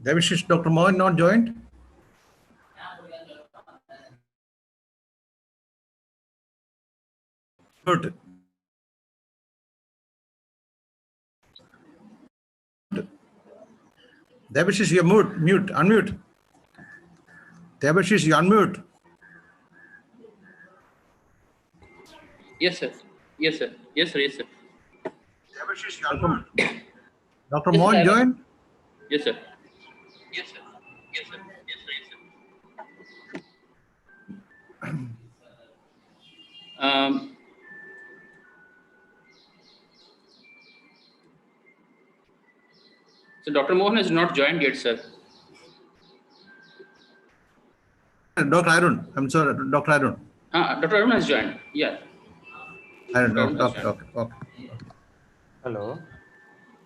Devashish, Dr. Mohan not joined? Good. Devashish, you're unmute. Devashish, you unmute. Yes, sir. Yes, sir. Yes, sir. Yes, sir. Devashish, you unmute. Dr. Mohan joined? Yes, sir. Yes, sir. Yes, sir. Yes, sir. Yes, sir. So Dr. Mohan has not joined yet, sir. Dr. Arun. I'm sorry, Dr. Arun. Dr. Arun has joined. Yeah. Arun, okay. Hello.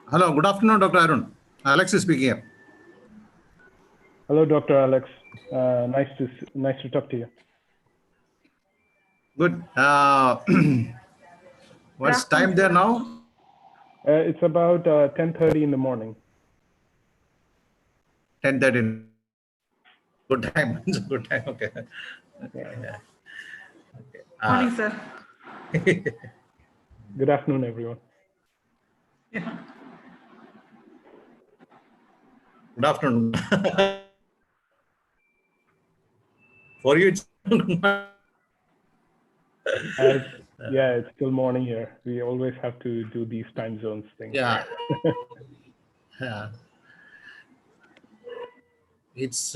Hello, good afternoon, Dr. Arun. Alex is speaking here. Hello, Dr. Alex. Nice to talk to you. Good. What's time there now? It's about 10:30 in the morning. 10:30. Good time. Good time. Okay. Yeah. Okay. Morning, sir. Good afternoon, everyone. Yeah. Good afternoon. For you, it's Yeah, it's still morning here. We always have to do these time zones things. yeah. Yeah. It's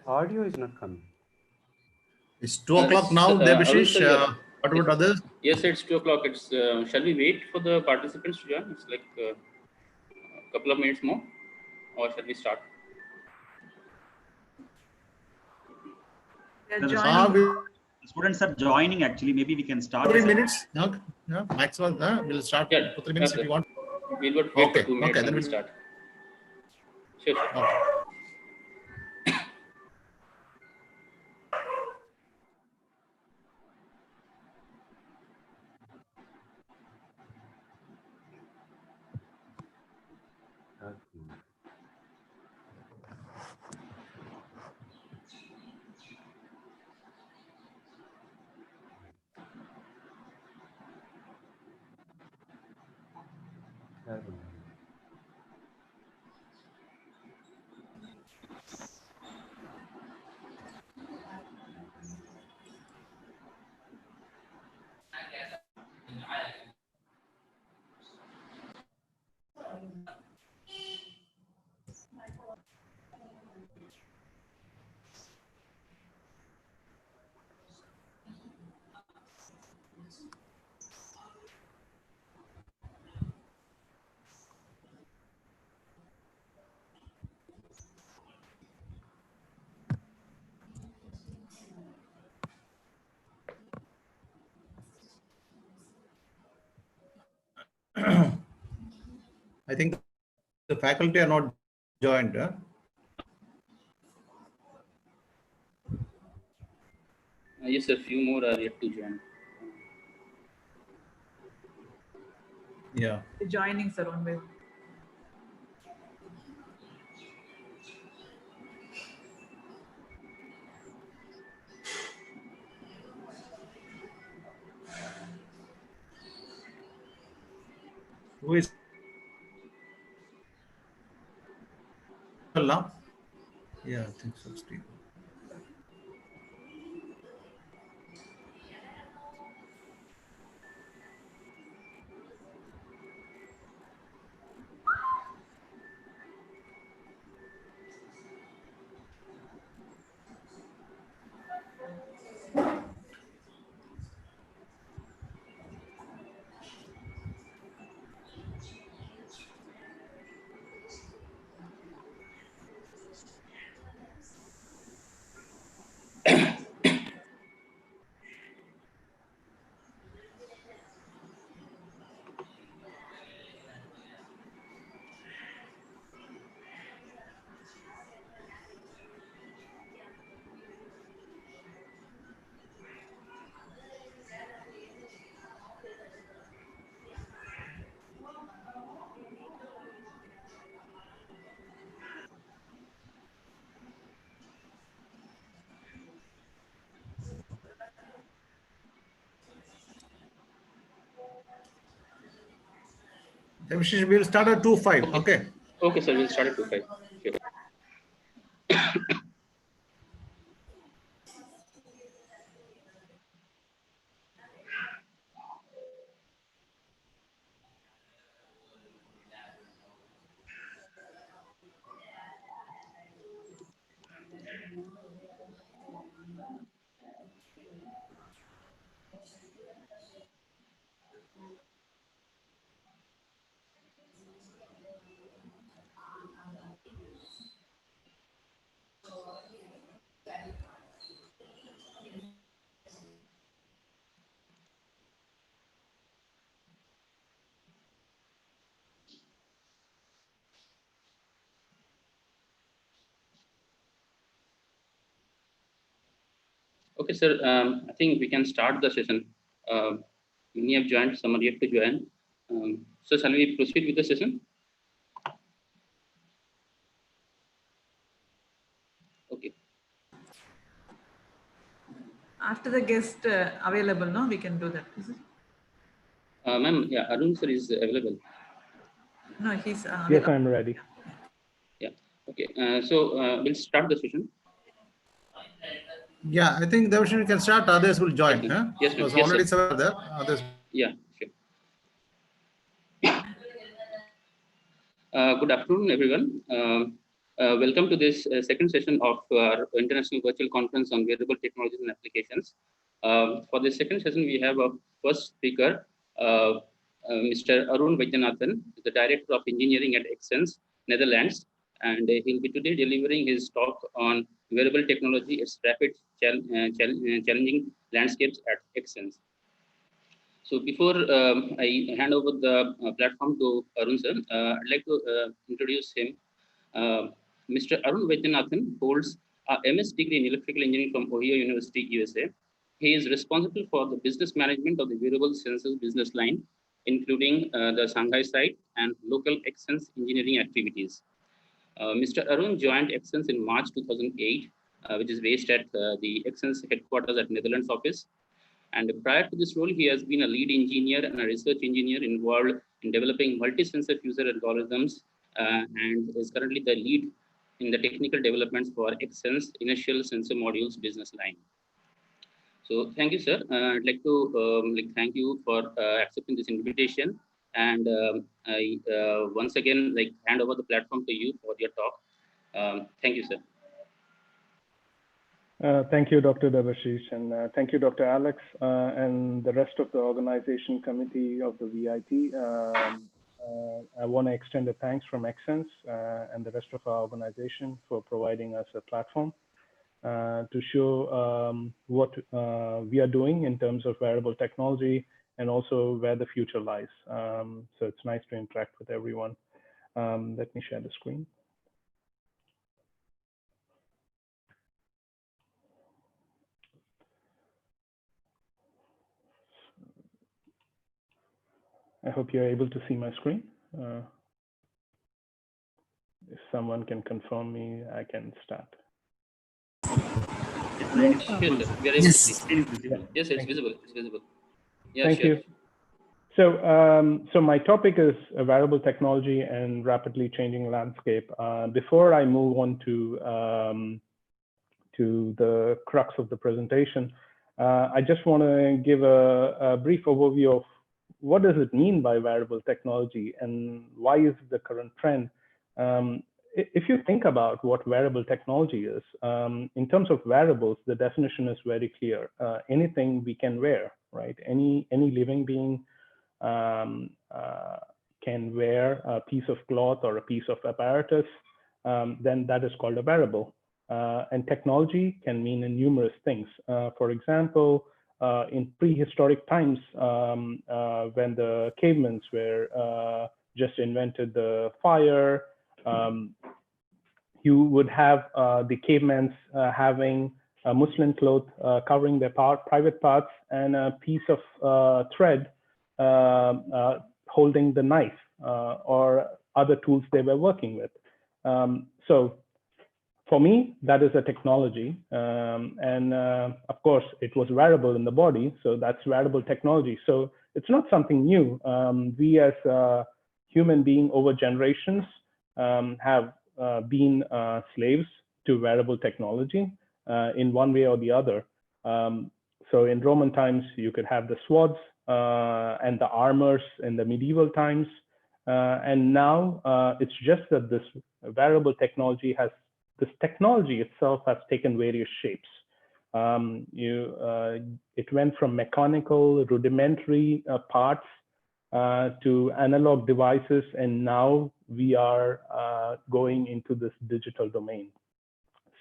Audio is not coming. it's 2 o'clock now, Devashish. What about others? Yes, it's 2 o'clock. It's shall we wait for the participants to join? It's like a couple of minutes more, or shall we start? They're joining. Students are joining actually. Maybe we can start. 3 minutes. No, maximum. We'll start for 3 minutes if you want. We'll wait Okay. for 2 minutes Okay, then and we'll start. Sure. Okay. I think the faculty are not joined. Yes, a few more are yet to join. Yeah. They're joining, sir, on way. Who is now? Yeah, I think so, Steve. We'll start at 2:05. Okay. Okay, sir. We'll start at 2:05. Sure. Okay, sir. I think we can start the session. Many have joined, some are yet to join. So shall we proceed with the session? Okay. After the guest available, no, we can do that. Is it? Ma'am, yeah, Arun sir is available. No, he's Yes, I'm ready. Yeah. Okay. So we'll start the session. Yeah, I think we can start. Others will join. Yes, Huh? yes, Because yes, already sir. several there. Others. Yeah, sure. Good afternoon, everyone. Welcome to this second session of our International Virtual Conference on Wearable Technologies and Applications. For this second session, we have a first speaker, Mr. Arun Vaidyanathan, the Director of Engineering at Exens, Netherlands, and he'll be today delivering his talk on wearable technology, its rapid challenging landscapes at Exens. So before I hand over the platform to Arun sir, I'd like to introduce him. Mr. Arun Vaidyanathan holds a MS degree in electrical engineering from Ohio University, USA. He is responsible for the business management of the wearable sensors business line, including the Shanghai site and local Exens engineering activities. Mr. Arun joined Exens in March 2008, which is based at the Exens headquarters at Netherlands office. And prior to this role, he has been a lead engineer and a research engineer involved in developing multi-sensor fuser algorithms and is currently the lead in the technical developments for Exens Inertial Sensor Modules business line. So thank you, sir. I'd like to thank you for accepting this invitation. And I once again hand over the platform to you for your talk. Thank you, sir. Thank you, Dr. Debashish, and thank you, Dr. Alex, and the rest of the organization committee of the WeIT. I want to extend a thanks from Exens and the rest of our organization for providing us a platform to show what we are doing in terms of wearable technology and also where the future lies. So it's nice to interact with everyone. Let me share the screen. I hope you're able to see my screen. If someone can confirm me, I can start. Yes, sir. We are able to see. Yes, it's visible. It's visible. Yeah, Thank you. So my topic is a wearable technology and rapidly changing landscape. Before I move on to the crux of the presentation, I just want to give a brief overview of what does it mean by wearable technology and why is the current trend. If you think about what wearable technology is, in terms of wearables, the definition is very clear. Anything we can wear, right? Any living being can wear a piece of cloth or a piece of apparatus, then that is called a wearable. And technology can mean numerous things. For example, in prehistoric times, when the cavemen were just invented the fire, you would have the cavemen having a muslin cloth covering their private parts and a piece of thread holding the knife or other tools they were working with. So for me, that is a technology. And of course, it was wearable in the body. So that's wearable technology. So it's not something new. We as human being over generations have been slaves to wearable technology in one way or the other. So in Roman times, you could have the swords and the armors in the medieval times. And now it's just that this wearable technology this technology itself has taken various shapes. It went from mechanical, rudimentary parts to analog devices, and now we are going into this digital domain.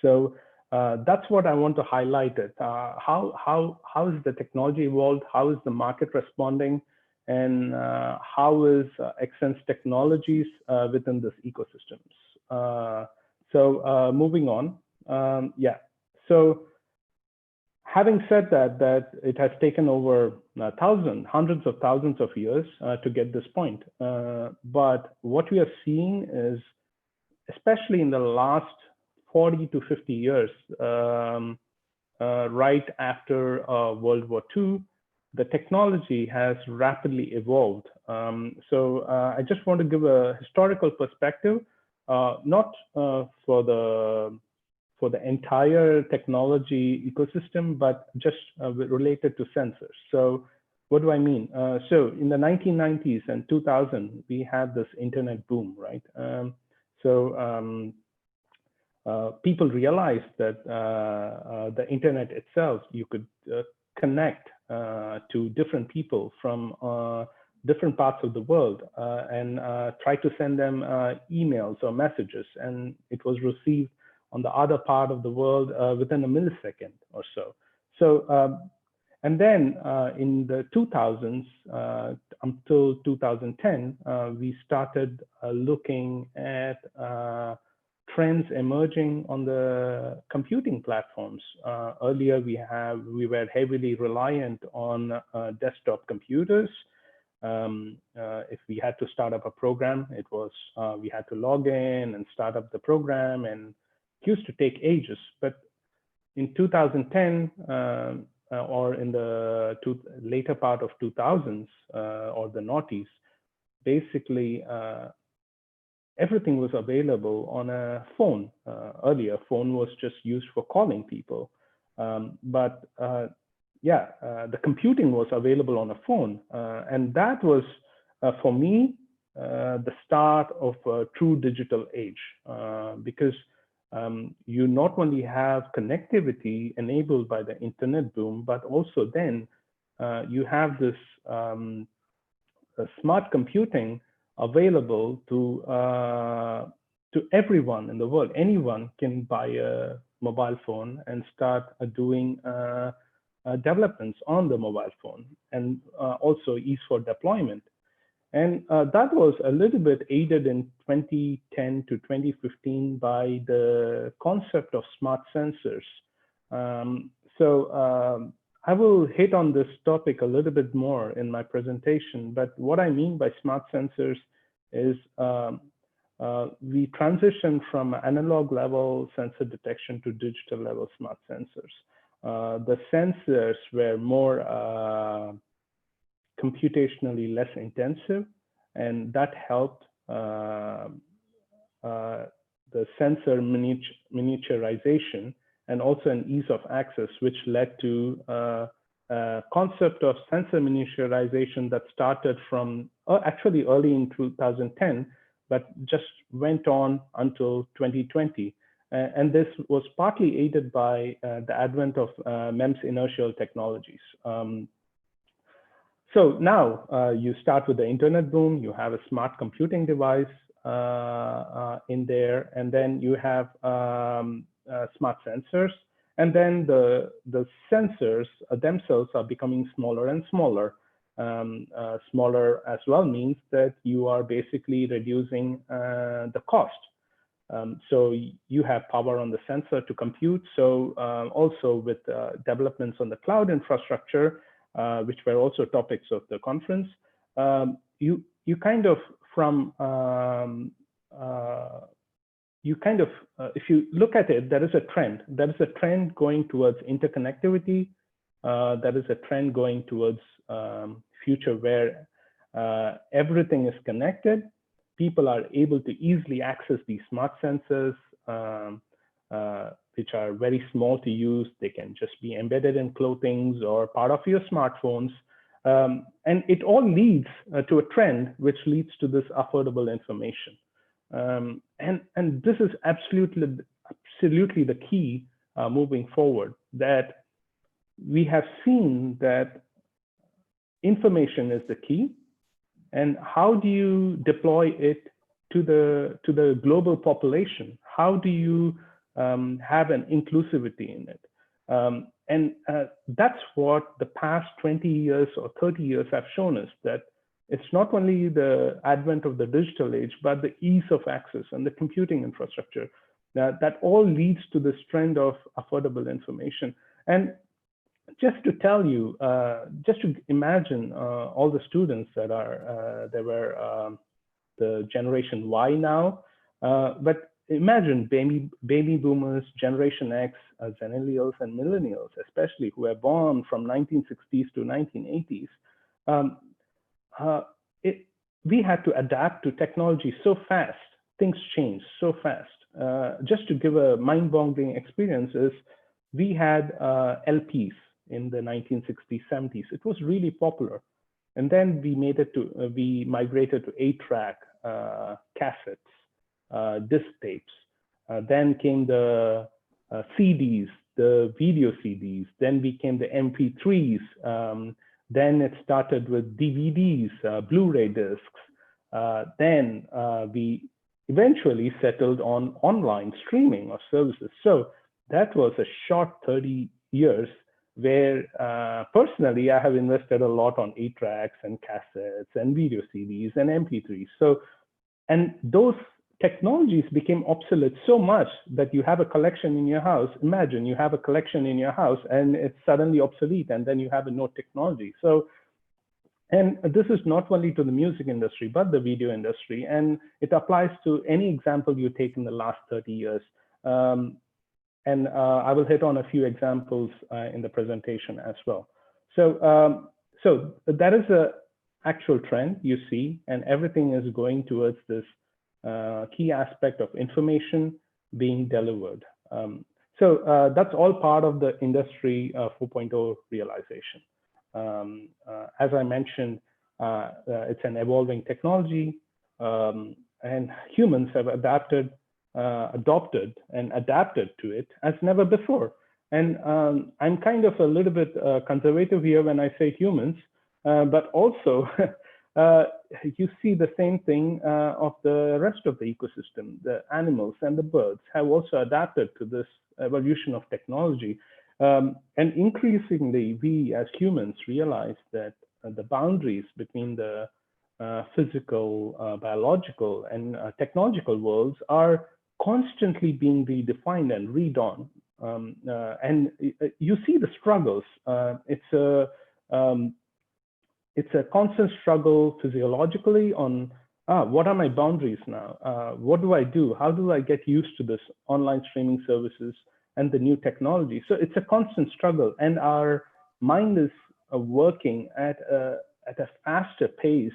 So that's what I want to highlight. How is the technology evolved? How is the market responding? And how is Xsense Technologies within this ecosystems? So moving on, yeah. So having said that it has taken over hundreds of thousands of years to get this point. But what we are seeing is, especially in the last 40 to 50 years, right after World War II, the technology has rapidly evolved. So I just want to give a historical perspective, not for the entire technology ecosystem, but just related to sensors. So what do I mean? So in the 1990s and 2000, we had this internet boom, right? People realized that the internet itself, you could connect to different people from different parts of the world and try to send them emails or messages, and it was received on the other part of the world within a millisecond or so. So, and then in the 2000s until 2010, we started looking at trends emerging on the computing platforms. Earlier, we were heavily reliant on desktop computers. If we had to start up a program, it was we had to log in and start up the program, and it used to take ages. But in 2010 or in the later part of 2000s or the noughties, basically everything was available on a phone. Earlier, phone was just used for calling people. But the computing was available on a phone. And that was, for me, the start of a true digital age. Because you not only have connectivity enabled by the internet boom, but also then you have this smart computing available to everyone in the world. Anyone can buy a mobile phone and start doing developments on the mobile phone, and also ease for deployment. And that was a little bit aided in 2010 to 2015 by the concept of smart sensors. I will hit on this topic a little bit more in my presentation, but what I mean by smart sensors is we transitioned from analog level sensor detection to digital level smart sensors. The sensors were more computationally less intensive, and that helped the sensor miniaturization and also an ease of access, which led to a concept of sensor miniaturization that started from actually early in 2010, but just went on until 2020. And this was partly aided by the advent of MEMS inertial technologies. So now you start with the internet boom, you have a smart computing device in there, and then you have smart sensors, and then the sensors themselves are becoming smaller and smaller. Smaller as well means that you are basically reducing the cost. So you have power on the sensor to compute. So also with developments on the cloud infrastructure, which were also topics of the conference, you kind of if you look at it, there is a trend. There is a trend going towards interconnectivity. There is a trend going towards future where everything is connected, people are able to easily access these smart sensors, which are very small to use. They can just be embedded in clothing or part of your smartphones. And it all leads to a trend which leads to this affordable information. And this is absolutely the key moving forward, that we have seen that information is the key. And how do you deploy it to the global population? How do you have an inclusivity in it? And that's what the past 20 years or 30 years have shown us, that it's not only the advent of the digital age, but the ease of access and the computing infrastructure that all leads to this trend of affordable information. And just to tell you, just to imagine all the students that are, they were the generation Y now, but imagine baby boomers, Generation X, Zennials and millennials, especially, who were born from 1960s to 1980s. We had to adapt to technology so fast. Things changed so fast. Just to give a mind-boggling experience is, we had LPs in the 1960s, 70s. It was really popular. And then we migrated to 8-track cassettes, disc tapes. Then came the CDs, the video CDs. Then became the MP3s. Then it started with DVDs, Blu-ray discs. Then we eventually settled on online streaming of services. So that was a short 30 years where personally I have invested a lot on 8-tracks and cassettes and video CDs and MP3s. So, and those technologies became obsolete so much that you have a collection in your house. Imagine you have a collection in your house and it's suddenly obsolete, and then you have no technology. So, and this is not only to the music industry, but the video industry. And it applies to any example you take in the last 30 years. And I will hit on a few examples in the presentation as well. So, so that is a actual trend you see, and everything is going towards this key aspect of information being delivered. So that's all part of the Industry 4.0 realization. As I mentioned, it's an evolving technology, and humans have adopted and adapted to it as never before. And I'm kind of a little bit conservative here when I say humans, but also you see the same thing of the rest of the ecosystem. The animals and the birds have also adapted to this evolution of technology. And increasingly, we as humans realize that the boundaries between the physical, biological, and technological worlds are constantly being redefined and redrawn. And you see the struggles. It's a constant struggle physiologically on what are my boundaries now? What do I do? How do I get used to this online streaming services and the new technology? So it's a constant struggle, and our mind is working at a faster pace,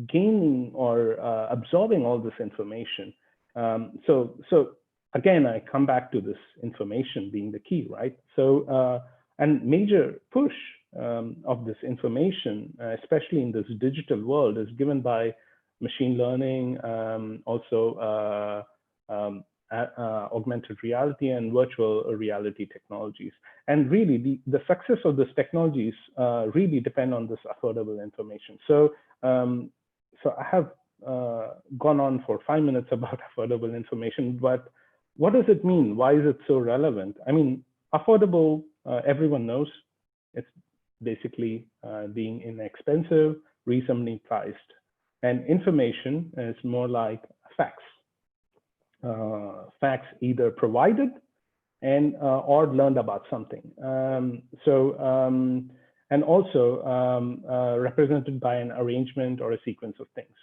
gaining or absorbing all this information. So again, I come back to this information being the key, right? So, and major push of this information, especially in this digital world, is given by machine learning, also augmented reality and virtual reality technologies. And really, the success of these technologies really depend on this affordable information. So, so I have gone on for 5 minutes about affordable information, but what does it mean? Why is it so relevant? I mean, affordable, everyone knows. It's basically being inexpensive, reasonably priced. And information is more like facts. Facts either provided and or learned about something. And also represented by an arrangement or a sequence of things.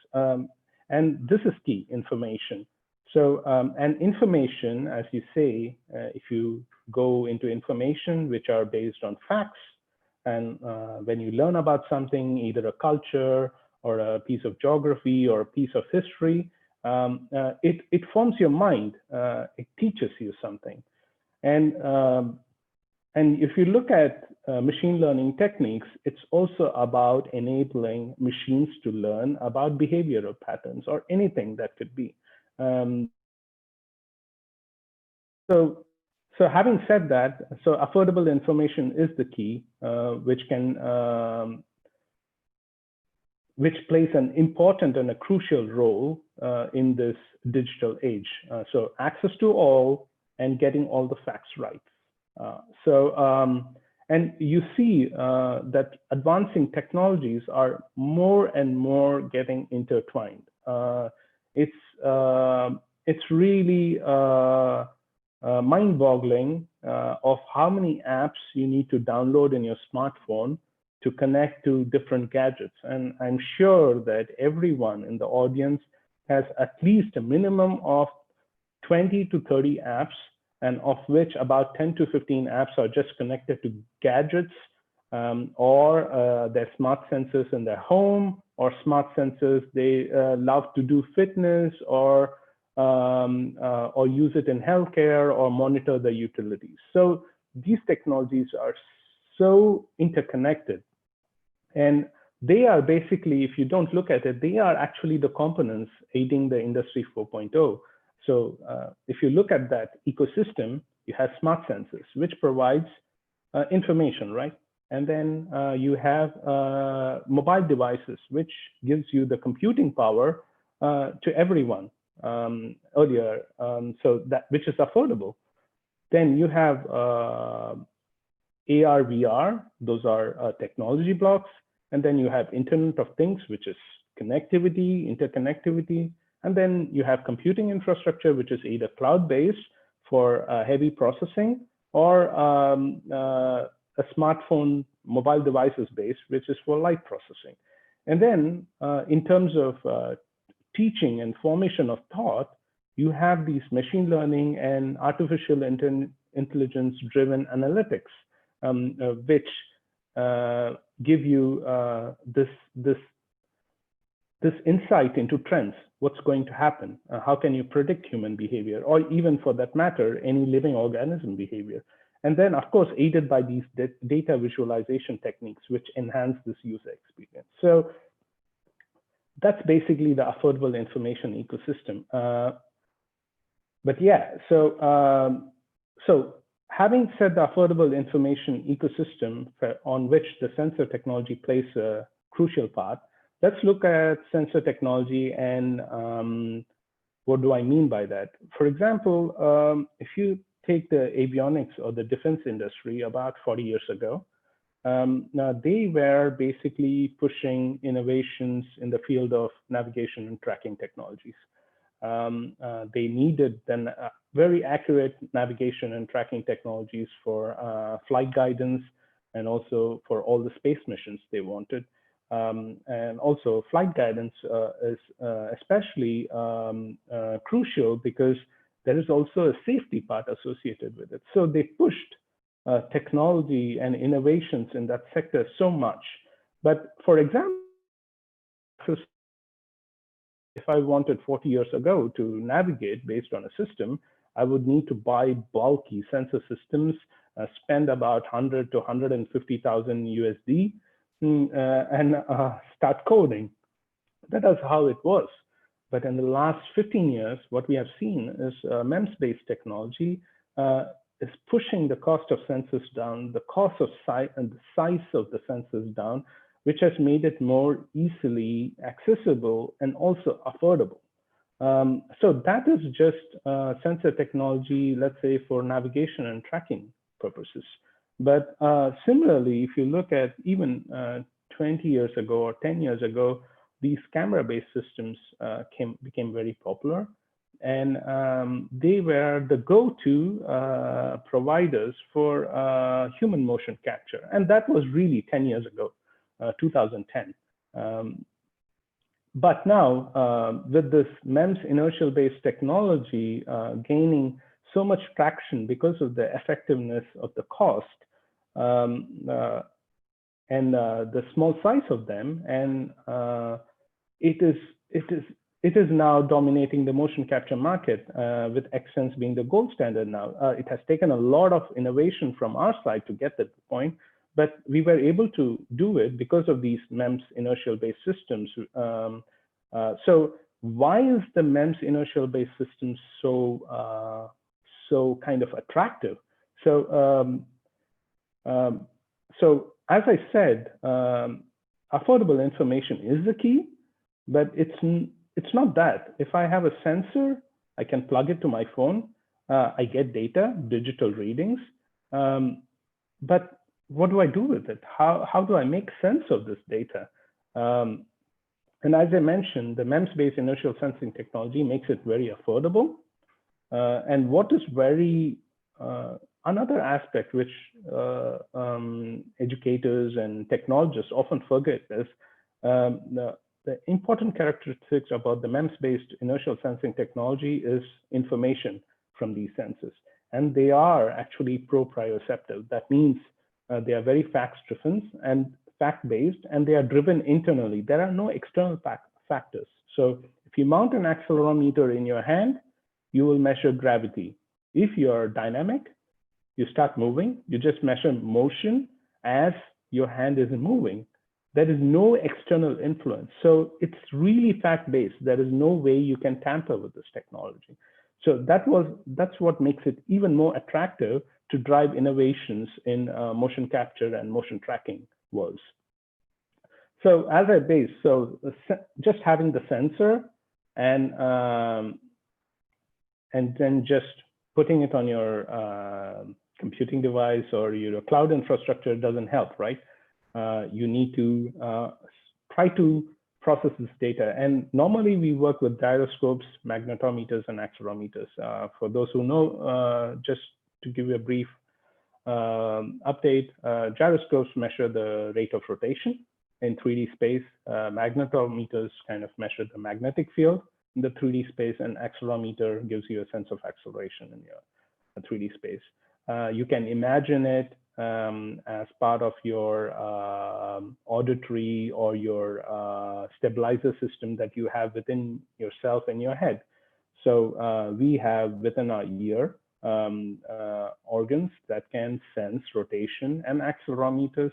And this is key, information. So, and information, as you say, if you go into information which are based on facts, and when you learn about something, either a culture or a piece of geography or a piece of history, it forms your mind. It teaches you something. And if you look at machine learning techniques, it's also about enabling machines to learn about behavioral patterns or anything that could be. So having said that, so affordable information is the key, which plays an important and a crucial role in this digital age. So access to all and getting all the facts right. And you see that advancing technologies are more and more getting intertwined. It's really mind-boggling of how many apps you need to download in your smartphone to connect to different gadgets. And I'm sure that everyone in the audience has at least a minimum of 20 to 30 apps, and of which about 10 to 15 apps are just connected to gadgets or their smart sensors in their home, or smart sensors they love to do fitness or use it in healthcare or monitor the utilities. So these technologies are so interconnected, and they are basically, if you don't look at it, they are actually the components aiding the Industry 4.0. So if you look at that ecosystem, you have smart sensors, which provides information, right? And then you have mobile devices, which gives you the computing power to everyone earlier, so that which is affordable. Then you have AR, VR, those are technology blocks. And then you have Internet of Things, which is connectivity, interconnectivity. And then you have computing infrastructure, which is either cloud-based for heavy processing, or a smartphone mobile devices based, which is for light processing. And then in terms of teaching and formation of thought, you have these machine learning and artificial intelligence driven analytics, which give you this insight into trends, what's going to happen, how can you predict human behavior, or even for that matter, any living organism behavior. And then, of course, aided by these data visualization techniques, which enhance this user experience. So that's basically the affordable information ecosystem. But yeah, so having said the affordable information ecosystem on which the sensor technology plays a crucial part, let's look at sensor technology and what do I mean by that? For example, if you take the avionics or the defense industry about 40 years ago, now they were basically pushing innovations in the field of navigation and tracking technologies. They needed then very accurate navigation and tracking technologies for flight guidance, and also for all the space missions they wanted. And also flight guidance is especially crucial because there is also a safety part associated with it. So they pushed technology and innovations in that sector so much. But for example, if I wanted 40 years ago to navigate based on a system, I would need to buy bulky sensor systems, spend about 100 to 150,000 USD, and start coding. That is how it was. But in the last 15 years, what we have seen is MEMS-based technology is pushing the cost of sensors down, the cost of size and the size of the sensors down, which has made it more easily accessible and also affordable. So that is just sensor technology, let's say, for navigation and tracking purposes. But similarly, if you look at even 20 years ago or 10 years ago, these camera-based systems became very popular. And they were the go-to providers for human motion capture. And that was really 10 years ago, 2010. But now, with this MEMS inertial-based technology gaining so much traction because of the effectiveness of the cost and the small size of them, and it is now dominating the motion capture market, with XSense being the gold standard now. It has taken a lot of innovation from our side to get to the point, but we were able to do it because of these MEMS inertial-based systems. So why is the MEMS inertial-based system so kind of attractive? So so as I said, affordable information is the key, but it's not that. If I have a sensor, I can plug it to my phone. I get data, digital readings, but what do I do with it? How do I make sense of this data? And as I mentioned, the MEMS-based inertial sensing technology makes it very affordable. And what is very another aspect which educators and technologists often forget is the important characteristics about the MEMS-based inertial sensing technology is information from these sensors. And they are actually proprioceptive. That means they are very fact-driven and fact-based, and they are driven internally. There are no external factors. So if you mount an accelerometer in your hand, you will measure gravity. If you're dynamic, you start moving, you just measure motion as your hand is moving. There is no external influence. So it's really fact-based. There is no way you can tamper with this technology. So that's what makes it even more attractive to drive innovations in motion capture and motion tracking worlds. So as a base, so just having the sensor and then just putting it on your computing device or your cloud infrastructure doesn't help, right? You need to try to process this data. And normally we work with gyroscopes, magnetometers, and accelerometers. For those who know, just to give you a brief update, gyroscopes measure the rate of rotation in 3D space. Magnetometers kind of measure the magnetic field in the 3D space, and accelerometer gives you a sense of acceleration in your 3D space. You can imagine it as part of your auditory or your stabilizer system that you have within yourself and your head. So we have within our ear organs that can sense rotation and accelerometers,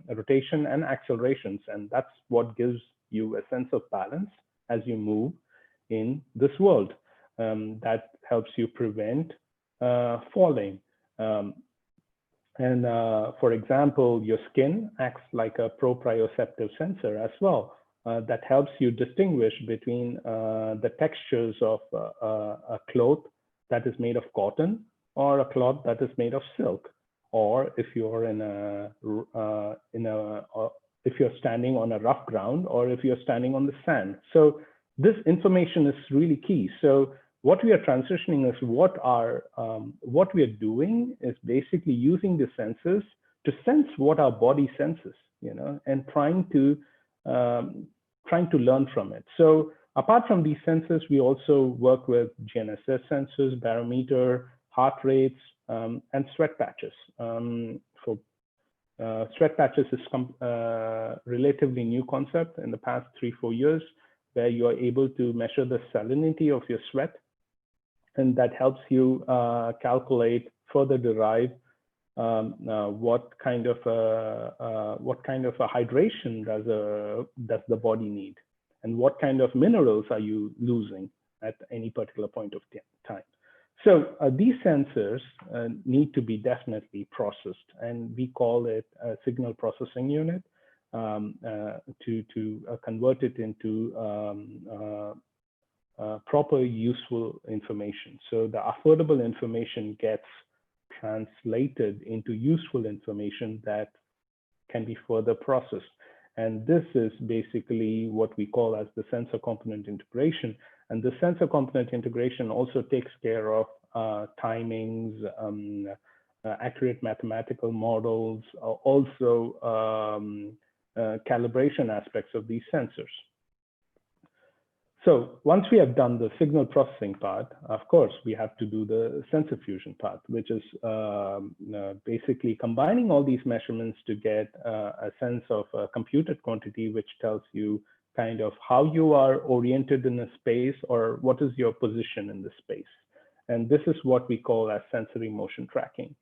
rotation and accelerations, and that's what gives you a sense of balance as you move in this world. That helps you prevent falling. For example, your skin acts like a proprioceptive sensor as well. That helps you distinguish between the textures of a cloth that is made of cotton or a cloth that is made of silk, or if you're if you're standing on a rough ground, or if you're standing on the sand. So this information is really key. So what we are transitioning is what we are doing is basically using the sensors to sense what our body senses, and trying to learn from it. So apart from these sensors, we also work with GNSS sensors, barometer, heart rates, and sweat patches. Sweat patches is a relatively new concept in the past 3-4 years, where you are able to measure the salinity of your sweat, and that helps you calculate, further derive what kind of a hydration does the body need, and what kind of minerals are you losing at any particular point of time. So these sensors need to be definitely processed, and we call it a signal processing unit to convert it into proper useful information. So the affordable information gets translated into useful information that can be further processed. And this is basically what we call as the sensor component integration. And the sensor component integration also takes care of timings, accurate mathematical models, also calibration aspects of these sensors. So once we have done the signal processing part, of course, we have to do the sensor fusion part, which is basically combining all these measurements to get a sense of a computed quantity, which tells you kind of how you are oriented in a space, or what is your position in the space. And this is what we call as sensory motion tracking.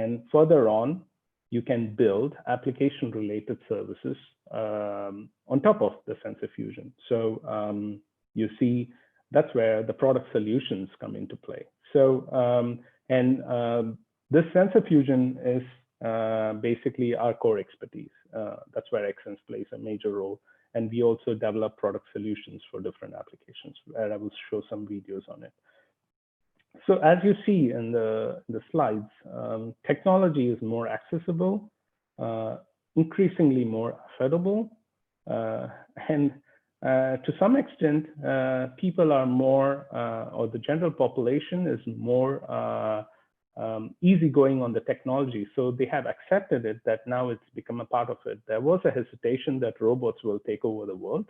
And further on, you can build application-related services on top of the sensor fusion. So you see, that's where the product solutions come into play. So, this sensor fusion is basically our core expertise. That's where Xsense plays a major role. And we also develop product solutions for different applications, where I will show some videos on it. So as you see in the slides, technology is more accessible, increasingly more affordable, and to some extent, people are more, or the general population is more easygoing on the technology. So they have accepted it, that now it's become a part of it. There was a hesitation that robots will take over the world.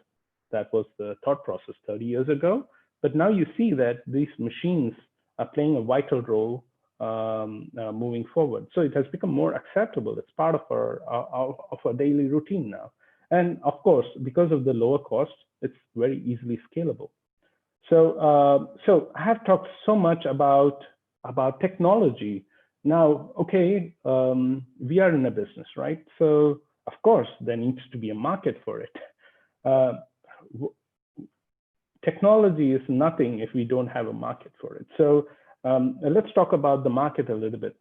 That was the thought process 30 years ago. But now you see that these machines are playing a vital role moving forward. So it has become more acceptable. It's part of our daily routine now. And of course, because of the lower cost, it's very easily scalable. So, so I have talked so much about technology. Now, okay, we are in a business, right? So of course, there needs to be a market for it. Technology is nothing if we don't have a market for it. So let's talk about the market a little bit.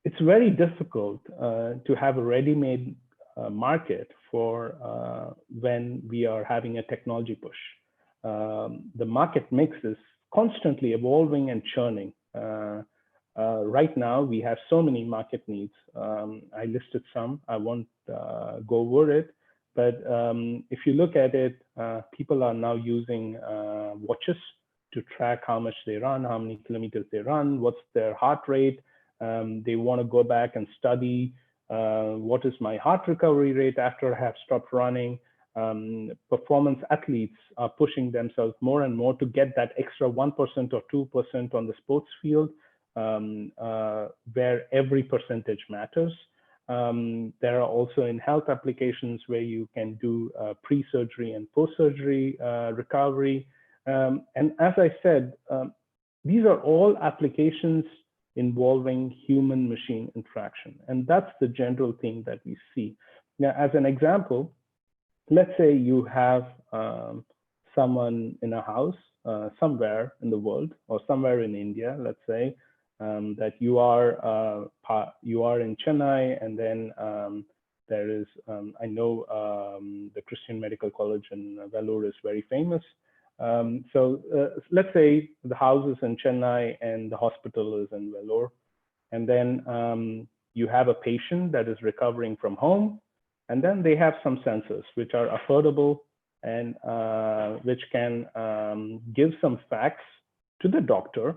It's very difficult to have a ready-made market for when we are having a technology push. The market mix is constantly evolving and churning. Right now, we have so many market needs. I listed some. I won't go over it. But if you look at it, people are now using watches to track how much they run, how many kilometers they run, what's their heart rate. They want to go back and study what is my heart recovery rate after I have stopped running. Performance athletes are pushing themselves more and more to get that extra 1% or 2% on the sports field, where every percentage matters. There are also in health applications where you can do pre-surgery and post-surgery recovery. And as I said, these are all applications involving human-machine interaction. And that's the general thing that we see. Now, as an example, let's say you have someone in a house somewhere in the world, or somewhere in India, let's say, that you are in Chennai, and then there is, I know the Christian Medical College in Vellore is very famous. So let's say the house is in Chennai and the hospital is in Vellore, and then you have a patient that is recovering from home, and then they have some sensors which are affordable and which can give some facts to the doctor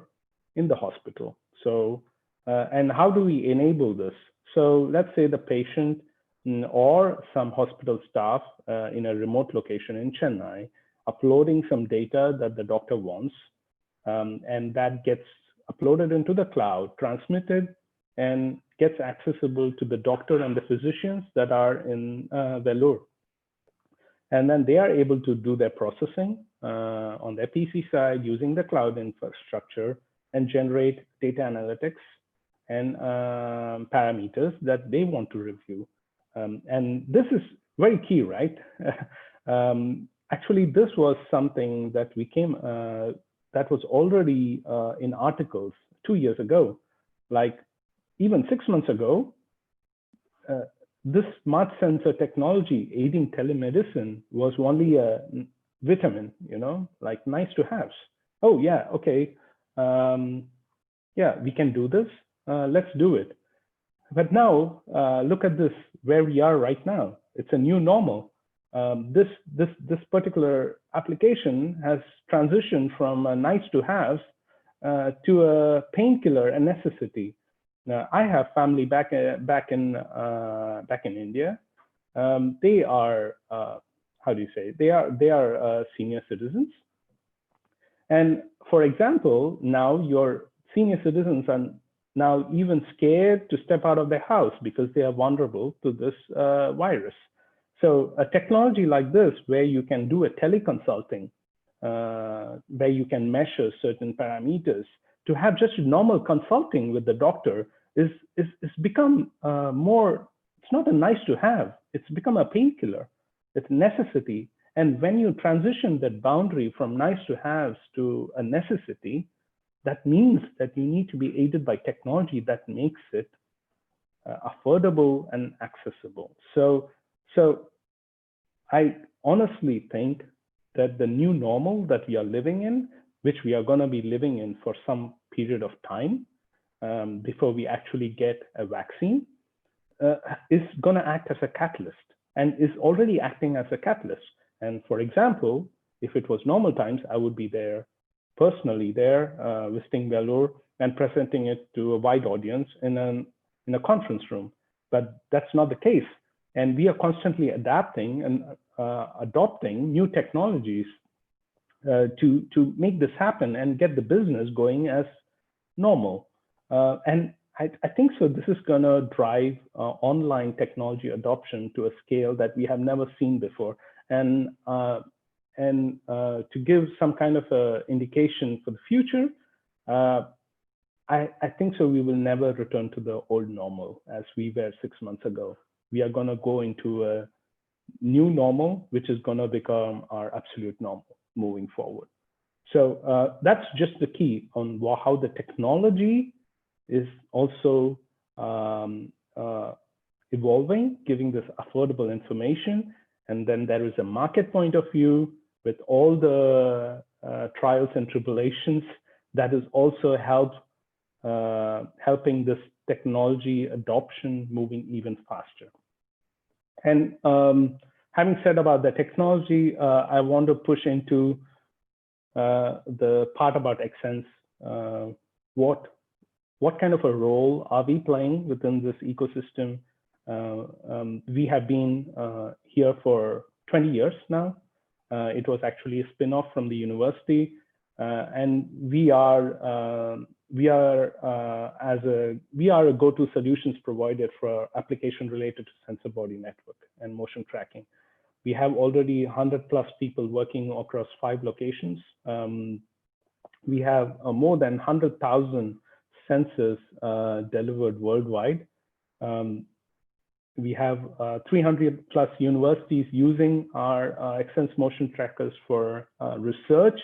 in the hospital. So, and how do we enable this? So let's say the patient or some hospital staff in a remote location in Chennai uploading some data that the doctor wants, and that gets uploaded into the cloud, transmitted, and gets accessible to the doctor and the physicians that are in Vellore. And then they are able to do their processing on their PC side using the cloud infrastructure and generate data analytics and parameters that they want to review. And this is very key, right? Actually, this was something that that was already in articles 2 years ago. Like even 6 months ago, this smart sensor technology aiding telemedicine was only a vitamin, you know, like nice to have. Oh yeah, okay. Yeah, we can do this. Let's do it. But now look at this, where we are right now. It's a new normal. This particular application has transitioned from a nice to have to a painkiller, a necessity. Now, I have family back in India. They are how do you say? They are senior citizens. And for example, now your senior citizens are now even scared to step out of their house because they are vulnerable to this virus. So a technology like this, where you can do a teleconsulting, where you can measure certain parameters, to have just normal consulting with the doctor is become more, it's not a nice to have, it's become a painkiller, it's a necessity. And when you transition that boundary from nice to haves to a necessity, that means that you need to be aided by technology that makes it affordable and accessible. So I honestly think that the new normal that we are living in, which we are going to be living in for some period of time before we actually get a vaccine, is going to act as a catalyst and is already acting as a catalyst. And for example, if it was normal times, I would be there personally there visiting Vellore and presenting it to a wide audience in a conference room. But that's not the case. And we are constantly adapting and adopting new technologies to make this happen and get the business going as normal. And I think so this is going to drive online technology adoption to a scale that we have never seen before. And to give some kind of a indication for the future, I think so we will never return to the old normal as we were 6 months ago. We are going to go into a new normal, which is going to become our absolute normal moving forward. So that's just the key on how the technology is also evolving, giving this affordable information. And then there is a market point of view with all the trials and tribulations that is also helping this technology adoption moving even faster. And having said about the technology, I want to push into the part about Xsense. What kind of a role are we playing within this ecosystem? We have been here for 20 years now. It was actually a spin-off from the university, and we are a go-to solutions provider for application related to sensor body network and motion tracking. We have already 100+ people working across 5 locations. We have more than 100,000 sensors delivered worldwide. We have 300+ universities using our Xsense motion trackers for research,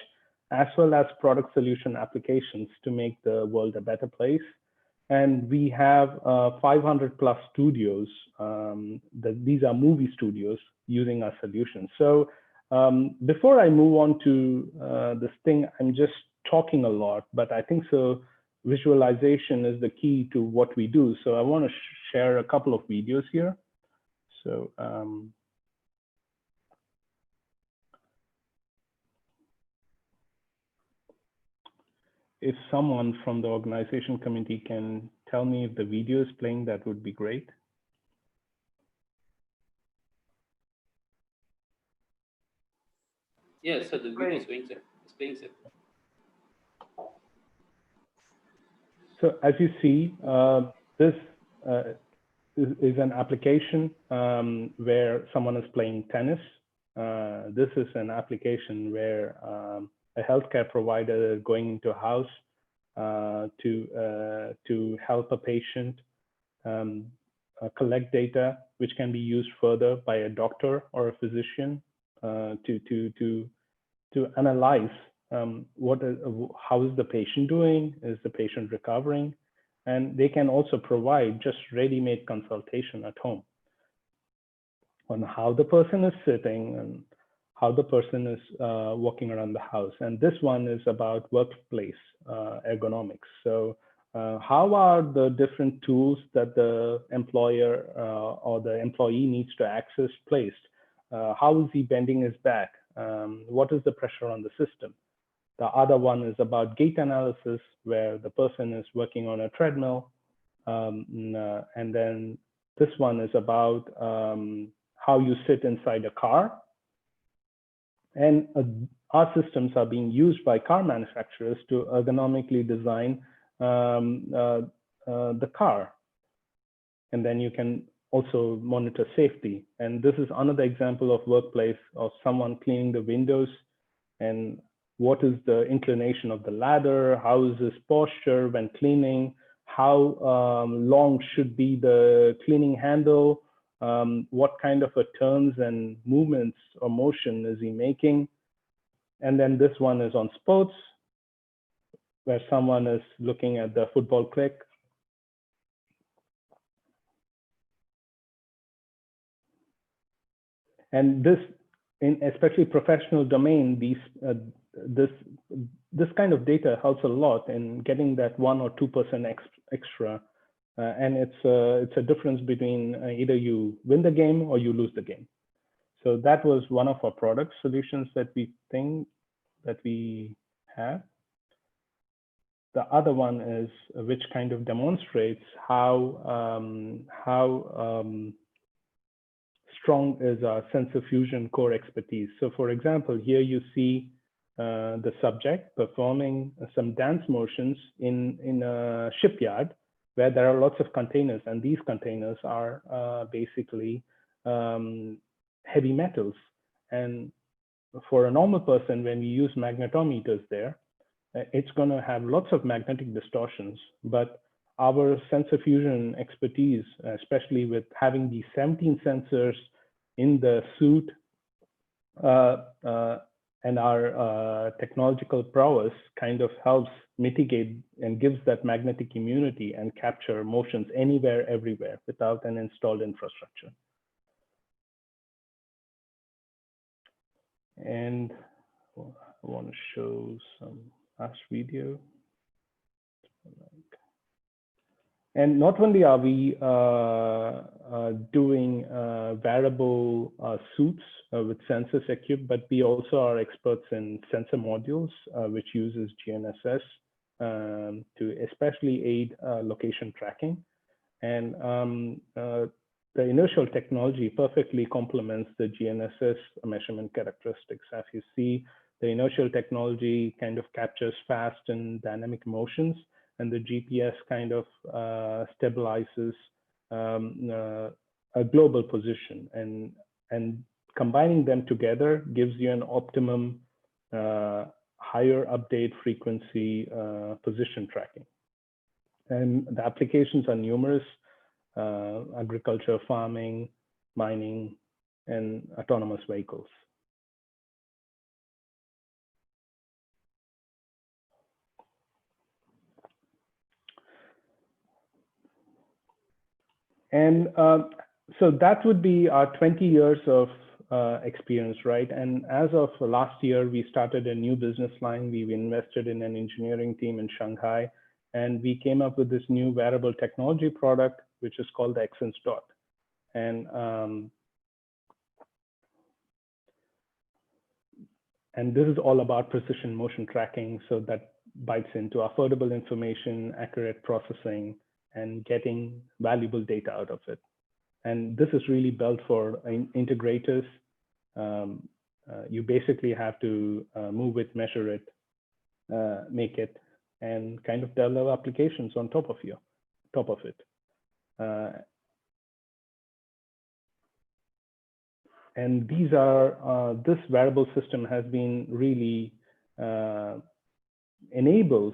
as well as product solution applications to make the world a better place. And we have 500+ studios. These are movie studios using our solutions. So before I move on to this thing, I'm just talking a lot, but I think so visualization is the key to what we do. So I want to share a couple of videos here. So if someone from the organization committee can tell me if the video is playing, that would be great. Yes, so the video is going, sir. It's playing, sir. So as you see, this is an application where someone is playing tennis. This is an application where a healthcare provider is going into a house to help a patient collect data, which can be used further by a doctor or a physician to analyze how is the patient doing, is the patient recovering, and they can also provide just ready-made consultation at home on how the person is sitting and how the person is walking around the house. And this one is about workplace ergonomics. So how are the different tools that the employer or the employee needs to access placed? How is he bending his back? What is the pressure on the system? The other one is about gait analysis, where the person is working on a treadmill. And then this one is about how you sit inside a car. And our systems are being used by car manufacturers to ergonomically design the car. And then you can also monitor safety. And this is another example of workplace of someone cleaning the windows, and what is the inclination of the ladder, how is his posture when cleaning, how long should be the cleaning handle, what kind of a turns and movements or motion is he making. And then this one is on sports, where someone is looking at the football click. And this, in especially professional domain, this kind of data helps a lot in getting that 1 or 2% extra. And it's a difference between either you win the game or you lose the game. So that was one of our product solutions that we think that we have. The other one is which kind of demonstrates how strong is our sensor fusion core expertise. So for example, here you see the subject performing some dance motions in a shipyard where there are lots of containers, and these containers are basically heavy metals. And for a normal person, when we use magnetometers there, it's going to have lots of magnetic distortions. But our sensor fusion expertise, especially with having these 17 sensors in the suit, and our technological prowess kind of helps mitigate and gives that magnetic immunity and capture motions anywhere, everywhere, without an installed infrastructure. And I want to show some last video. And not only are we doing wearable suits with sensors equipped, but we also are experts in sensor modules, which uses GNSS to especially aid location tracking. And the inertial technology perfectly complements the GNSS measurement characteristics. As you see, the inertial technology kind of captures fast and dynamic motions, and the GPS kind of stabilizes a global position. And combining them together gives you an optimum higher update frequency position tracking. And the applications are numerous: agriculture, farming, mining, and autonomous vehicles. And so that would be our 20 years of experience, right? And as of last year, we started a new business line. We've invested in an engineering team in Shanghai, and we came up with this new wearable technology product, which is called the Xsense Dot. And this is all about precision motion tracking. So that bites into affordable information, accurate processing, and getting valuable data out of it. And this is really built for integrators. You basically have to move it, measure it, make it, and kind of develop applications on top of it. And these are, this wearable system has been really enables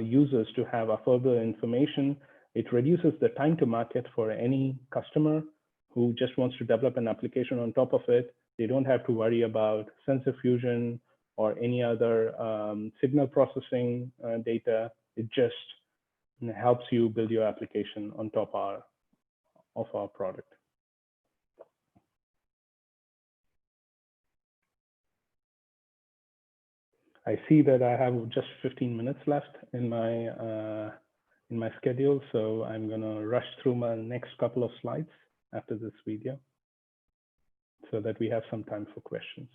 users to have affordable information. It reduces the time to market for any customer who just wants to develop an application on top of it. They don't have to worry about sensor fusion or any other signal processing data. It just helps you build your application on top of our product. I see that I have just 15 minutes left in my schedule, so I'm going to rush through my next couple of slides after this video so that we have some time for questions.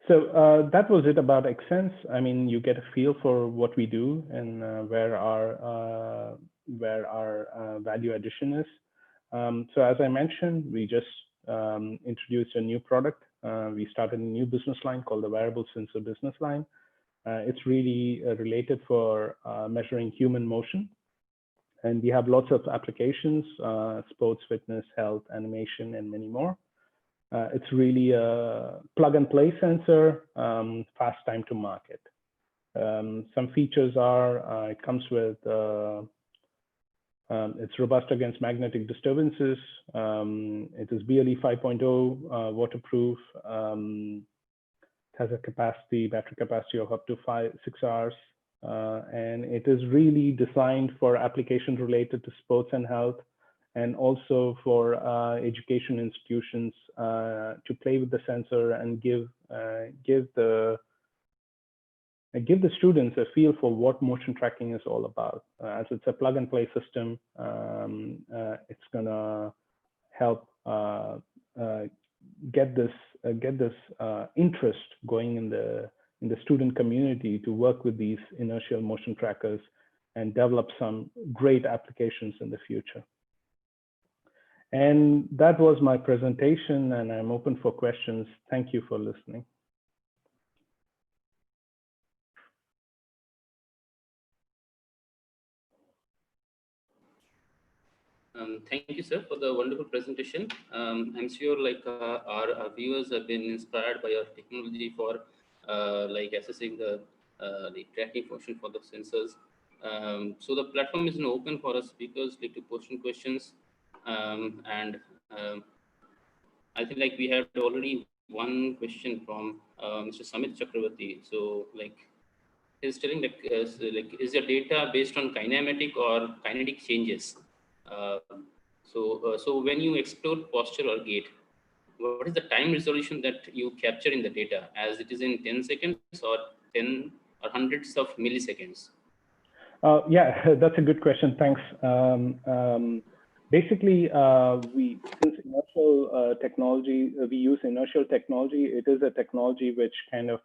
So that was it about Xsense. I mean, you get a feel for what we do and where our where our value addition is. So as I mentioned, we just introduced a new product. We started a new business line called the Wearable Sensor business line. It's really related for measuring human motion. And we have lots of applications, sports, fitness, health, animation, and many more. It's really a plug and play sensor, fast time to market. Some features are, it comes with, it's robust against magnetic disturbances. It is BLE 5.0 waterproof. It has a battery capacity of up to 6 hours. And it is really designed for applications related to sports and health, and also for education institutions to play with the sensor and give the students a feel for what motion tracking is all about. As it's a plug and play system, it's gonna help get this interest going in the student community to work with these inertial motion trackers and develop some great applications in the future. And that was my presentation, and I'm open for questions. Thank you for listening. Thank you, sir, for the wonderful presentation. I'm sure our viewers have been inspired by your technology for assessing the tracking function for the sensors. So the platform is now open for our speakers to post questions. I think we had already one question from Mr. Samit Chakravarti. So he's telling is your data based on kinematic or kinetic changes? So when you explore posture or gait, what is the time resolution that you capture in the data, as it is in 10 seconds or 10 or hundreds of milliseconds? Yeah, that's a good question. Thanks. Basically, since inertial technology, we use inertial technology. It is a technology which kind of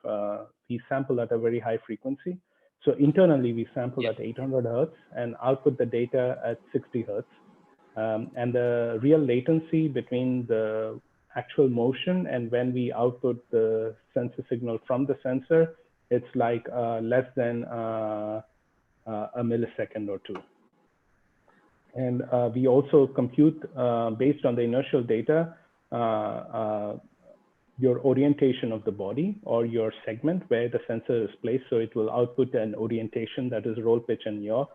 we sample at a very high frequency. So internally, we sample at 800 hertz and output the data at 60 hertz. And the real latency between the actual motion and when we output the sensor signal from the sensor, it's less than a millisecond or two. And we also compute based on the inertial data, your orientation of the body or your segment where the sensor is placed. So it will output an orientation that is roll, pitch, and yaw.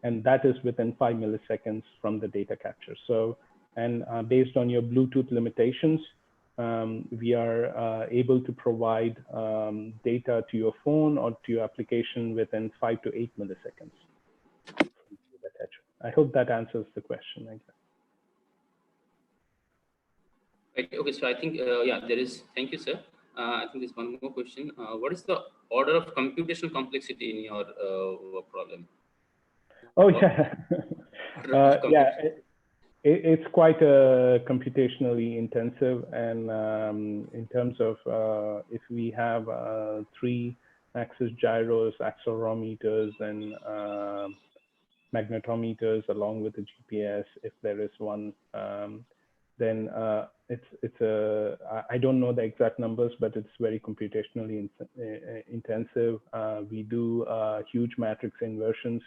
And that is within 5 milliseconds from the data capture. So, and based on your Bluetooth limitations, we are able to provide data to your phone or to your application within 5 to 8 milliseconds. I hope that answers the question. Right. Okay, so I think, there is, thank you, sir. I think there's one more question. What is the order of computational complexity in your problem? Oh, yeah. It's quite computationally intensive. And in terms of if we have 3-axis gyros, accelerometers, and magnetometers along with the GPS, if there is one, then I don't know the exact numbers, but it's very computationally intensive. We do huge matrix inversions,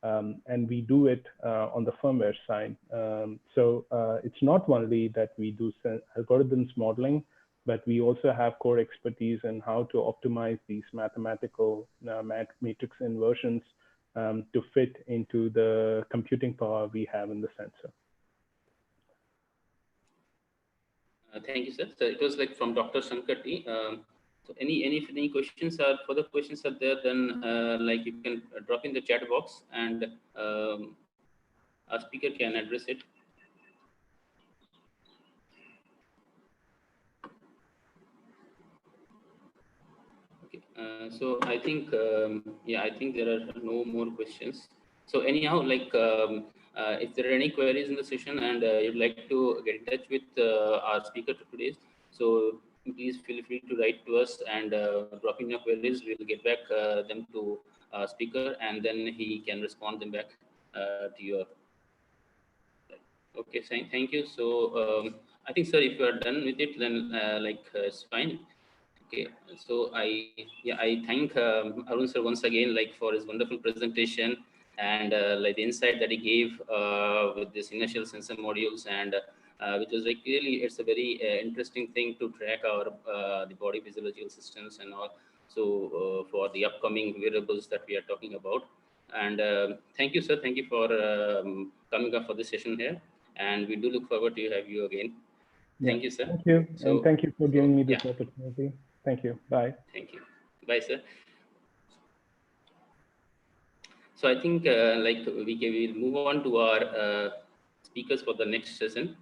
and we do it on the firmware side. So it's not only that we do algorithms modeling, but we also have core expertise in how to optimize these mathematical matrix inversions to fit into the computing power we have in the sensor. Thank you, sir. So it was from Dr. Shankati. So any questions or further questions are there, then you can drop in the chat box and our speaker can address it. Okay. So I think I think there are no more questions. So anyhow, if there are any queries in the session and you'd like to get in touch with our speaker today, so please feel free to write to us and drop in your queries. We'll get back them to our speaker, and then he can respond them back. to your. Okay, thank you. So I think, sir, if you are done with it, then it's fine. Okay, so I thank Arun sir once again, for his wonderful presentation and the insight that he gave with this inertial sensor modules, and which was really, it's a very interesting thing to track our the body physiological systems and all. So for the upcoming wearables that we are talking about, and thank you, sir. Thank you for coming up for this session here, and we do look forward to have you again. Thank you, sir. Thank you, and thank you for giving me this yeah. opportunity. Thank you. Bye. Thank you. Bye, sir. So I think we'll move on to our speakers for the next session.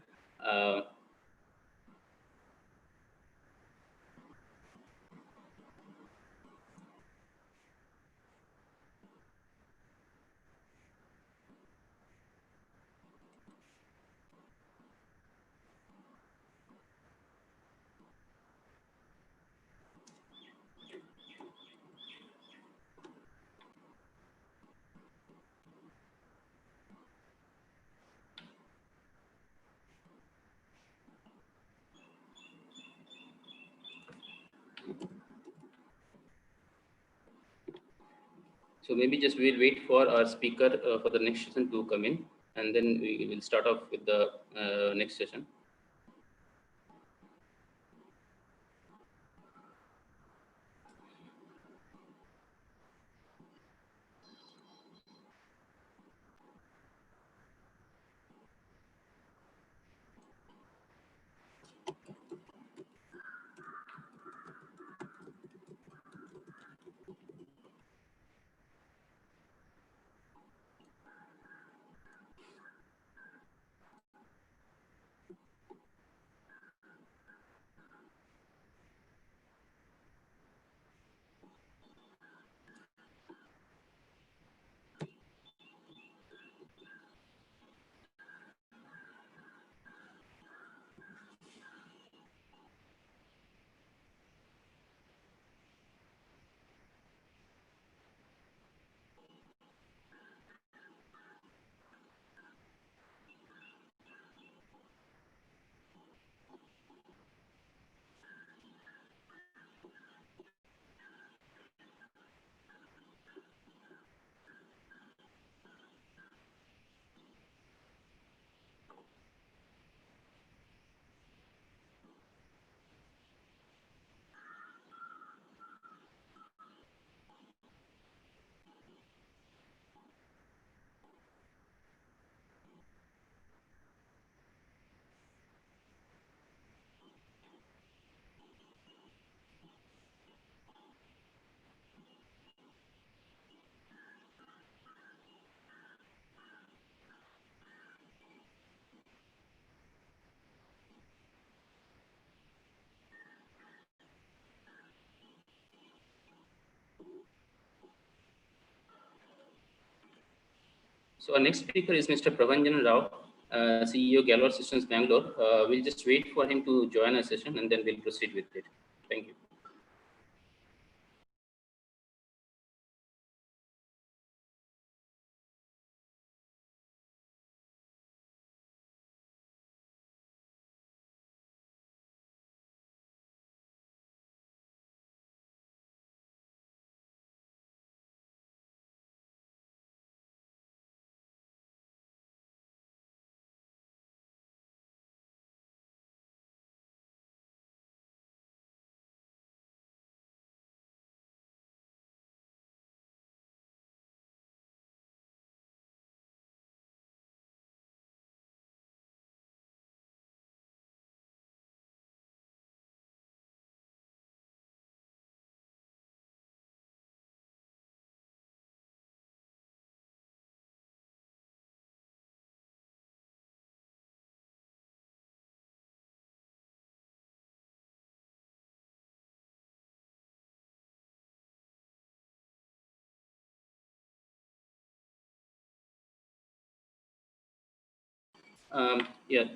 So maybe just we'll wait for our speaker for the next session to come in, and then we will start off with the next session. So our next speaker is Mr. Pravanjan Rao, CEO, Vellore Systems, Bangalore. We'll just wait for him to join our session, and then we'll proceed with it. Thank you.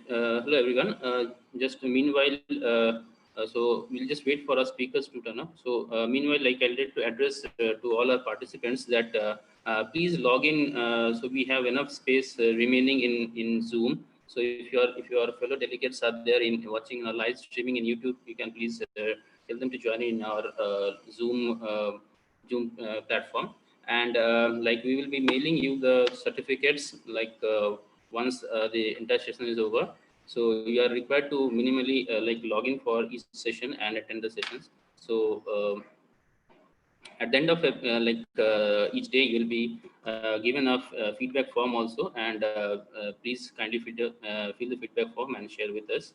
Hello everyone. Just meanwhile, so we'll just wait for our speakers to turn up. So meanwhile, I'd like to address to all our participants that please log in so we have enough space remaining in Zoom. So if your fellow delegates are there in watching our live streaming in YouTube, you can please tell them to join in our Zoom platform. And like we will be mailing you the certificates like once the entire session is over. So you are required to minimally like log in for each session and attend the sessions. So at the end of each day, you will be given a feedback form also, and please kindly fill the feedback form and share with us.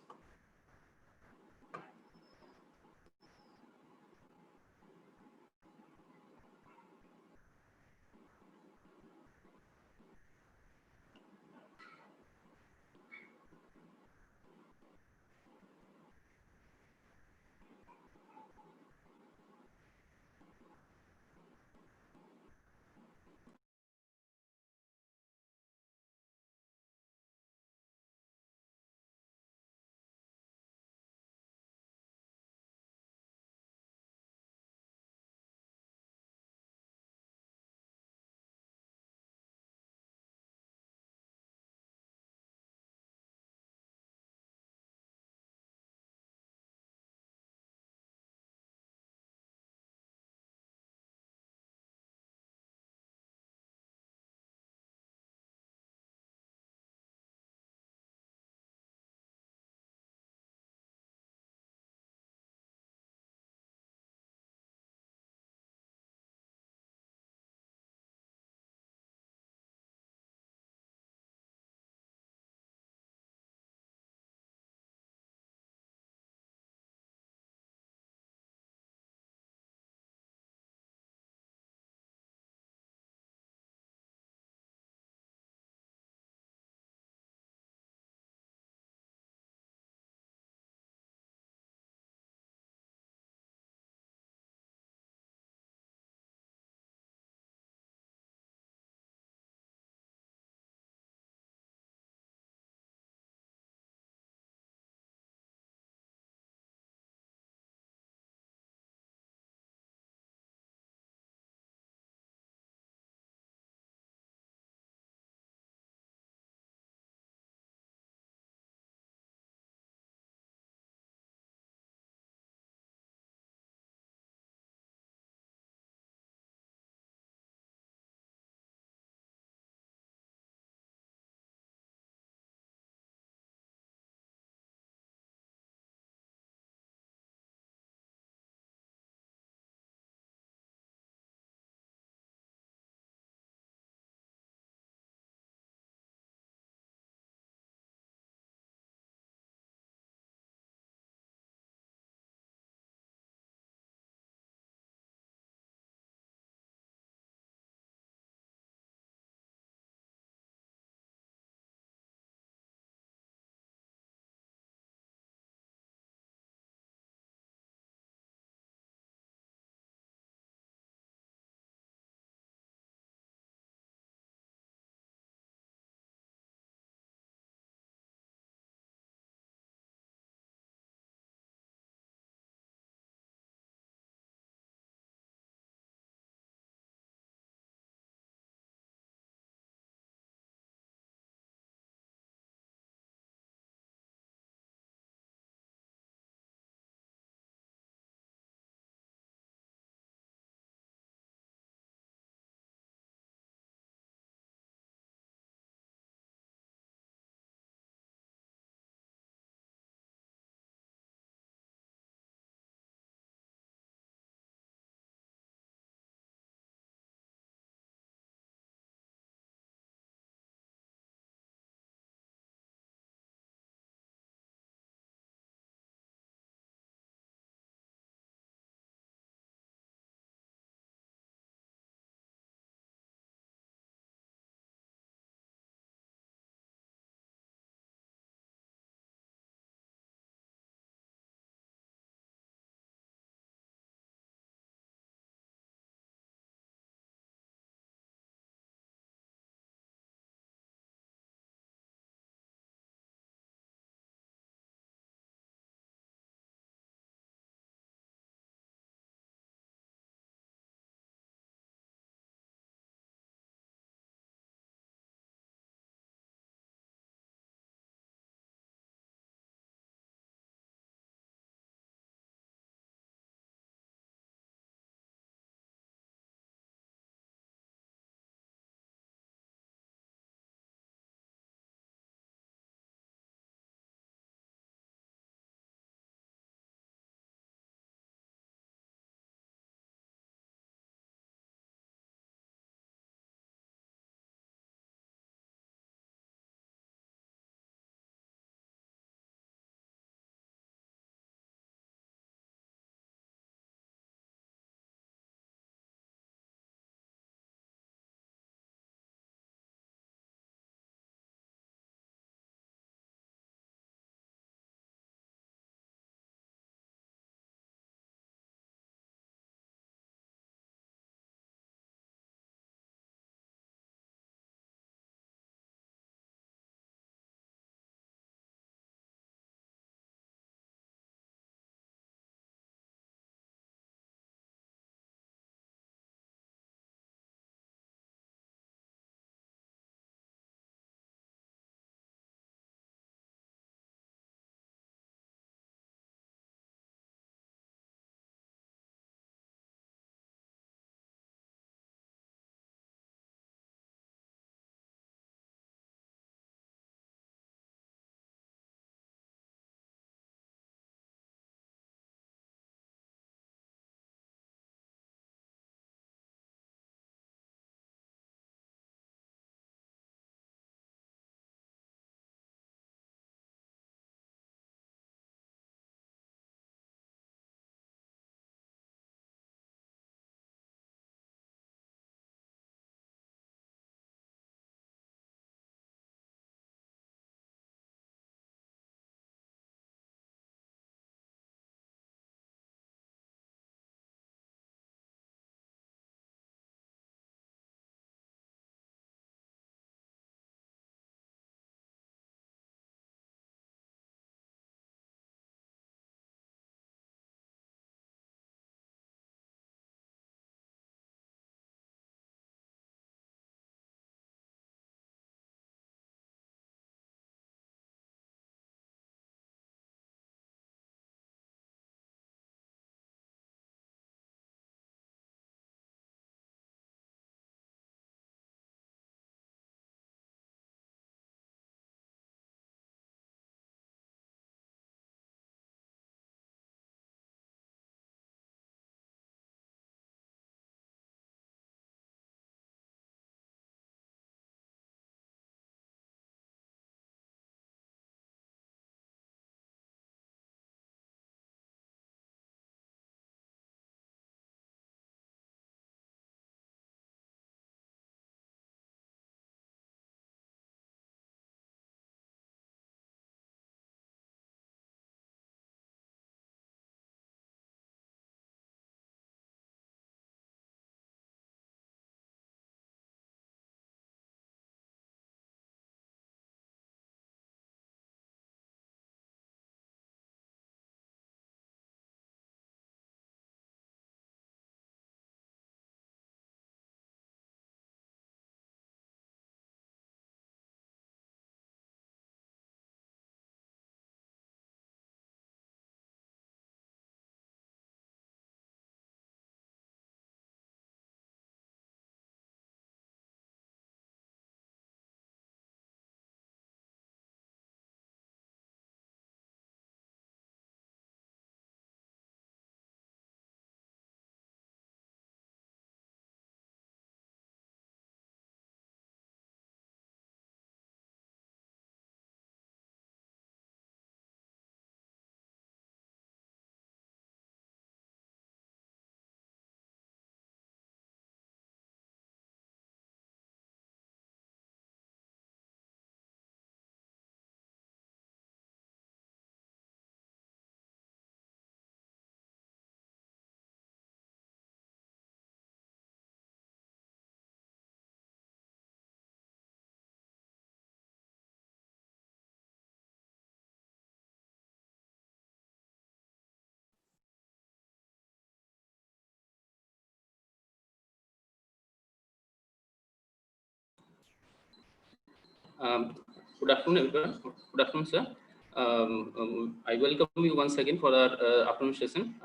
Good afternoon, everyone. Good afternoon, sir. I welcome you once again for our afternoon session.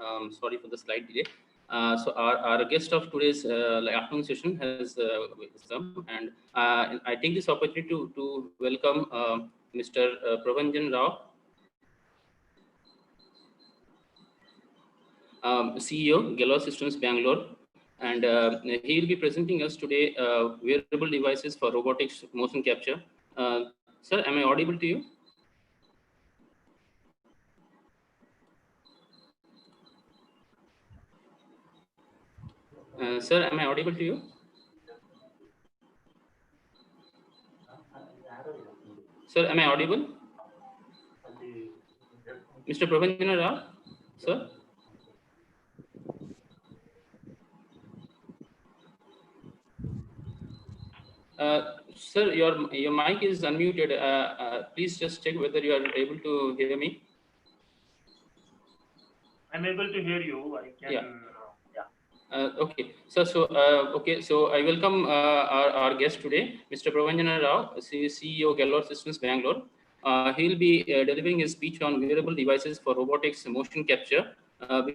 Sorry for the slight delay. So our guest of today's afternoon session has come, and I take this opportunity to welcome Mr. Pravanjan Rao, CEO, Vellore Systems, Bangalore, and he will be presenting us today wearable devices for robotics motion capture. Sir, am I audible to you? Sir, am I audible to you? Sir, am I audible? Mr. Pravanjan Rao, sir? Sir, your mic is unmuted. Please just check whether you are able to hear me. I'm able to hear you. I can. Yeah. Okay. So I welcome our guest today, Mr. Pravanjan Rao, CEO, Vellore Systems, Bangalore. He will be delivering his speech on wearable devices for robotics motion capture.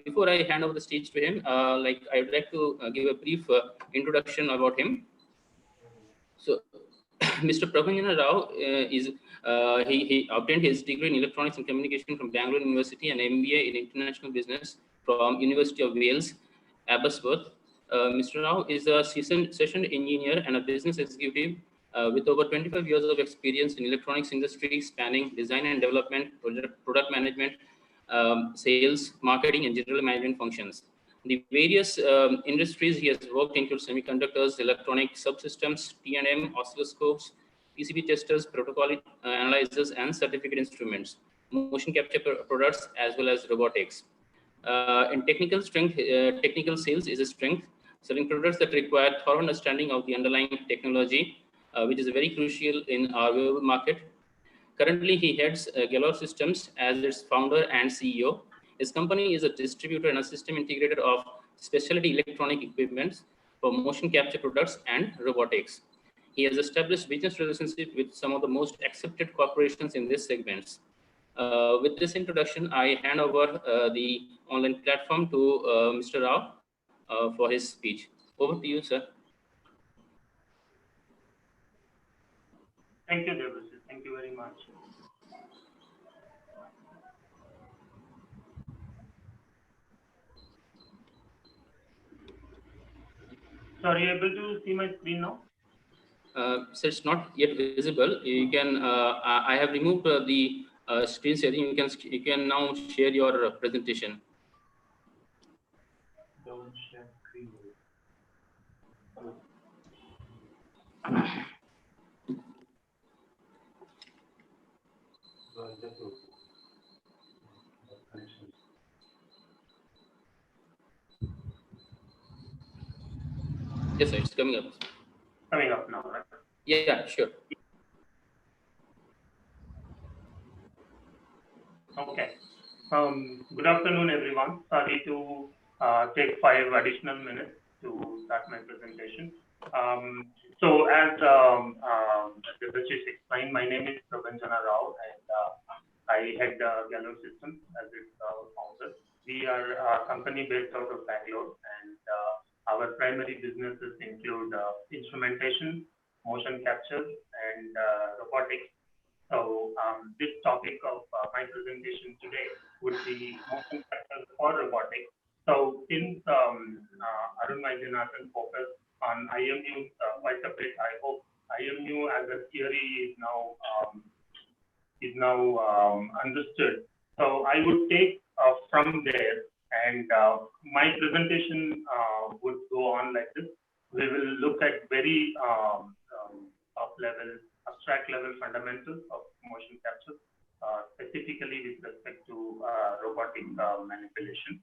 Before I hand over the stage to him, I would like to give a brief introduction about him. So, Mr. Pravanjan Rao he obtained his degree in electronics and communication from Bangalore University and MBA in international business from University of Wales, Aberystwyth. Mr. Rao is a seasoned engineer and a business executive with over 25 years of experience in electronics industry, spanning design and development, product management, sales, marketing, and general management functions. The various industries he has worked include semiconductors, electronic subsystems, T&M, oscilloscopes, PCB testers, protocol analyzers, and certificate instruments, motion capture products, as well as robotics. In technical strength, technical sales is a strength, selling products that require thorough understanding of the underlying technology, which is very crucial in our wearable market. Currently, he heads Vellore Systems as its founder and CEO. His company is a distributor and a system integrator of specialty electronic equipments for motion capture products and robotics. He has established business relationships with some of the most accepted corporations in these segments. With this introduction, I hand over the online platform to Mr. Rao for his speech. Over to you, sir. Thank you, Devasis. Thank you very much. So are you able to see my screen now? So it's not yet visible. You can. I have removed the screen sharing. You can now share your presentation. Don't share screen. Yes, sir. It's coming up. Coming up now, right? Yeah, sure. Okay. Good afternoon, everyone. Sorry to take 5 additional minutes to start my presentation. So as Devasis explained, my name is Pravanjan Rao, and I head Vellore Systems as its founder. We are a company based out of Bangalore, and our primary businesses include instrumentation, motion capture, and robotics. So this topic of my presentation today would be motion capture for robotics. So since Arun Vaidyanathan focused on IMU quite a bit, I hope IMU as a theory is now understood. So I would take from there, and my presentation would go on like this. We will look at very top level, abstract level fundamentals of motion capture, specifically with respect to robotic manipulation.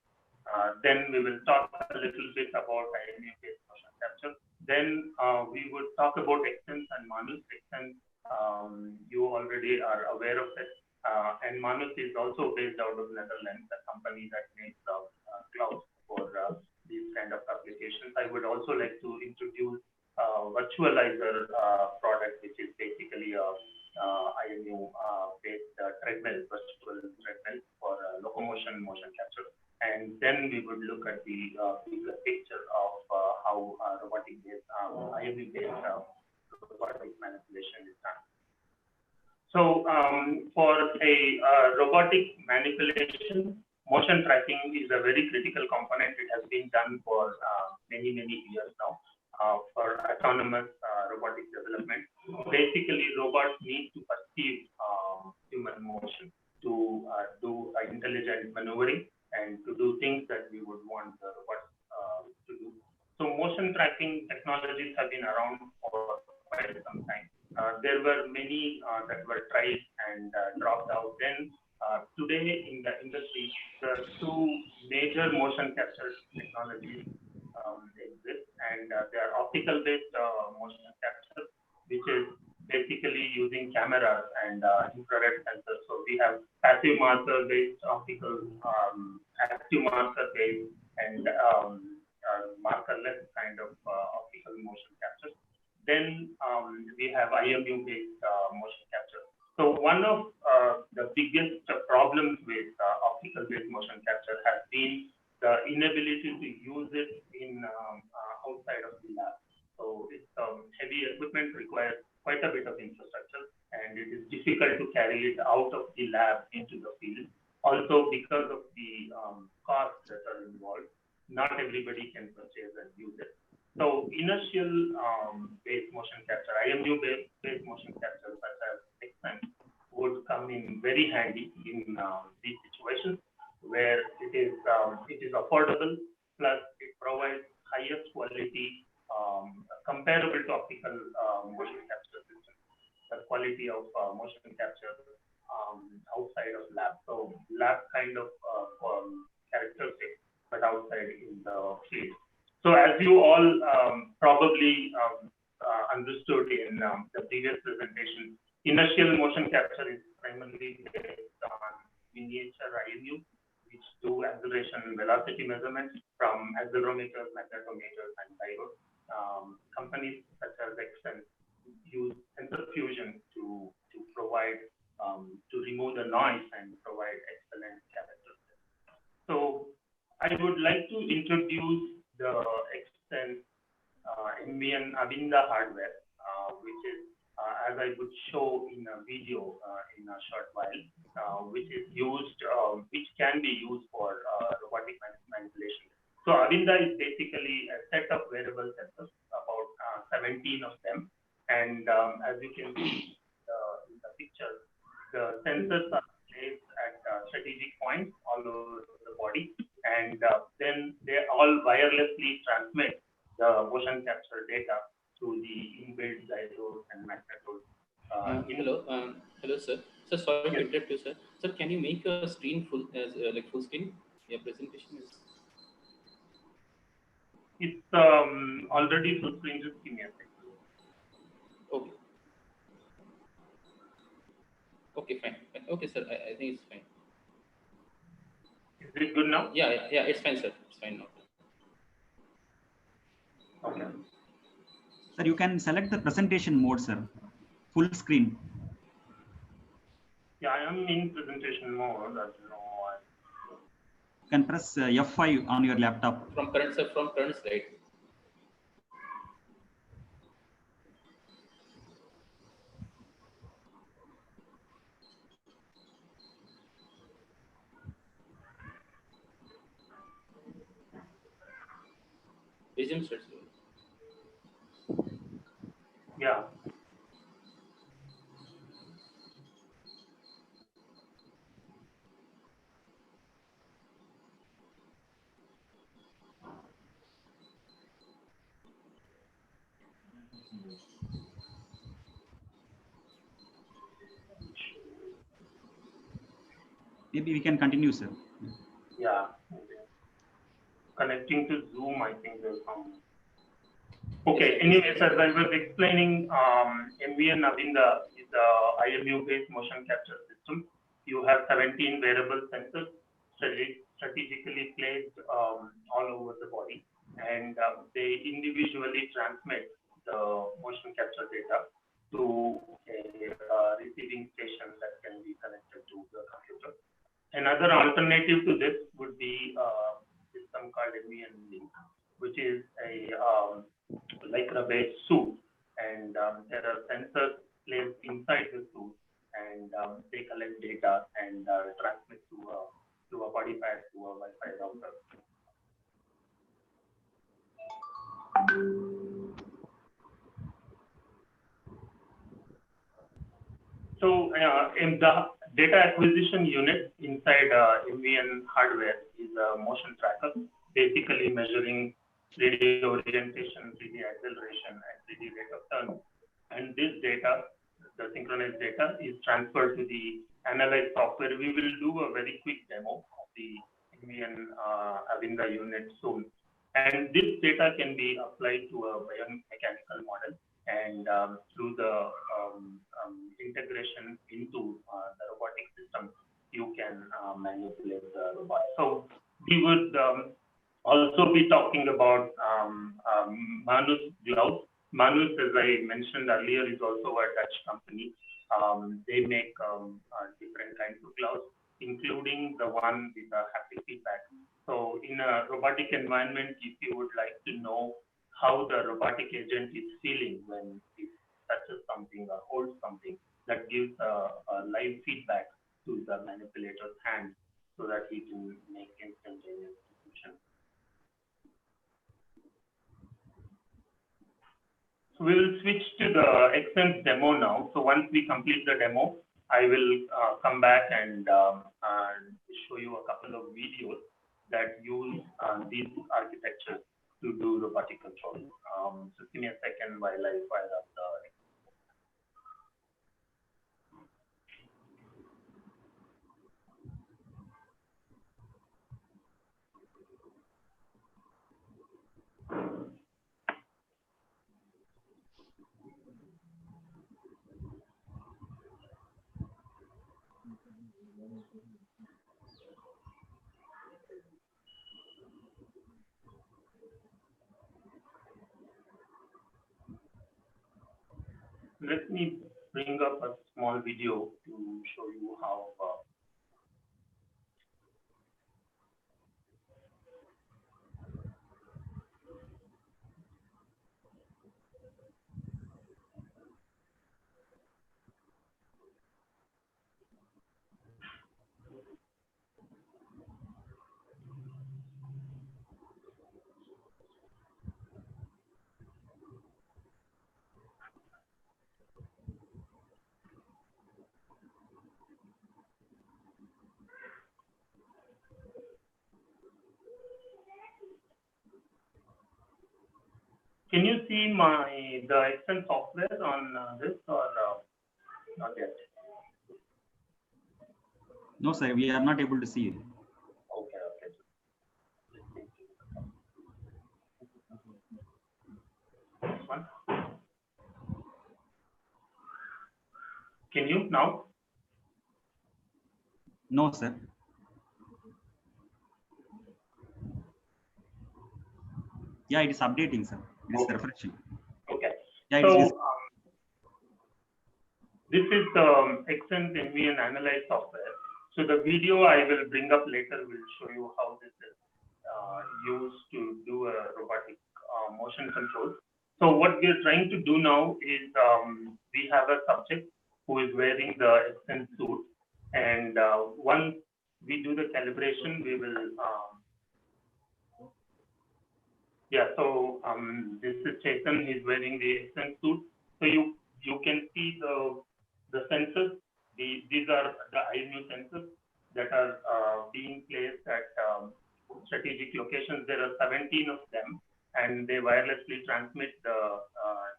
Then we will talk a little bit about IMU-based motion capture. Then we would talk about Extens and Manus. Extens, you already are aware of it. And Manus is also based out of Netherlands, a company that makes clouds for these kind of applications. I would also like to introduce virtualizer product, which is basically a IMU-based treadmill, virtual treadmill for locomotion motion capture. And then we would look at the bigger picture of how robotic-based, IMU-based robotic manipulation is done. So for a robotic manipulation, motion tracking is a very critical component. It has been done for many years now for autonomous robotic development. Basically, robots need to perceive human motion to do intelligent maneuvering and to do things that we would want the robots to do. So motion tracking technologies have been around for quite some time. There were many that were tried and dropped out. Then today in the industry, there are two major motion capture technologies exist, and they are optical-based motion capture, which is basically using cameras and infrared sensors. So we have passive marker-based optical, active marker-based, and markerless kind of optical motion capture. Then we have IMU-based motion capture. So one of the biggest problems with optical-based motion capture has been the inability to use it in outside of the lab. So it's heavy equipment, requires quite a bit of infrastructure, and it is difficult to carry it out of the lab into the field. Also, because of the costs that are involved, not everybody can purchase and use it. So inertial based motion capture, IMU based motion capture such as XM would come in very handy in these situations where it is affordable, plus it provides highest quality comparable to optical motion capture systems. The quality of motion capture outside of lab. So lab kind of characteristics, but outside in the field. So as you all probably understood in the previous presentation, inertial motion capture is primarily based on miniature IMU, which do acceleration and velocity measurements from accelerometers, magnetometers, and diodes. Companies such as Exxon use sensor fusion to provide, to remove the noise and provide excellent characteristics. So I would like to introduce the Exxon Emi and Emc hardware, which is, as I would show in a video in a short while, which is used, which can be used for robotic manipulation. So Emc is basically a set of wearable sensors, about 17 of them, and as you can see in the picture, the sensors are placed at strategic points all over the body, and then they all wirelessly transmit the motion capture data to the inbuilt diodes and magnetodes. Hello, sir. Sir, sorry to interrupt you, sir. Sir, can you make a screen full as like full screen? Your presentation is. It's already full screen. Just give me a second. Okay. Okay, fine. Okay, sir. I think it's fine. Is it good now? Yeah, it's fine, sir. It's fine now. Okay. Sir, you can select the presentation mode, sir. Full screen. Yeah, I am in presentation mode. You can press F5 on your laptop. From current, sir, from current slide. Resume, sir. Yeah. Maybe we can continue, sir. Yeah. Connecting to Zoom, I think there's some. Okay. Anyways, as I was explaining, Emi and Emc is the IMU-based motion capture system. You have 17 wearable sensors strategically placed all over the body, and they individually transmit the motion capture data to a Another alternative to this would be a system called Emi and Emc, which is a lycra-based suit, and there are sensors placed inside the suit, and they collect data and transmit to a body pack to a Wi-Fi router. So in the data acquisition unit inside MVN hardware is a motion tracker, basically measuring 3D orientation, 3D acceleration, and 3D rate of turn. And this data, the synchronized data, is transferred to the analyze software. We will do a very quick demo of the MVN Avinda unit soon. And this data can be applied to a biomechanical model, and through the integration into the robotic system, you can manipulate the robot. So we would also be talking about Manus gloves. Manus, as I mentioned earlier, is also a Dutch company. They make different kinds of gloves, including the one with a haptic feedback. So in a robotic environment, if you would like to know how the robotic agent is feeling when it touches something or holds something, that gives a live feedback to the manipulator's hand so that he can make instantaneous decisions. So we will switch to the Xsense demo now. So once we complete the demo, I will come back and show you a couple of videos that use these architectures to do robotic control. So give me a second while I fire up the. Let me bring up a small video to show you how. Can you see the Xsense software on this or not yet? No, sir, we are not able to see it. Okay. This one. Can you now? No, sir. Yeah, it is updating, sir. It is refreshing. Okay. Yeah, so this is the Xsense MV and Analyze software. So the video I will bring up later will show you how this is used to do a robotic motion control. So what we are trying to do now is we have a subject who is wearing the Xsense suit, and once we do the calibration, we will. So this is Chetan. He's wearing the Xsense suit. So you can see the sensors. These are the IMU sensors that are being placed at strategic locations. There are 17 of them, and they wirelessly transmit the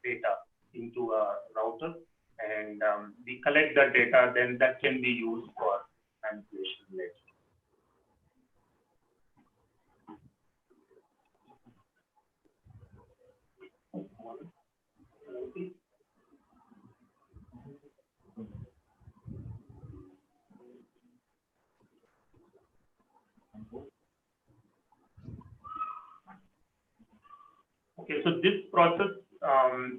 data into a router, and we collect the data. Then that can be used for manipulation later. Okay, so this process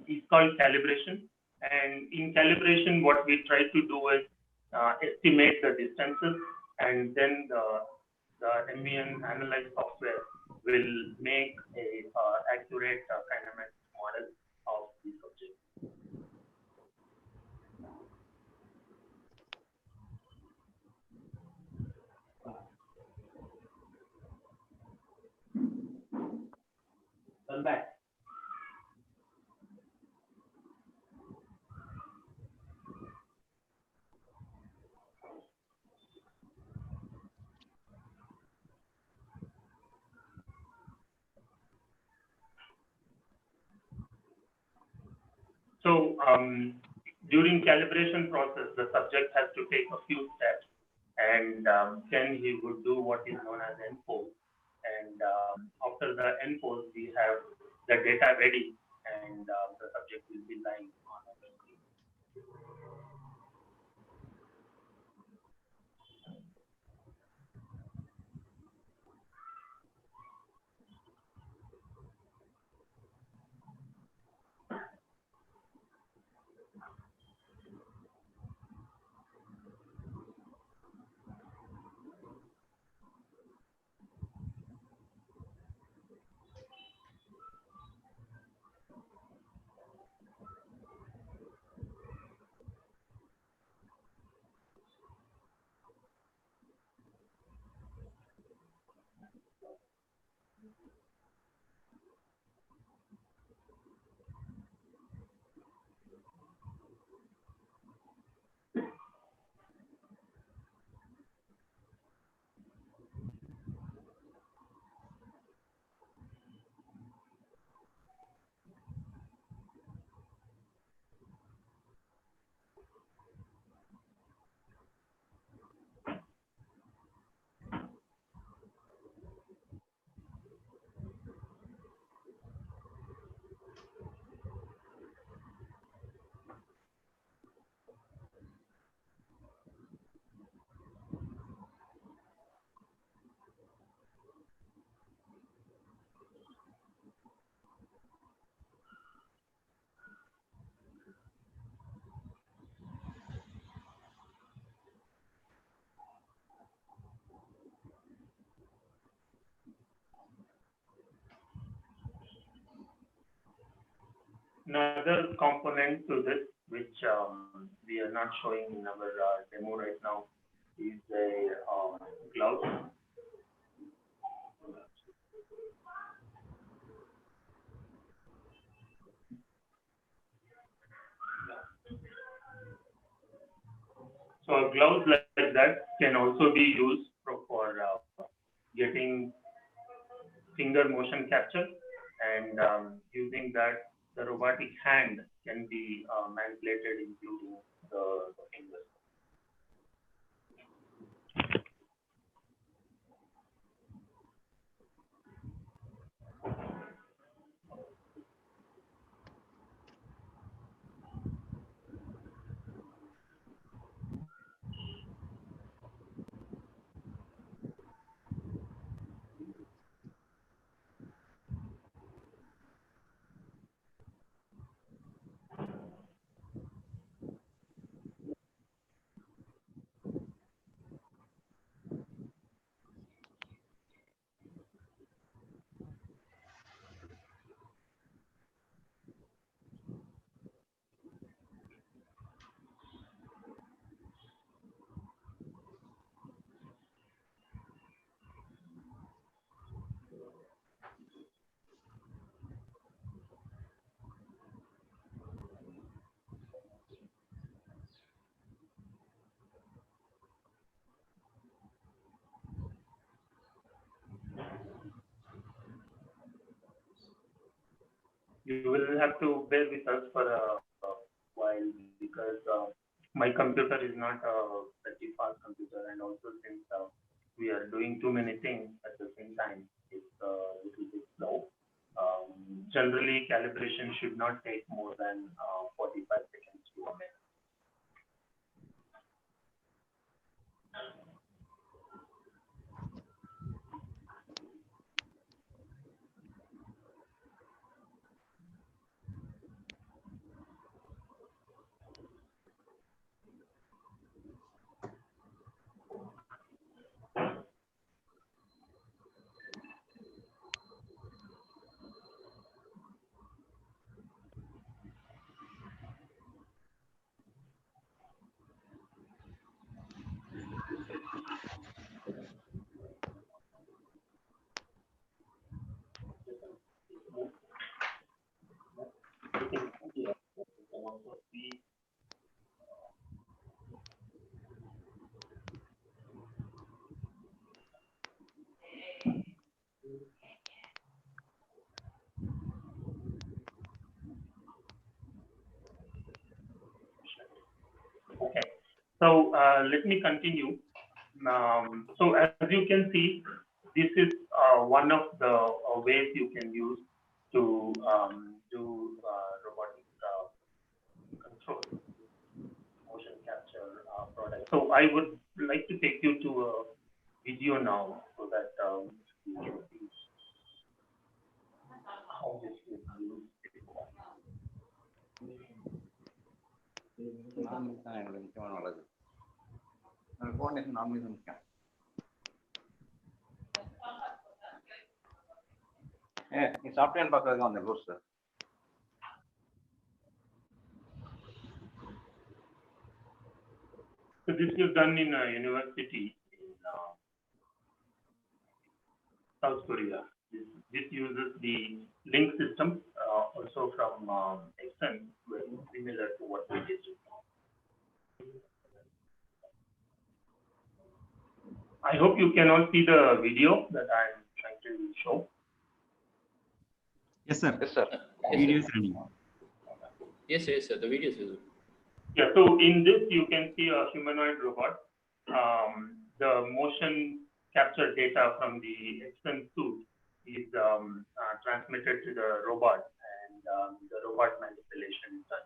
is called calibration, and in calibration, what we try to do is estimate the distances and then the ambient analyze software will make a accurate kinematic model of the subject. Turn back. So during calibration process, the subject has to take a few steps, and then he would do what is known as enpose. And after the enpose, we have the data ready, and the subject will be lying on our screen. Another component to this, which we are not showing in our demo right now, is a glove. So a glove like that can also be used for getting finger motion capture, and using that, the robotic hand can be manipulated, including the fingers. You will have to bear with us for a while, because my computer is not a pretty fast computer, and also since we are doing too many things at the same time, it's a little bit slow. Generally, calibration should not take more than 45 seconds to a minute. So let me continue. So as you can see, this is one of the ways you can use to do robotic control, motion capture product. So I would like to take you to a video now so that you can see how this is used. So this is done in a university in South Korea. This uses the link system, also from Exxon, similar to what we did. I hope you can all see the video that I'm trying to show. Yes, sir. Yes, sir. Video is running. Yes, sir. The video is visible. Yeah, so in this, you can see a humanoid robot. The motion capture data from the Exxon suit is transmitted to the robot, and the robot manipulation is done.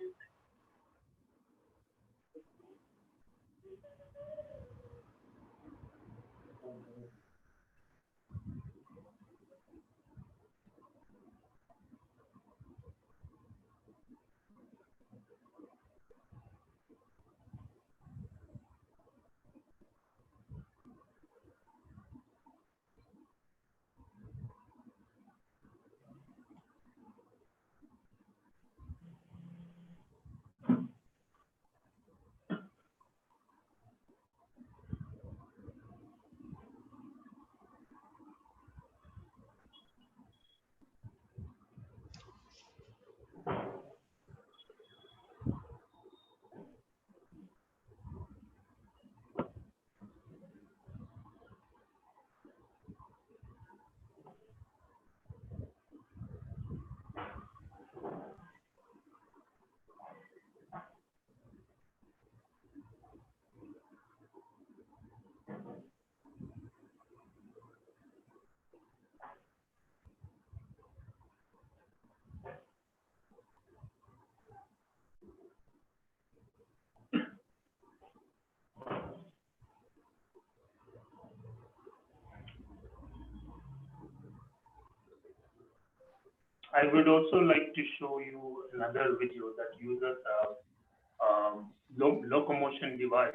I would also like to show you another video that uses a locomotion device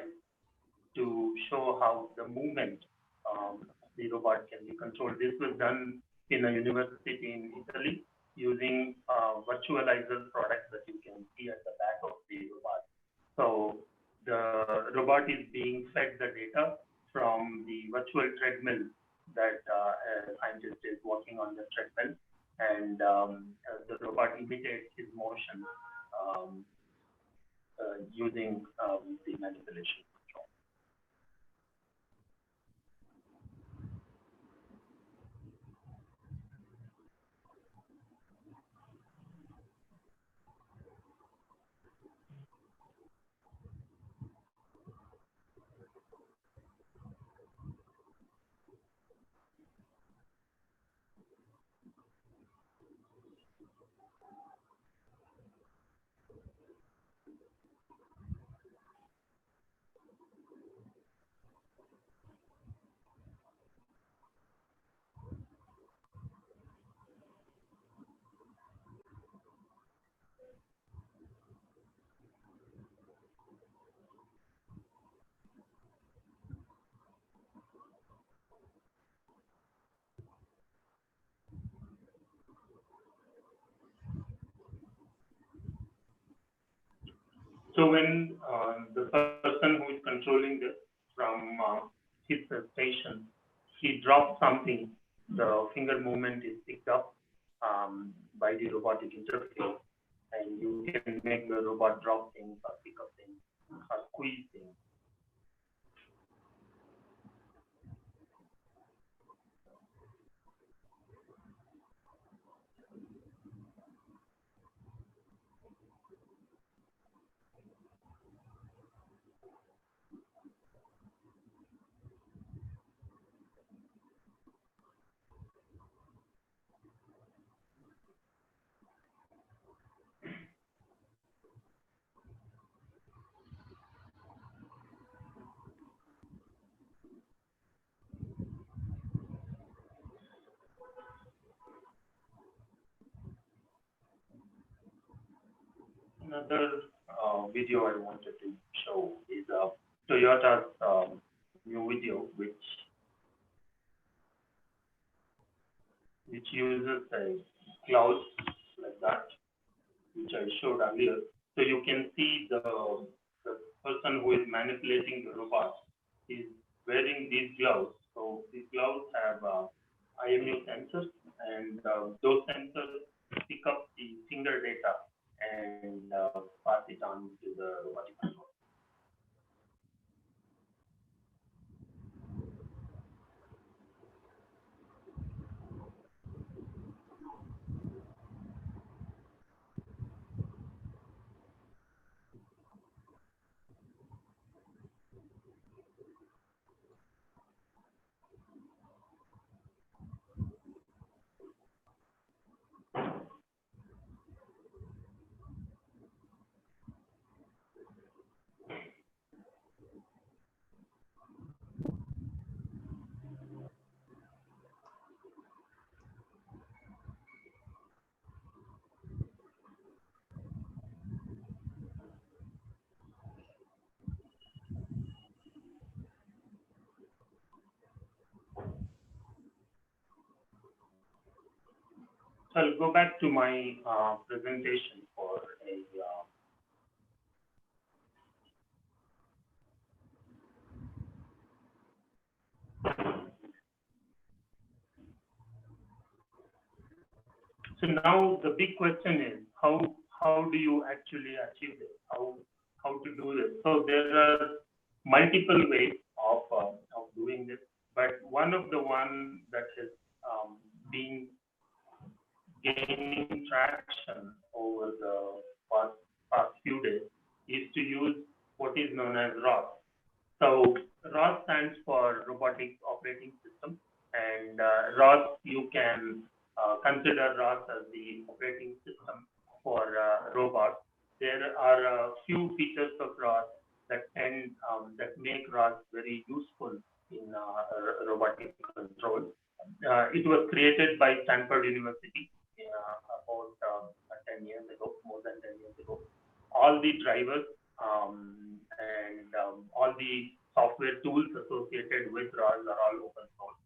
to show how the movement the robot can be controlled. This was done in a university in Italy using virtualizer products that you can see at the back of the robot. So the robot is being fed the data from the virtual treadmill that a scientist is working on the treadmill, and the robot imitates his motion using the manipulation control. So when the person who is controlling this from his station, he drops something, the finger movement is picked up by the robotic interface, and you can make the robot drop things or pick up things or squeeze things. Another video I wanted to show is Toyota's new video, which uses a cloud like that, which I showed earlier. So you can see the person who is manipulating the robot is wearing these gloves. So these gloves have IMU sensors, and those sensors pick up the finger data and pass it on to the robotic control. So I'll go back to my presentation for a So now the big question is how do you actually achieve this? How to do this? So there are multiple ways of doing this, but one of the one that is being gaining traction over the past few days is to use what is known as ROS. So ROS stands for Robotic Operating System, and ROS, you can consider ROS as the operating system for robots. There are a few features of ROS that make ROS very useful in robotic control. It was created by Stanford University about 10 years ago, more than 10 years ago. All the drivers and all the software tools associated with ROS are all open source.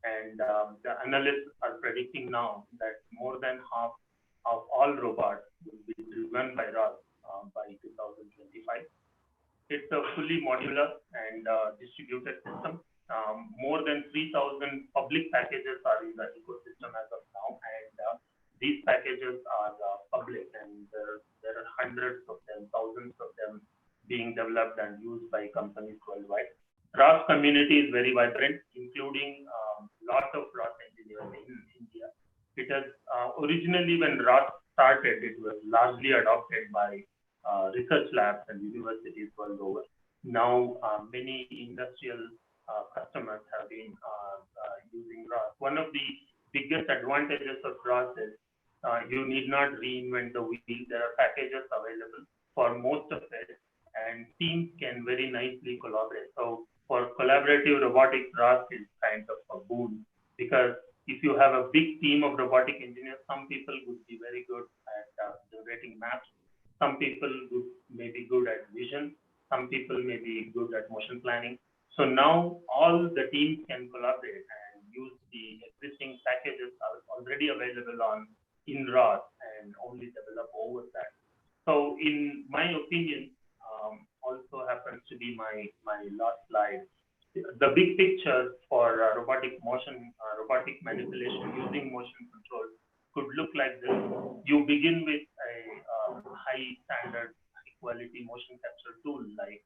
And the analysts are predicting now that more than half of all robots will be driven by ROS by 2025. It's a fully modular and distributed system. More than 3,000 public packages are in the ecosystem as of now, and these packages are public, and there are hundreds of them, thousands of them being developed and used by companies worldwide. ROS community is very vibrant, including lots of ROS engineers in India. It has originally, when ROS started, it was largely adopted by research labs and universities world over. Now, many industrial customers have been using ROS. One of the biggest advantages of ROS is you need not reinvent the wheel. There are packages available for most of it, and teams can very nicely collaborate. So for collaborative robotics, ROS is kind of a boon, because if you have a big team of robotic engineers, some people would be very good at generating maps. Some people may be good at vision. Some people may be good at motion planning. So now all the teams can collaborate and use the existing packages are already available in ROS and only develop over that. So in my opinion, also happens to be my last slide. The big picture for robotic manipulation using motion control could look like this. You begin with a high standard, high quality motion capture tool like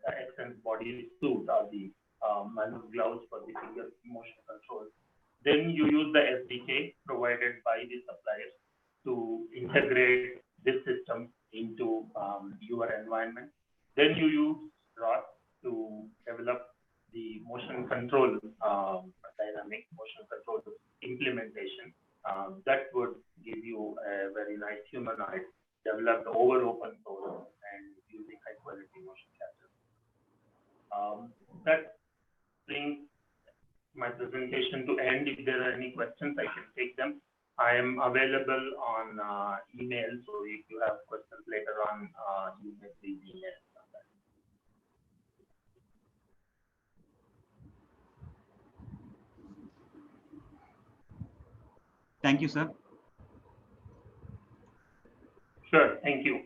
the Xsense body suit or the manual gloves for the finger motion control. Then you use the SDK provided by the suppliers to integrate this system into your environment. Then you use ROS to develop the motion control, dynamic motion control implementation. That would give you a very nice humanoid developed over open source and using high quality motion capture. That brings my presentation to end. If there are any questions, I can take them. I am available on email, so if you have questions later on, you may please email. Thank you, sir. Sure, thank you.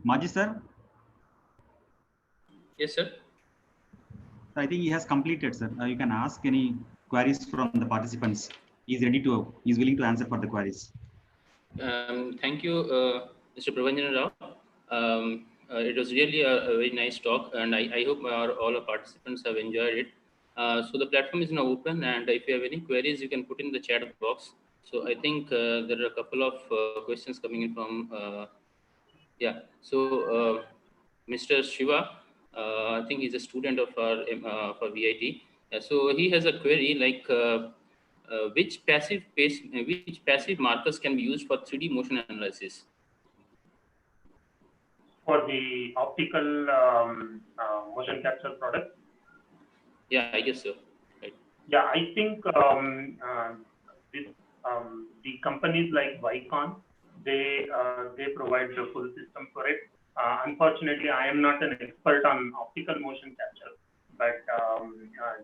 Maji, sir. Yes, sir. I think he has completed, sir. You can ask any queries from the participants. He's willing to answer for the queries. Thank you, Mr. Pravanjan Rao. It was really a very nice talk, and I hope all our participants have enjoyed it. So the platform is now open, and if you have any queries, you can put in the chat box. So I think there are a couple of questions coming in from, yeah. So Mr. Shiva, I think he's a student of our for VIT. So he has a query like, which passive markers can be used for 3D motion analysis? For the optical motion capture product? Yeah, I guess so. Right. Yeah, I think the companies like Vicon, they provide the full system for it. Unfortunately, I am not an expert on optical motion capture, but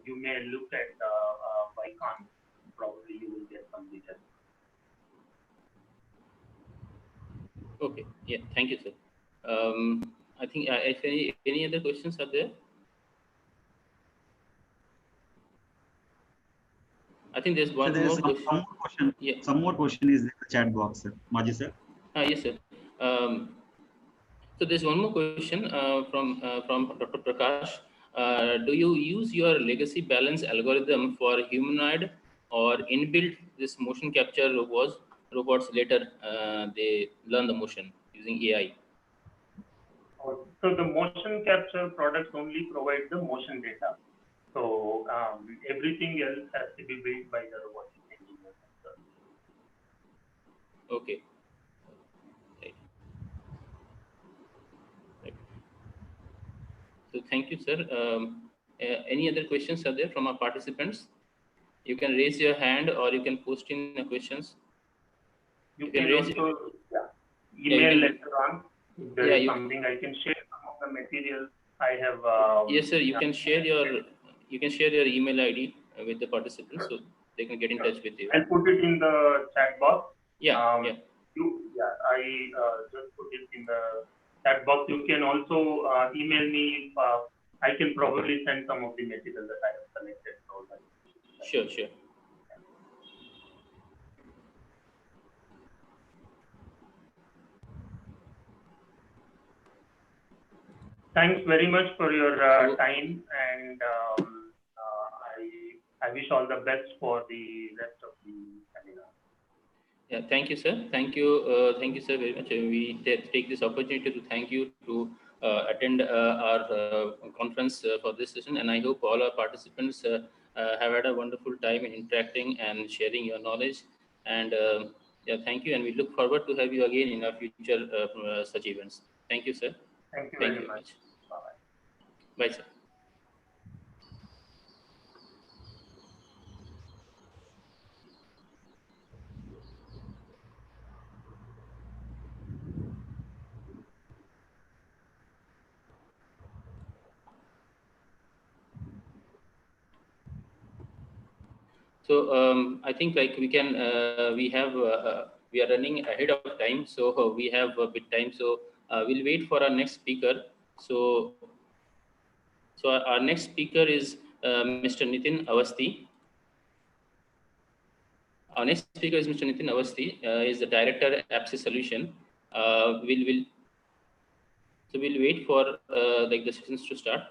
you may look at Vicon. Probably you will get some details. Okay. Yeah. Thank you, sir. I think if any other questions are there? I think there's one more question. Some more question. Yeah. Some more question is in the chat box, sir. Maji, sir. Yes, sir. So there's one more question from Dr. Prakash. Do you use your legacy balance algorithm for humanoid or inbuilt this motion capture robots later they learn the motion using AI? So the motion capture products only provide the motion data. So everything else has to be built by the robotic engineers. Okay. Right. Right. So thank you, sir. Any other questions are there from our participants? You can raise your hand or you can post in the questions. You can also email later on. If there is something, I can share some of the materials I have. Yes, sir. You can share your email ID with the participants, so they can get in touch with you. I'll put it in the chat box. Yeah. I just put it in the chat box. You can also email me. I can probably send some of the material that I have collected. Sure. Thanks very much for your time, and I wish all the best for the rest of the seminar. Yeah, thank you, sir. Thank you, sir, very much. We take this opportunity to thank you to attend our conference for this session, and I hope all our participants have had a wonderful time in interacting and sharing your knowledge. And yeah, thank you, and we look forward to have you again in our future such events. Thank you, sir. Thank you very much. Bye, sir. So I think like we are running ahead of time, so we have a bit time. So we'll wait for our next speaker. So our next speaker is Mr. Nitin Awasthi. Our next speaker is Mr. Nitin Awasthi. Is the director at Apsis Solution. We'll wait for like the sessions to start.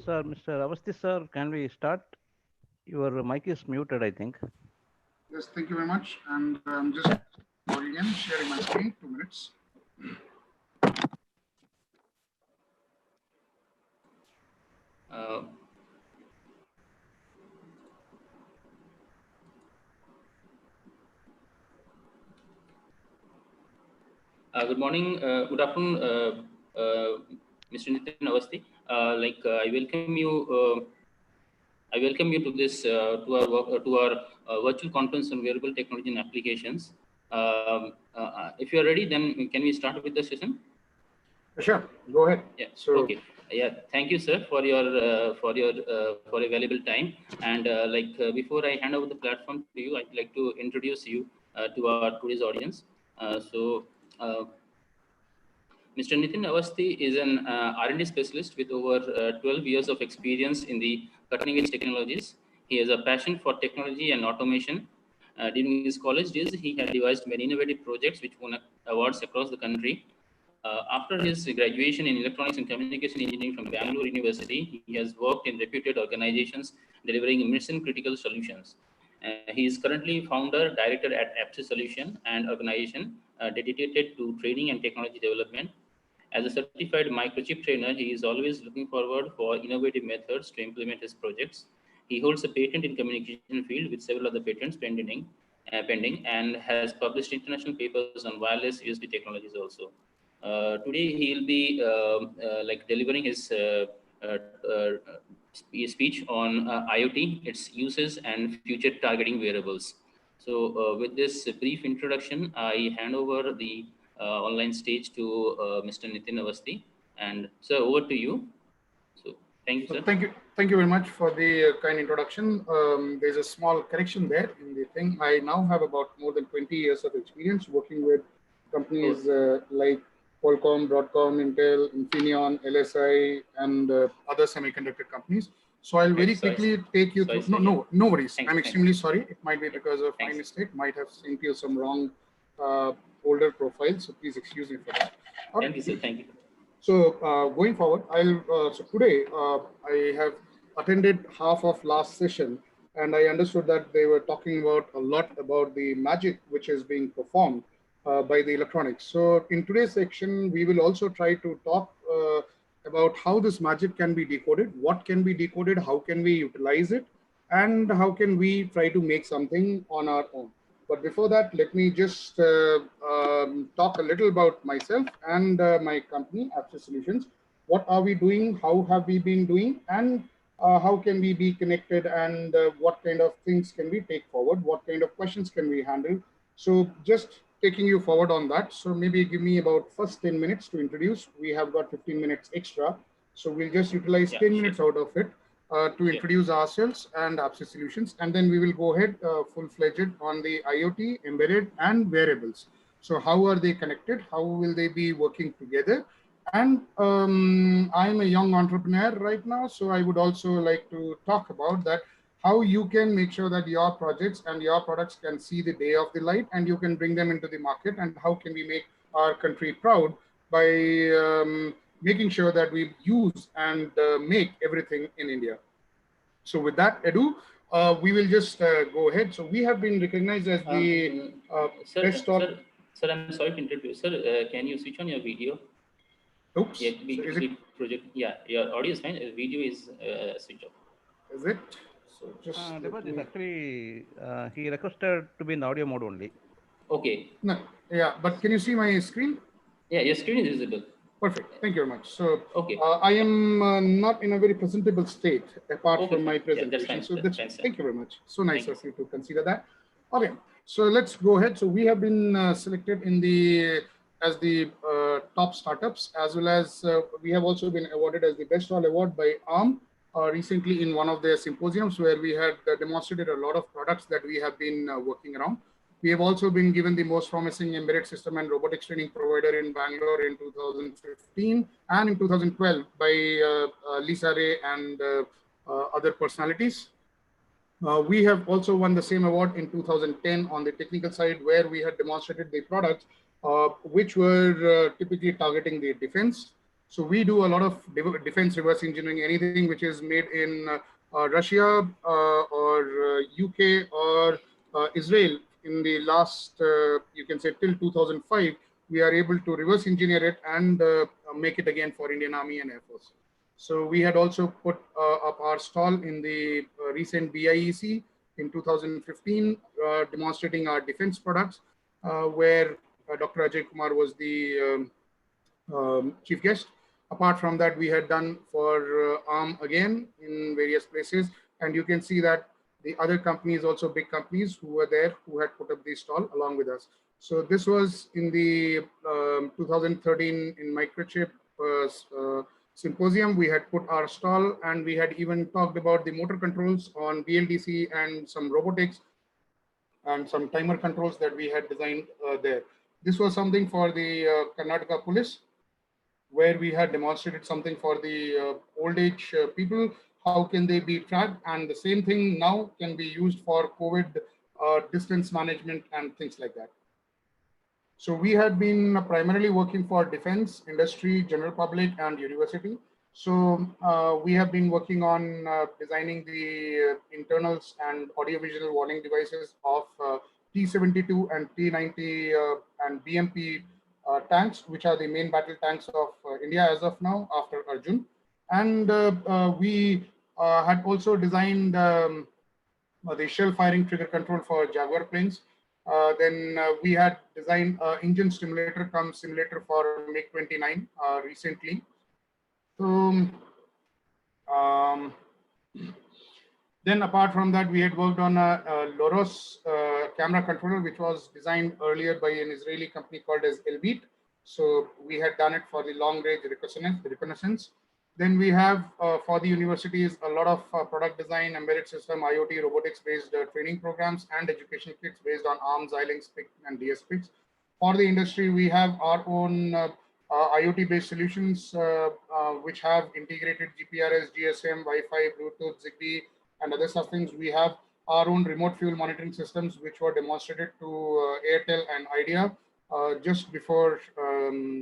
Sir, Mr. Avasti, sir, can we start? Your mic is muted, I think. Yes, thank you very much. And I'm just logging in, sharing my screen, 2 minutes. Good morning, good afternoon, Mr. Nitin Avasti. I welcome you to this to our virtual conference on wearable technology and applications. If you are ready, then can we start with the session? Sure, go ahead. Yeah. So, okay. Yeah. Thank you, sir, for your valuable time. And before I hand over the platform to you, I'd like to introduce you to our today's audience. Mr. Nitin Avasti is an R&D specialist with over 12 years of experience in the cutting-edge technologies. He has a passion for technology and automation. During his college days, he had devised many innovative projects which won awards across the country. After his graduation in Electronics and Communication Engineering from Bangalore University, he has worked in reputed organizations delivering mission-critical solutions. He is currently founder, director at Apps Solution, an organization dedicated to training and technology development. As a certified microchip trainer, he is always looking forward for innovative methods to implement his projects. He holds a patent in communication field with several other patents pending, and has published international papers on wireless USB technologies also. Today, he will be delivering his speech on IoT, its uses, and future targeting wearables. So with this brief introduction, I hand over the online stage to Mr. Nitin Avasti. And sir, over to you. So thank you, sir. Thank you very much for the kind introduction. There's a small correction there in the thing. I now have about more than 20 years of experience working with companies like Qualcomm, Broadcom, Intel, Infineon, LSI, and other semiconductor companies. So I'll very quickly take you through. No worries. I'm extremely sorry. It might be because of my mistake. Might have sent you some wrong older profile. So please excuse me for that. Thank you, sir. Thank you. So going forward, so today I have attended half of last session, and I understood that they were talking about a lot about the magic which is being performed by the electronics. So in today's section, we will also try to talk about how this magic can be decoded, what can be decoded, how can we utilize it, and how can we try to make something on our own. But before that, let me just talk a little about myself and my company, Apps Solutions. What are we doing? How have we been doing? And how can we be connected? And what kind of things can we take forward? What kind of questions can we handle? So just taking you forward on that. So maybe give me about first 10 minutes to introduce. We have got 15 minutes extra. So we'll just utilize 10 minutes out of it to introduce ourselves and Apps Solutions. And then we will go ahead full-fledged on the IoT, embedded, and wearables. So how are they connected? How will they be working together? And I'm a young entrepreneur right now, so I would also like to talk about that, how you can make sure that your projects and your products can see the day of the light and you can bring them into the market, and how can we make our country proud by making sure that we use and make everything in India. So with that, Edu, we will just go ahead. So we have been recognized as the best of... Sir, I'm sorry to interrupt. Sir, can you switch on your video? Oops. Yeah, your audio is fine. Video is switched off. Is it? So just actually, he requested to be in audio mode only. Okay. No, yeah, but can you see my screen? Yeah, your screen is visible. Perfect. Thank you very much. So okay. I am not in a very presentable state apart from my presentation. Yeah, that's fine. Thank you very much. So nice of you to consider that. Okay, so let's go ahead. So we have been selected in the as the top startups, as well as we have also been awarded as the Best All Award by ARM recently in one of their symposiums, where we had demonstrated a lot of products that we have been working around. We have also been given the most promising embedded system and robotics training provider in Bangalore in 2015 and in 2012 by Lisa Ray and other personalities. We have also won the same award in 2010 on the technical side, where we had demonstrated the products which were typically targeting the defense. So we do a lot of defense reverse engineering, anything which is made in Russia or UK or Israel in the last, you can say till 2005, we are able to reverse engineer it and make it again for Indian Army and Air Force. So we had also put up our stall in the recent BIEC in 2015, demonstrating our defense products, where Dr. Ajay Kumar was the chief guest. Apart from that, we had done for ARM again in various places. And you can see that the other companies, also big companies who were there, who had put up the stall along with us. So this was in the 2013 in Microchip symposium. We had put our stall, and we had even talked about the motor controls on BLDC and some robotics and some timer controls that we had designed there. This was something for the Karnataka police, where we had demonstrated something for the old age people. How can they be tracked? And the same thing now can be used for COVID distance management and things like that. So we had been primarily working for defense, industry, general public, and university. So we have been working on designing the internals and audiovisual warning devices of T-72 and T-90 and BMP tanks, which are the main battle tanks of India as of now after Arjun. And we had also designed the shell firing trigger control for Jaguar planes. Then we had designed engine stimulator cum simulator for MiG-29 recently. So then apart from that, we had worked on a Loros camera controller, which was designed earlier by an Israeli company called as Elbit. So we had done it for the long range reconnaissance. Then we have for the universities a lot of product design, embedded system, IoT, robotics based training programs and education kits based on ARM, Xilinx, PIC, and DSPICs. For the industry, we have our own IoT based solutions which have integrated GPRS, GSM, Wi-Fi, Bluetooth, Zigbee, and other such things. We have our own remote fuel monitoring systems which were demonstrated to Airtel and Idea just before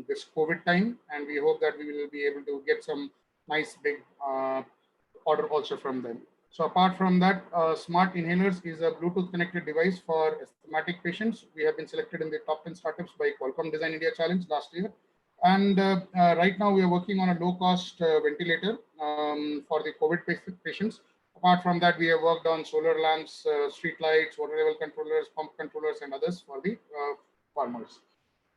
this COVID time, and we hope that we will be able to get some nice big order also from them. So apart from that, smart inhalers is a Bluetooth connected device for asthmatic patients. We have been selected in the top 10 startups by Qualcomm Design India Challenge last year. And right now we are working on a low cost ventilator for the COVID patients. Apart from that, we have worked on solar lamps, street lights, water level controllers, pump controllers, and others for the farmers.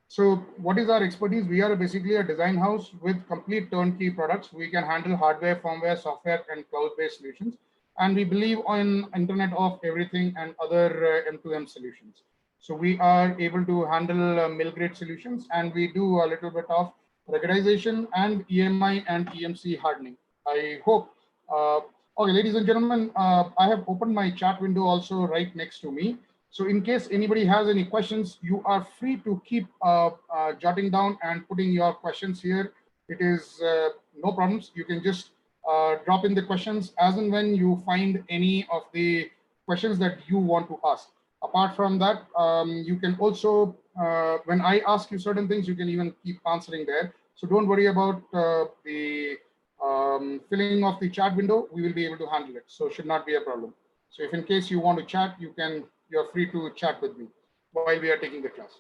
So what is our expertise? We are basically a design house with complete turnkey products. We can handle hardware, firmware, software, and cloud-based solutions. And we believe on Internet of Everything and other M2M solutions. So we are able to handle mill-grade solutions, and we do a little bit of ruggedization and EMI and EMC hardening. I hope. Okay, ladies and gentlemen, I have opened my chat window also right next to me. So in case anybody has any questions, you are free to keep jotting down and putting your questions here. It is no problems. You can just drop in the questions as and when you find any of the questions that you want to ask. Apart from that, you can also, when I ask you certain things, you can even keep answering there. So don't worry about the filling of the chat window. We will be able to handle it. So it should not be a problem. So if in case you want to chat, you're free to chat with me while we are taking the class.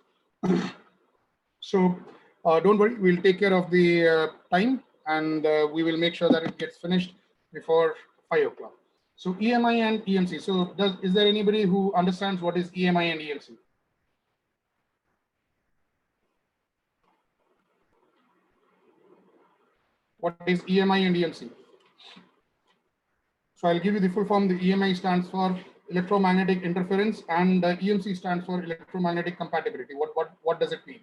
So don't worry, we'll take care of the time, and we will make sure that it gets finished before 5 o'clock. So EMI and EMC. So is there anybody who understands what is EMI and EMC? What is EMI and EMC? So I'll give you the full form. The EMI stands for Electromagnetic Interference, and EMC stands for Electromagnetic Compatibility. What does it mean?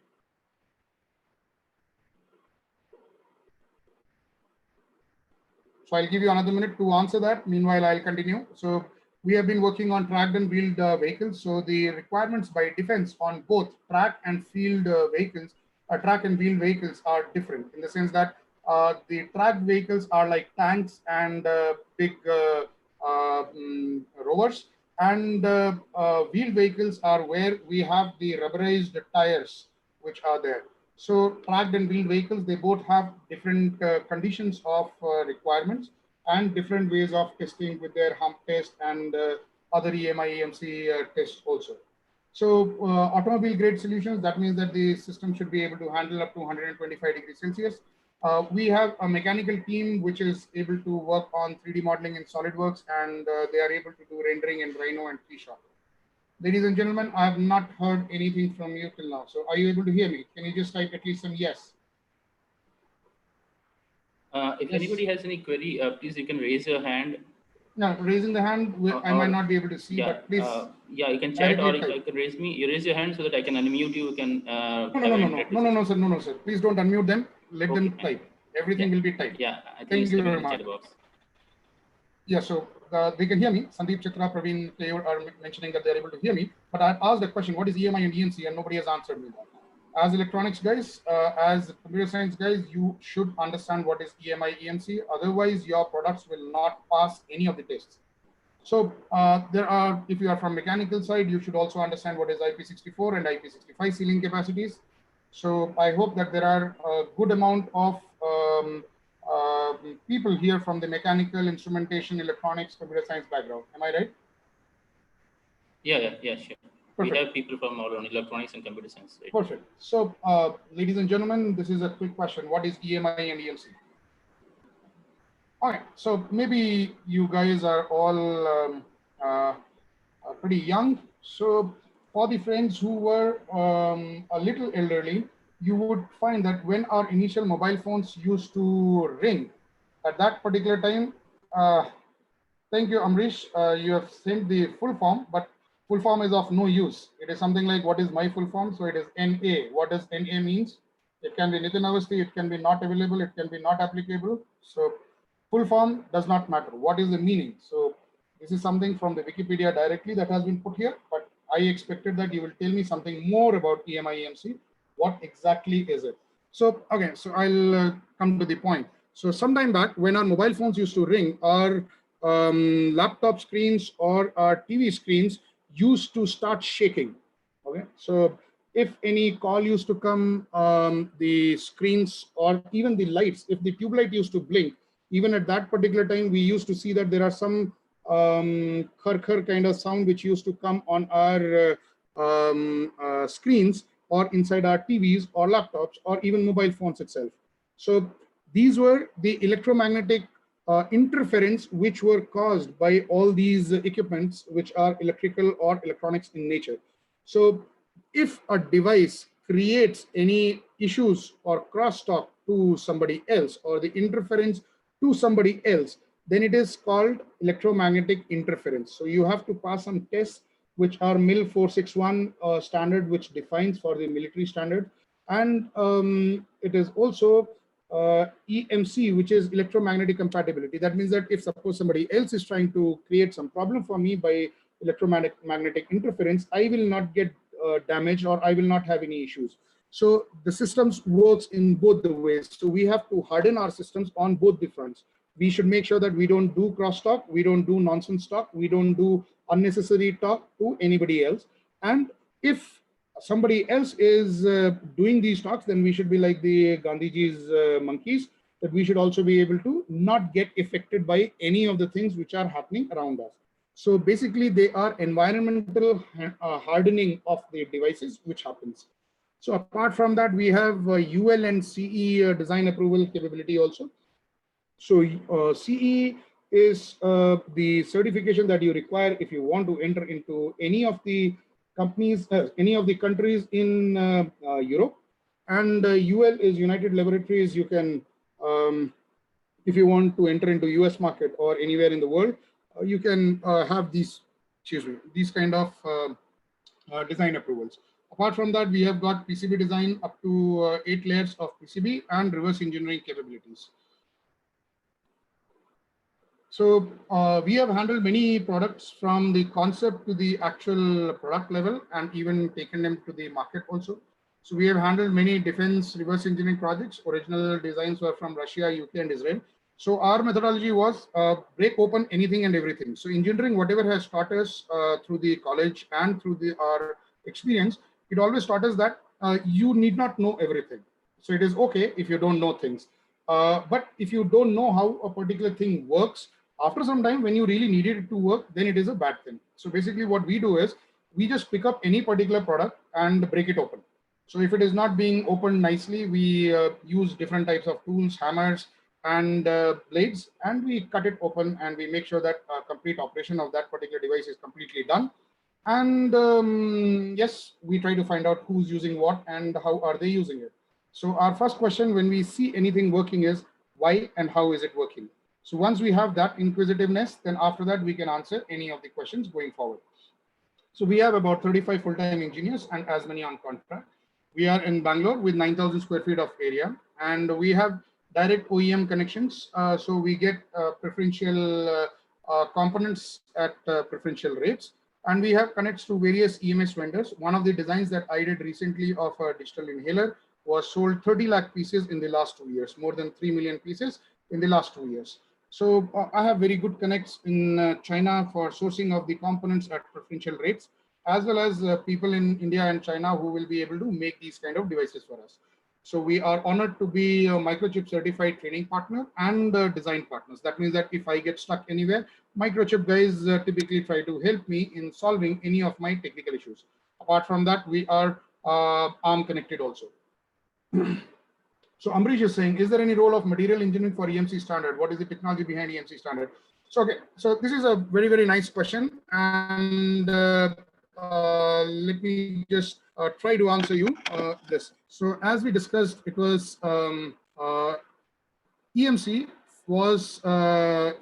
So I'll give you another minute to answer that. Meanwhile, I'll continue. So we have been working on tracked and wheeled vehicles. So the requirements by defense on both track and field vehicles, track and wheeled vehicles are different in the sense that the tracked vehicles are like tanks and big rovers, and wheeled vehicles are where we have the rubberized tires which are there. So tracked and wheeled vehicles, they both have different conditions of requirements and different ways of testing with their hump test and other EMI, EMC tests also. So automobile grade solutions, that means that the system should be able to handle up to 125 degrees Celsius. We have a mechanical team which is able to work on 3D modeling in SolidWorks, and they are able to do rendering in Rhino and T-Shop. Ladies and gentlemen, I have not heard anything from you till now. So are you able to hear me? Can you just type at least some yes? If anybody has any query, please you can raise your hand. No, raising the hand, I might not be able to see, Yeah, but please. Yeah, you can chat or you can raise me. You raise your hand so that I can unmute you. You can. No, sir. Please don't unmute them. Let them type. Everything will be typed. Yeah, I think Thank you very much. Chat box. Yeah, so they can hear me. Sandeep, Chitra, Praveen, they are mentioning that they're able to hear me. But I asked the question, what is EMI and EMC? And nobody has answered me that. As electronics guys, as computer science guys, you should understand what is EMI, EMC. Otherwise, your products will not pass any of the tests. So there are, if you are from mechanical side, you should also understand what is IP64 and IP65 sealing capacities. So I hope that there are a good amount of people here from the mechanical, instrumentation, electronics, computer science background. Am I right? Yeah, sure. Perfect. We have people from all on electronics and computer science. Right? Perfect. So ladies and gentlemen, this is a quick question. What is EMI and EMC? All right, so maybe you guys are all pretty young. So for the friends who were a little elderly, you would find that when our initial mobile phones used to ring, at that particular time, thank you, Amrish, you have sent the full form, but full form is of no use. It is something like, what is my full form? So it is NA. What does NA means? It can be Nitin Avasti, it can be not available, it can be not applicable. So full form does not matter. What is the meaning? So this is something from the Wikipedia directly that has been put here, but I expected that you will tell me something more about EMI, EMC. What exactly is it? So, okay, so I'll come to the point. So sometime back when our mobile phones used to ring, our laptop screens or our TV screens used to start shaking. Okay, so if any call used to come, the screens or even the lights, if the tube light used to blink, even at that particular time, we used to see that there are some khar kind of sound which used to come on our screens or inside our TVs or laptops or even mobile phones itself. So these were the electromagnetic interference which were caused by all these equipments which are electrical or electronics in nature. So if a device creates any issues or crosstalk to somebody else or the interference to somebody else, then it is called electromagnetic interference. So you have to pass some tests which are MIL 461 standard, which defines for the military standard. And it is also EMC, which is electromagnetic compatibility. That means that if suppose somebody else is trying to create some problem for me by electromagnetic interference, I will not get damaged or I will not have any issues. So the systems works in both the ways. So we have to harden our systems on both the fronts. We should make sure that we don't do crosstalk, we don't do nonsense talk, we don't do unnecessary talk to anybody else. And if somebody else is doing these talks, then we should be like the Gandhiji's monkeys, that we should also be able to not get affected by any of the things which are happening around us. So basically they are environmental hardening of the devices which happens. So apart from that, we have UL and CE design approval capability also. So CE is the certification that you require if you want to enter into any of the companies, any of the countries in Europe. And UL is United Laboratories. You can, if you want to enter into US market or anywhere in the world, you can have these, these kind of design approvals. Apart from that, we have got PCB design up to 8 layers of PCB and reverse engineering capabilities. So we have handled many products from the concept to the actual product level and even taken them to the market also. So we have handled many defense reverse engineering projects. Original designs were from Russia, UK, and Israel. So our methodology was break open anything and everything. So engineering, whatever has taught us through the college and through our experience, it always taught us that you need not know everything. So it is okay if you don't know things. But if you don't know how a particular thing works, after some time when you really needed it to work, then it is a bad thing. So basically what we do is we just pick up any particular product and break it open. So if it is not being opened nicely, we use different types of tools, hammers and blades, and we cut it open and we make sure that complete operation of that particular device is completely done. And yes, we try to find out who's using what and how are they using it. So our first question when we see anything working is why and how is it working? So once we have that inquisitiveness, then after that we can answer any of the questions going forward. So we have about 35 full-time engineers and as many on contract. We are in Bangalore with 9,000 square feet of area, and we have direct OEM connections. So we get preferential components at preferential rates. And we have connects to various EMS vendors. One of the designs that I did recently of a digital inhaler was sold 30 lakh pieces in the last 2 years, more than 3 million pieces in the last 2 years. So I have very good connects in China for sourcing of the components at preferential rates, as well as people in India and China who will be able to make these kind of devices for us. So we are honored to be a microchip certified training partner and design partners. That means that if I get stuck anywhere, microchip guys typically try to help me in solving any of my technical issues. Apart from that, we are arm connected also. So Ambrish is saying, is there any role of material engineering for EMC standard? What is the technology behind EMC standard? So, okay, so this is a very, very nice question. And let me just try to answer you this. So as we discussed, it was EMC was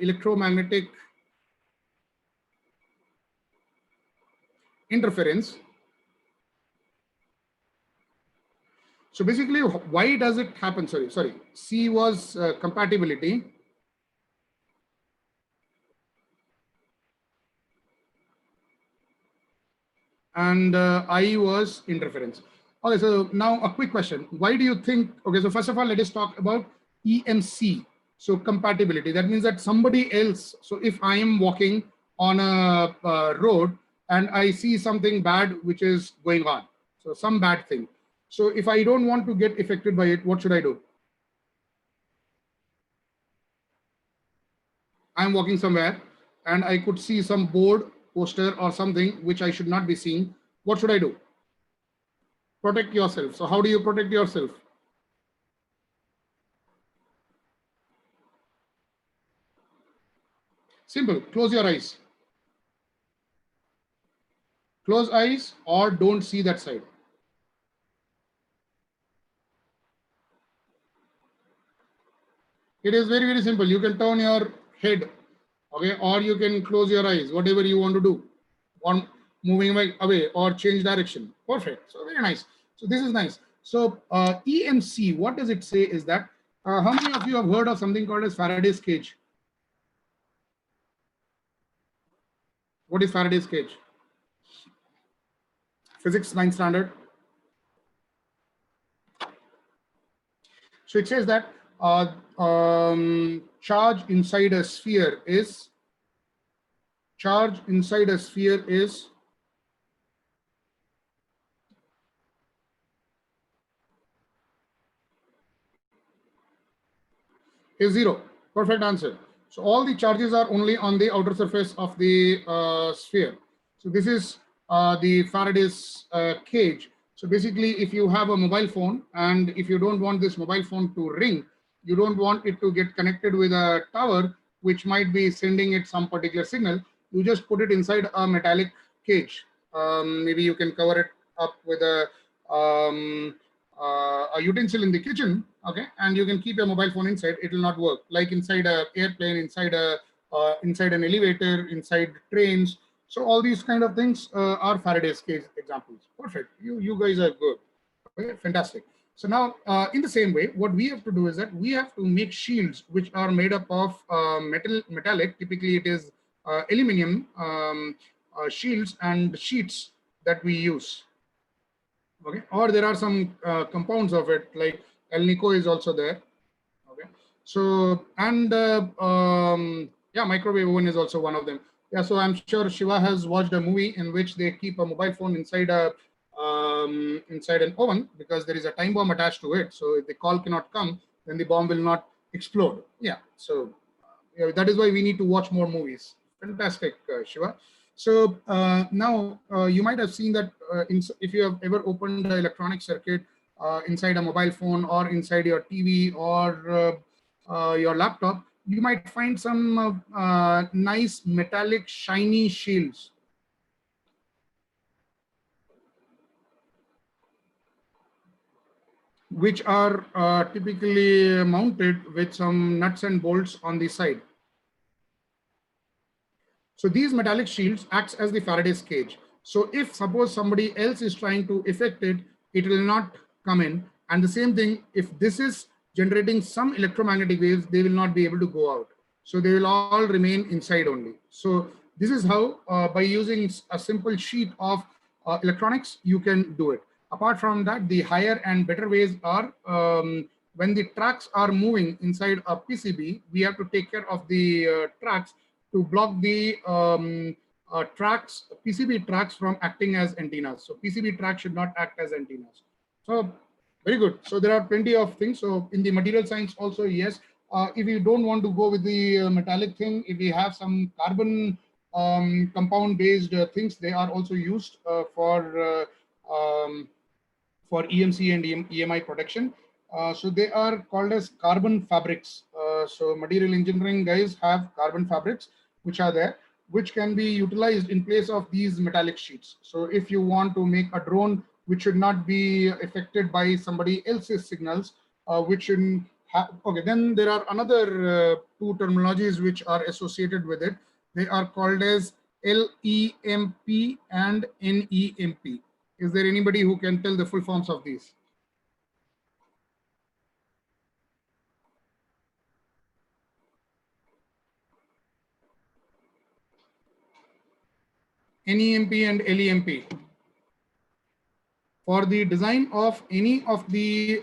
electromagnetic interference. So basically, why does it happen? Sorry. C was compatibility. And I was interference. Okay, so now a quick question. Why do you think, okay, so first of all, let us talk about EMC. So compatibility, that means that somebody else, so if I am walking on a road and I see something bad which is going on, so some bad thing. So if I don't want to get affected by it, what should I do? I'm walking somewhere and I could see some board, poster or something which I should not be seeing. What should I do? Protect yourself. So how do you protect yourself? Simple, close your eyes. Close eyes or don't see that side. It is very, very simple. You can turn your head, okay, or you can close your eyes, whatever you want to do. One moving away or change direction. Perfect. So very nice. So this is nice. So EMC, what does it say is that, how many of you have heard of something called as Faraday's cage? What is Faraday's cage? Physics 9th standard. So it says that charge inside a sphere is zero. Perfect answer. So all the charges are only on the outer surface of the sphere. So this is the Faraday's cage. So basically, if you have a mobile phone and if you don't want this mobile phone to ring, you don't want it to get connected with a tower, which might be sending it some particular signal, you just put it inside a metallic cage. Maybe you can cover it up with a utensil in the kitchen, okay, and you can keep your mobile phone inside. It will not work. Like inside an airplane, inside an elevator, inside trains. So all these kind of things are Faraday's cage examples. Perfect. You guys are good. Okay, fantastic. So now, in the same way, what we have to do is that we have to make shields which are made up of metallic. Typically, it is aluminum shields and sheets that we use. Okay, or there are some compounds of it, like Alnico is also there. Okay, so and yeah, microwave oven is also one of them. Yeah, so I'm sure Shiva has watched a movie in which they keep a mobile phone inside a inside an oven because there is a time bomb attached to it. So if the call cannot come, then the bomb will not explode. Yeah. So that is why we need to watch more movies. Fantastic, Shiva. So now you might have seen that if you have ever opened the electronic circuit inside a mobile phone or inside your TV or your laptop, you might find some nice metallic shiny shields. Which are typically mounted with some nuts and bolts on the side. So these metallic shields acts as the Faraday's cage. So if suppose somebody else is trying to affect it, it will not come in. And the same thing, if this is generating some electromagnetic waves, they will not be able to go out. So they will all remain inside only. So this is how by using a simple sheet of electronics, you can do it. Apart from that, the higher and better ways are when the tracks are moving inside a PCB, we have to take care of the tracks to block the PCB tracks from acting as antennas. So PCB tracks should not act as antennas. So very good. So there are plenty of things. So in the material science also, yes, if you don't want to go with the metallic thing, if we have some carbon compound based things, they are also used for EMC and EMI protection. So they are called as carbon fabrics. So material engineering guys have carbon fabrics which are there, which can be utilized in place of these metallic sheets. So if you want to make a drone which should not be affected by somebody else's signals, which should have, okay, then there are another two terminologies which are associated with it. They are called as LEMP and NEMP. Is there anybody who can tell the full forms of these? NEMP and LEMP. For the design of any of the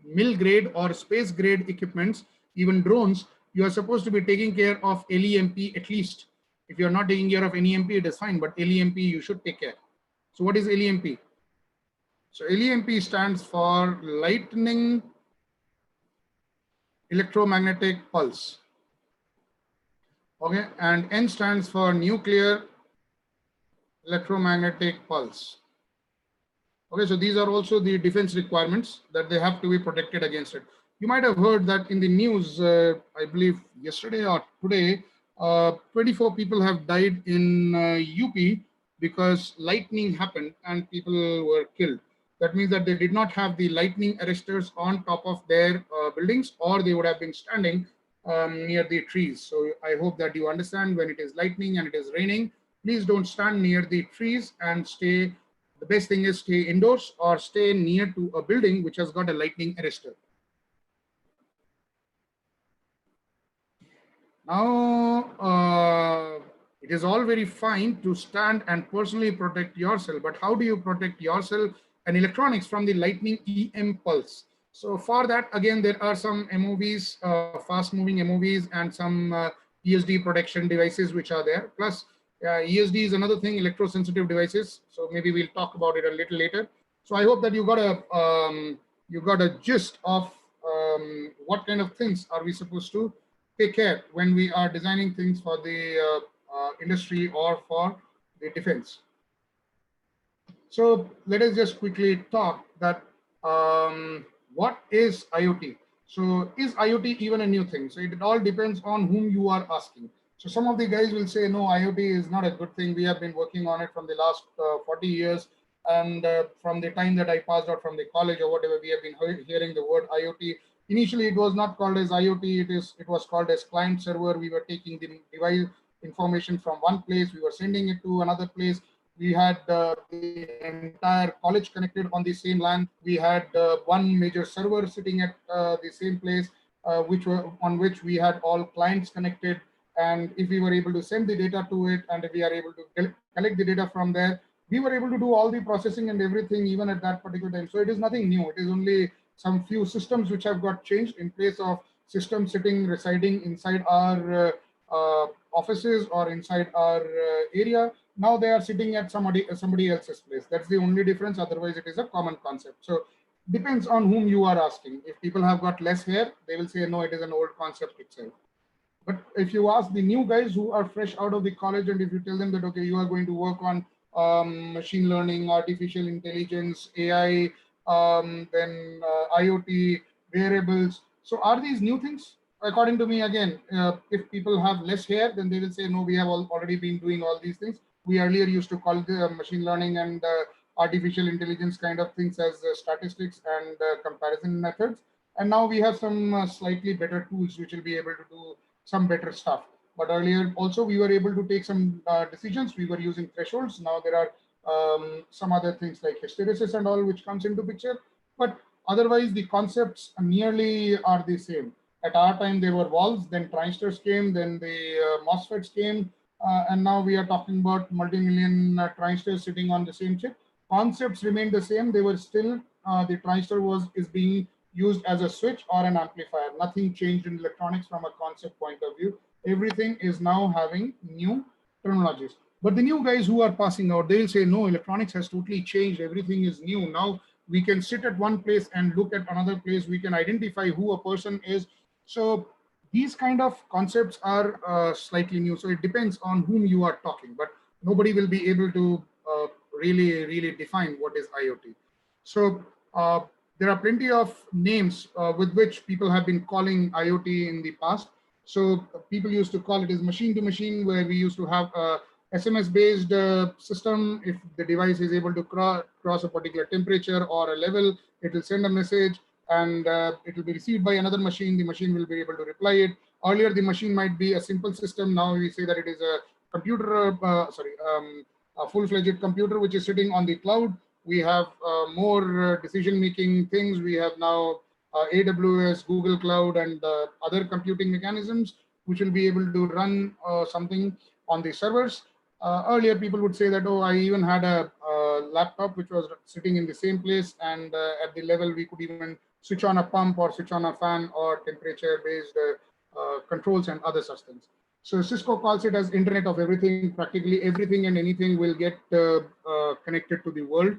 mill grade or space grade equipments, even drones, you are supposed to be taking care of LEMP at least. If you are not taking care of NEMP, it is fine, but LEMP you should take care. So what is LEMP? So LEMP stands for lightning electromagnetic pulse. Okay, and N stands for nuclear electromagnetic pulse. Okay, so these are also the defense requirements that they have to be protected against it. You might have heard that in the news, I believe yesterday or today, 24 people have died in UP because lightning happened and people were killed. That means that they did not have the lightning arresters on top of their buildings, or they would have been standing near the trees. So I hope that you understand, when it is lightning and it is raining, please don't stand near the trees and stay. The best thing is stay indoors or stay near to a building which has got a lightning arrestor. Now, it is all very fine to stand and personally protect yourself, but how do you protect yourself and electronics from the lightning EM pulse? So for that, again, there are some MOVs, fast-moving MOVs, and some ESD protection devices which are there. Plus, ESD is another thing, electrosensitive devices. So maybe we'll talk about it a little later. So I hope that you got a gist of what kind of things are we supposed to take care when we are designing things for the industry or for the defense. So let us just quickly talk that what is IoT? So is IoT even a new thing? So it all depends on whom you are asking. So some of the guys will say, no, IoT is not a good thing. We have been working on it from the last 40 years. And from the time that I passed out from the college or whatever, we have been hearing the word IoT. Initially, it was not called as IoT. It was called as client server. We were taking the device information from one place. We were sending it to another place. We had the entire college connected on the same LAN. We had one major server sitting at the same place, on which we had all clients connected. And if we were able to send the data to it, and if we are able to collect the data from there, we were able to do all the processing and everything even at that particular time. So it is nothing new. It is only some few systems which have got changed. In place of systems residing inside our offices or inside our area, now they are sitting at somebody else's place. That's the only difference. Otherwise, it is a common concept. So depends on whom you are asking. If people have got less hair, they will say, no, it is an old concept itself. But if you ask the new guys who are fresh out of the college, and if you tell them that, okay, you are going to work on machine learning, artificial intelligence, AI, then IoT, wearables. So are these new things? According to me, again, if people have less hair, then they will say, no, we have already been doing all these things. We earlier used to call the machine learning and artificial intelligence kind of things as statistics and comparison methods. And now we have some slightly better tools which will be able to do some better stuff. But earlier also we were able to take some decisions. We were using thresholds. Now there are some other things like hysteresis and all which comes into picture. But otherwise the concepts nearly are the same. At our time there were walls, then transistors came, then the MOSFETs came, and now we are talking about multi-million transistors sitting on the same chip. Concepts remained the same. They were still, the transistor is being used as a switch or an amplifier. Nothing changed in electronics from a concept point of view. Everything is now having new terminologies. But the new guys who are passing out, they'll say, no, electronics has totally changed. Everything is new. Now we can sit at one place and look at another place. We can identify who a person is. So these kind of concepts are slightly new. So it depends on whom you are talking, but nobody will be able to really define what is IoT. So there are plenty of names with which people have been calling IoT in the past. So people used to call it as machine to machine, where we used to have a SMS-based system. If the device is able to cross a particular temperature or a level, it will send a message and it will be received by another machine. The machine will be able to reply it. Earlier, the machine might be a simple system. Now we say that it is a computer, a full-fledged computer which is sitting on the cloud. We have more decision-making things. We have now AWS, Google Cloud, and other computing mechanisms which will be able to run something on the servers. Earlier, people would say that, oh, I even had a laptop which was sitting in the same place, and at the level we could even switch on a pump or switch on a fan or temperature-based controls and other such things. So Cisco calls it as Internet of Everything. Practically everything and anything will get connected to the world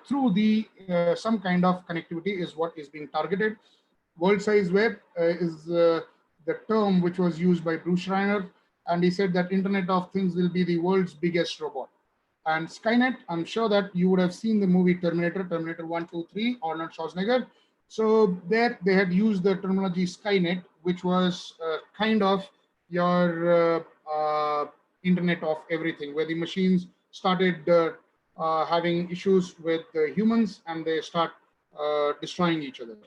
through the some kind of connectivity is what is being targeted. World Size Web is the term which was used by Bruce Schreiner, and he said that Internet of Things will be the world's biggest robot. And Skynet, I'm sure that you would have seen the movie Terminator 1, 2, 3, Arnold Schwarzenegger. So there they had used the terminology Skynet, which was kind of your Internet of Everything, where the machines started having issues with the humans and they start destroying each other.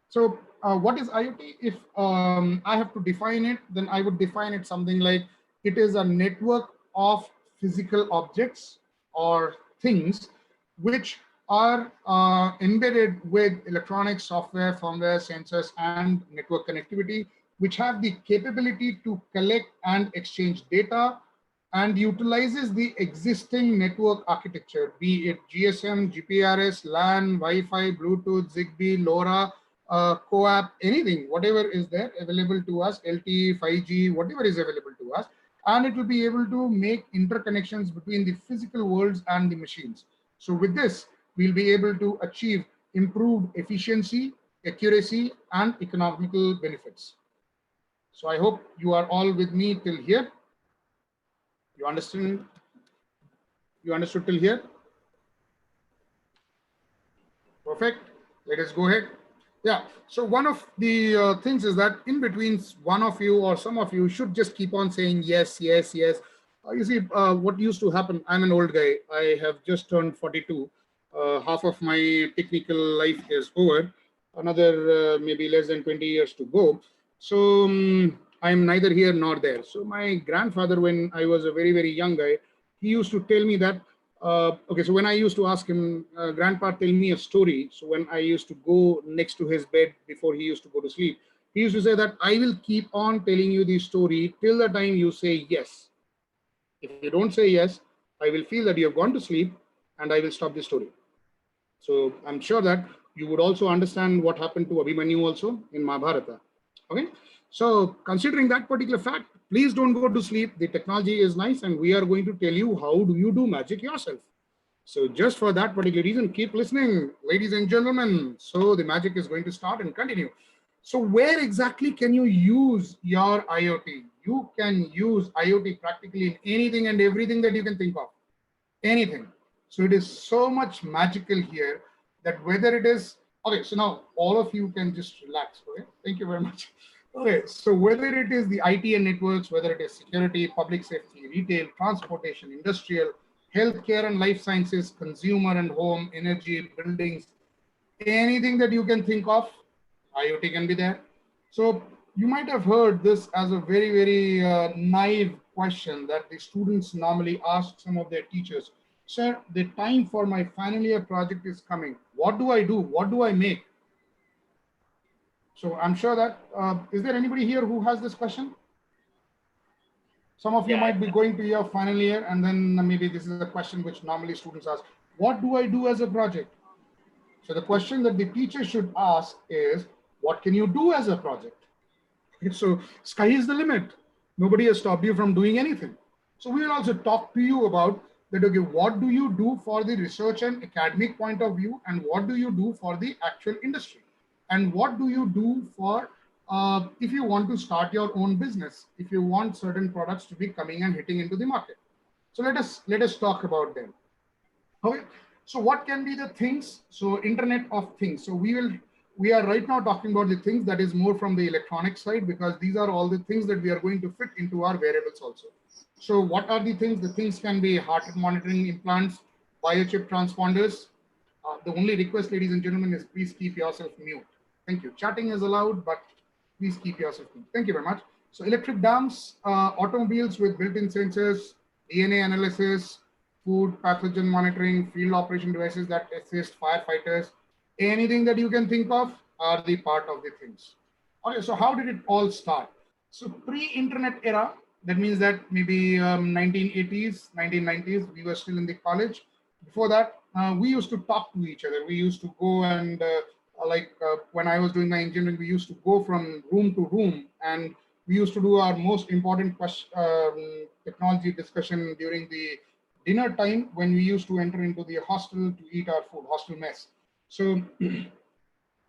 So what is IoT? If I have to define it, then I would define it something like it is a network of physical objects or things which are embedded with electronic software, firmware, sensors, and network connectivity, which have the capability to collect and exchange data and utilizes the existing network architecture, be it GSM, GPRS, LAN, Wi-Fi, Bluetooth, Zigbee, LoRa, CoAP, anything, whatever is there available to us, LTE, 5G, whatever is available to us, and it will be able to make interconnections between the physical worlds and the machines. So with this, we'll be able to achieve improved efficiency, accuracy, and economical benefits. So I hope you are all with me till here. You understand? You understood till here? Perfect. Let us go ahead. Yeah. So one of the things is that in between, one of you or some of you should just keep on saying yes, yes, yes. You see, what used to happen, I'm an old guy. I have just turned 42. Half of my technical life is over. Another maybe less than 20 years to go. So I'm neither here nor there. So my grandfather, when I was a very, very young guy, he used to tell me that, okay, so when I used to ask him, Grandpa, tell me a story. So when I used to go next to his bed before he used to go to sleep, he used to say that I will keep on telling you the story till the time you say yes. If you don't say yes, I will feel that you have gone to sleep and I will stop the story. So I'm sure that you would also understand what happened to Abhimanyu also in Mahabharata. Okay. So considering that particular fact, please don't go to sleep. The technology is nice, and we are going to tell you how do you do magic yourself. So just for that particular reason, keep listening, ladies and gentlemen. So the magic is going to start and continue. So where exactly can you use your IoT? You can use IoT practically in anything and everything that you can think of, anything. So it is so much magical here that whether it is, okay, so now all of you can just relax, okay? Thank you very much. Okay, so whether it is the IT and networks, whether it is security, public safety, retail, transportation, industrial, healthcare and life sciences, consumer and home, energy, buildings, anything that you can think of, IoT can be there. So you might have heard this as a very, very naive question that the students normally ask some of their teachers. Sir, the time for my final year project is coming. What do I do? What do I make? So I'm sure that, is there anybody here who has this question? Some of you might be going to your final year, and then maybe this is a question which normally students ask. What do I do as a project? So the question that the teacher should ask is, what can you do as a project? So sky is the limit. Nobody has stopped you from doing anything. So we will also talk to you about that, okay, what do you do for the research and academic point of view, and what do you do for the actual industry? And what do you do for, if you want to start your own business, if you want certain products to be coming and hitting into the market. So let us talk about them. Okay. So what can be the things? So Internet of Things. So we are right now talking about the things that is more from the electronic side, because these are all the things that we are going to fit into our wearables also. So what are the things? The things can be heart monitoring implants, biochip transponders. The only request, ladies and gentlemen, is please keep yourself mute. Thank you. Chatting is allowed, but please keep yourself mute. Thank you very much. So electric dams, automobiles with built-in sensors, DNA analysis, food pathogen monitoring, field operation devices that assist firefighters, anything that you can think of are the part of the things. Okay, so how did it all start? So pre-internet era, that means that maybe 1980s, 1990s, we were still in the college. Before that, we used to talk to each other. We used to go and when I was doing my engineering, we used to go from room to room, and we used to do our most important technology discussion during the dinner time, when we used to enter into the hostel to eat our food, hostel mess. So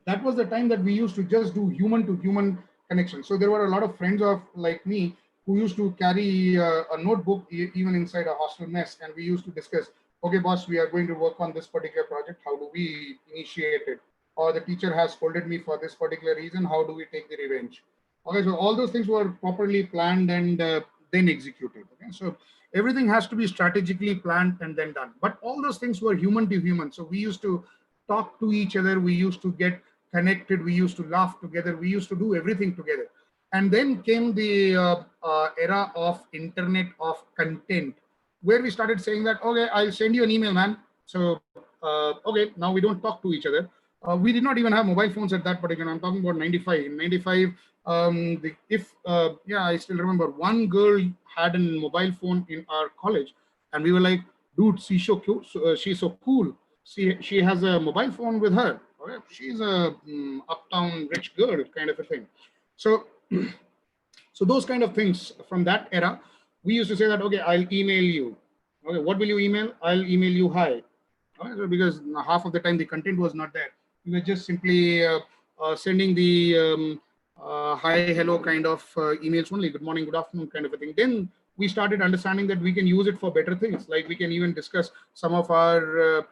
that was the time that we used to just do human to human connection. So there were a lot of friends of like me who used to carry a notebook even inside a hostel mess, and we used to discuss, okay, boss, we are going to work on this particular project. How do we initiate it? Or the teacher has scolded me for this particular reason. How do we take the revenge? Okay, so all those things were properly planned and then executed. Okay, so everything has to be strategically planned and then done. But all those things were human to human. So we used to talk to each other. We used to get connected. We used to laugh together. We used to do everything together. And then came the era of internet of content, where we started saying that, okay, I'll send you an email, man. So, okay, now we don't talk to each other. We did not even have mobile phones at that particular. I'm talking about 95. In 95, I still remember one girl had a mobile phone in our college, and we were like, dude, she's so cool. She's so cool. She has a mobile phone with her. Okay? She's a uptown rich girl kind of a thing. So, so those kind of things from that era, we used to say that, okay, I'll email you. Okay, what will you email? I'll email you hi. Okay, so because half of the time the content was not there. We were just simply sending the hi, hello kind of emails only, good morning, good afternoon kind of a thing. Then we started understanding that we can use it for better things. Like we can even discuss some of our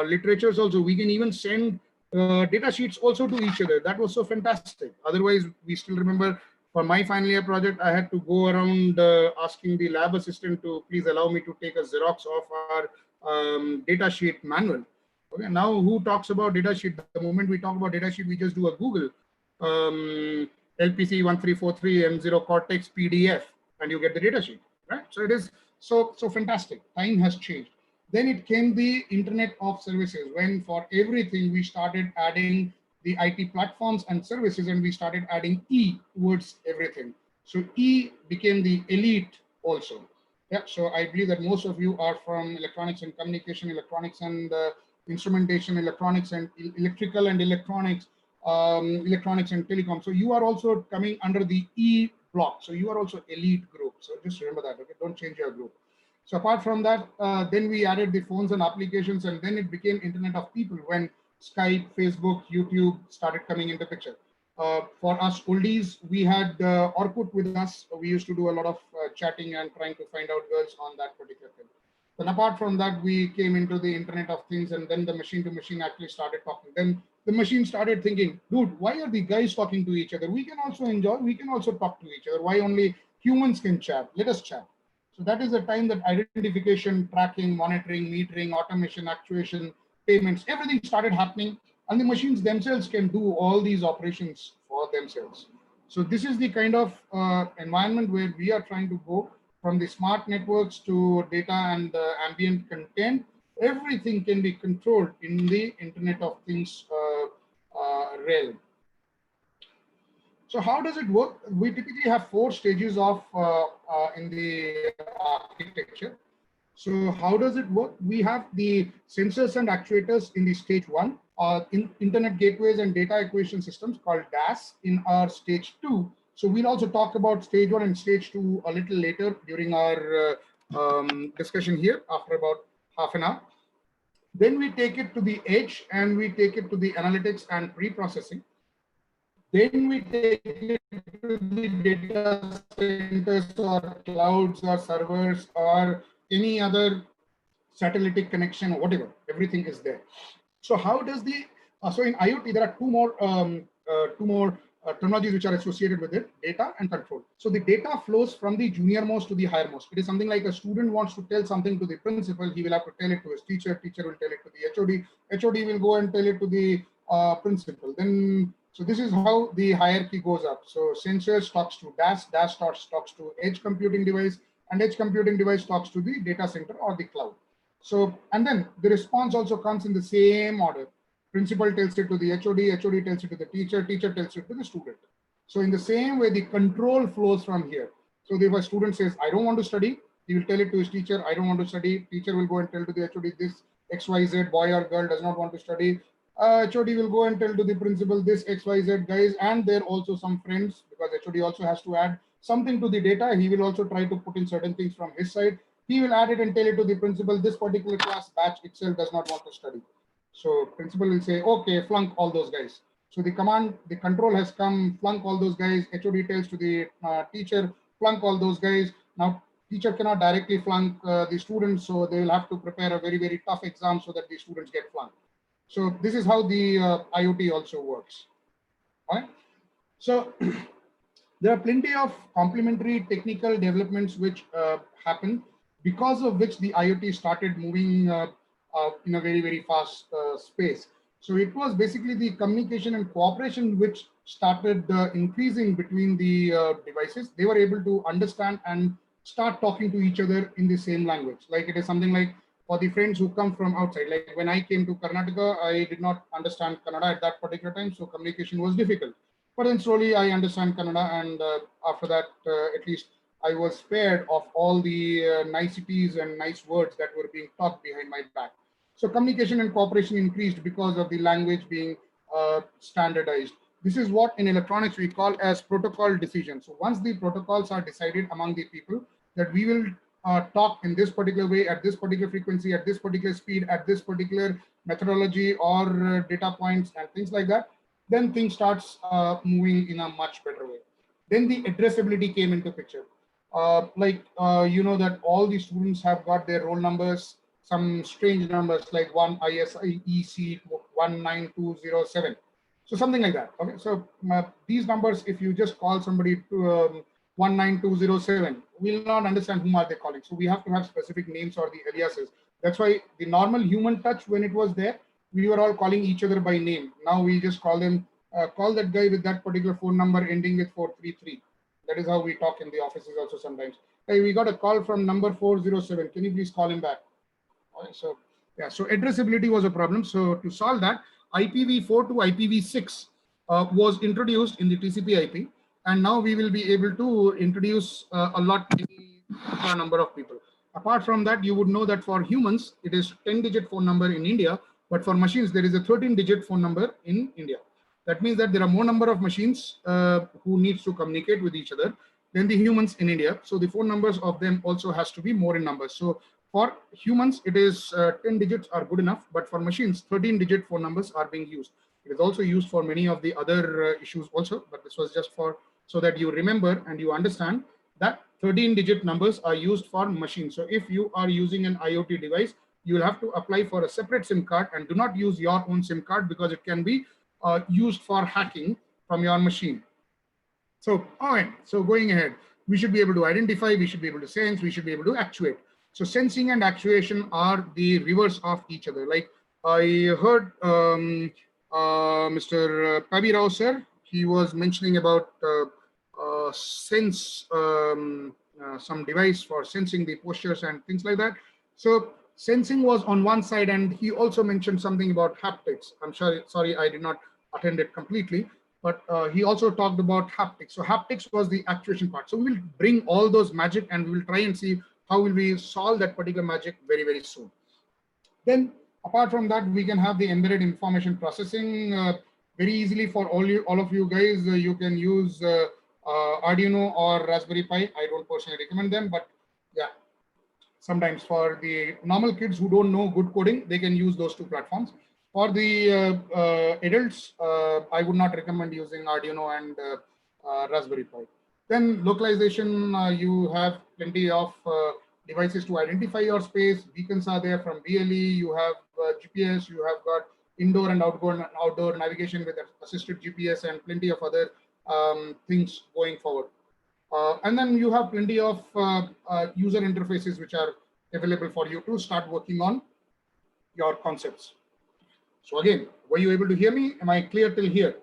literatures also. We can even send data sheets also to each other. That was so fantastic. Otherwise, we still remember for my final year project, I had to go around asking the lab assistant to please allow me to take a Xerox of our data sheet manual. Okay, now who talks about data sheet? The moment we talk about data sheet, we just do a Google LPC 1343 M0 Cortex PDF, and you get the data sheet, right? So it is so fantastic. Time has changed. Then it came the Internet of Services, when for everything we started adding the IT platforms and services, and we started adding E towards everything. So E became the elite also. Yeah, so I believe that most of you are from electronics and communication, electronics and instrumentation, electronics and electrical and electronics, electronics and telecom. So you are also coming under the E block. So you are also elite group. So just remember that, okay? Don't change your group. So apart from that, then we added the phones and applications, and then it became Internet of People when Skype, Facebook, YouTube started coming into picture. For us oldies, we had Orkut with us. We used to do a lot of chatting and trying to find out girls on that particular thing. Then apart from that, we came into the Internet of Things, and then the machine to machine actually started talking. Then the machine started thinking, dude, why are the guys talking to each other? We can also enjoy, we can also talk to each other. Why only humans can chat? Let us chat. So that is the time that identification, tracking, monitoring, metering, automation, actuation, payments, everything started happening, and the machines themselves can do all these operations for themselves. So this is the kind of environment where we are trying to go, from the smart networks to data and ambient content. Everything can be controlled in the Internet of Things realm. So how does it work? We typically have 4 stages of in the architecture. So how does it work? We have the sensors and actuators in the stage 1, in Internet gateways and data acquisition systems called DAS in our stage 2. So we'll also talk about stage 1 and stage 2 a little later during our discussion here after about half an hour. Then we take it to the edge and we take it to the analytics and pre-processing. Then we take it to the data centers or clouds or servers or any other satellite connection or whatever. Everything is there. So how does the so in IoT there are two more terminologies which are associated with it: data and control. So the data flows from the junior most to the higher most. It is something like a student wants to tell something to the principal, he will have to tell it to his teacher. Teacher will tell it to the HOD. HOD will go and tell it to the principal. Then so this is how the hierarchy goes up. So sensors talks to DAS, DAS talks to edge computing device, and edge computing device talks to the data center or the cloud. So, and then the response also comes in the same order. Principal tells it to the HOD, HOD tells it to the teacher, teacher tells it to the student. So in the same way, the control flows from here. So if a student says, I don't want to study, he will tell it to his teacher, I don't want to study. Teacher will go and tell to the HOD, this XYZ boy or girl does not want to study. HOD will go and tell to the principal, this XYZ guys, and there also some friends, because HOD also has to add something to the data. He will also try to put in certain things from his side. He will add it and tell it to the principal, this particular class batch itself does not want to study. So principal will say, okay, flunk all those guys. So the command, the control has come, flunk all those guys. HOD tells to the teacher, flunk all those guys. Now teacher cannot directly flunk the students, so they will have to prepare a very, very tough exam so that the students get flunked. So this is how the IoT also works. All right. So there are plenty of complementary technical developments which happen, because of which the IoT started moving in a very, very fast space. So it was basically the communication and cooperation which started increasing between the devices. They were able to understand and start talking to each other in the same language. Like it is something like, for the friends who come from outside, like when I came to Karnataka, I did not understand Kannada at that particular time, so communication was difficult. But then slowly I understand Kannada, and after that, at least I was spared of all the niceties and nice words that were being talked behind my back. So communication and cooperation increased because of the language being standardized. This is what in electronics we call as protocol decision. So once the protocols are decided among the people that we will talk in this particular way, at this particular frequency, at this particular speed, at this particular methodology or data points and things like that, then things starts moving in a much better way. Then the addressability came into picture. You know that all the students have got their roll numbers, some strange numbers like 1 ISIEC 19207. So something like that. Okay, so these numbers, if you just call somebody to 19207, we'll not understand whom are they calling. So we have to have specific names or the aliases. That's why the normal human touch, when it was there, we were all calling each other by name. Now we just call them, call that guy with that particular phone number ending with 433. That is how we talk in the offices also sometimes. Hey, we got a call from number 407. Can you please call him back? All right, so yeah, so addressability was a problem. So to solve that, IPv4 to IPv6 was introduced in the TCP IP. And now we will be able to introduce a lot number of people. Apart from that, you would know that for humans, it is 10-digit phone number in India, but for machines, there is a 13-digit phone number in India. That means that there are more number of machines who needs to communicate with each other. than the humans in India. So the phone numbers of them also has to be more in numbers. So for humans, it is 10 digits are good enough, but for machines, 13-digit phone numbers are being used. It is also used for many of the other issues also, but this was just for so that you remember and you understand that 13-digit numbers are used for machines. So if you are using an IoT device, you will have to apply for a separate SIM card and do not use your own SIM card because it can be used for hacking from your machine. So, all right, so going ahead, we should be able to identify, we should be able to sense, we should be able to actuate. So sensing and actuation are the reverse of each other. Like I heard Mr. Pabi Rao sir, he was mentioning about sense, some device for sensing the postures and things like that. So sensing was on one side, and he also mentioned something about haptics. I'm sorry, I did not attend it completely, but he also talked about haptics. So haptics was the actuation part. So we will bring all those magic and we will try and see how will we solve that particular magic very, very soon. Then apart from that, we can have the embedded information processing very easily for all of you guys. You can use Arduino or Raspberry Pi. I don't personally recommend them, but yeah, sometimes for the normal kids who don't know good coding, they can use those two platforms. For the adults, I would not recommend using Arduino and Raspberry Pi. Then localization, you have plenty of devices to identify your space. Beacons are there from BLE. You have GPS. You have got indoor and outdoor navigation with assisted GPS and plenty of other things going forward. And then you have plenty of user interfaces which are available for you to start working on your concepts. So again, were you able to hear me? Am I clear till here?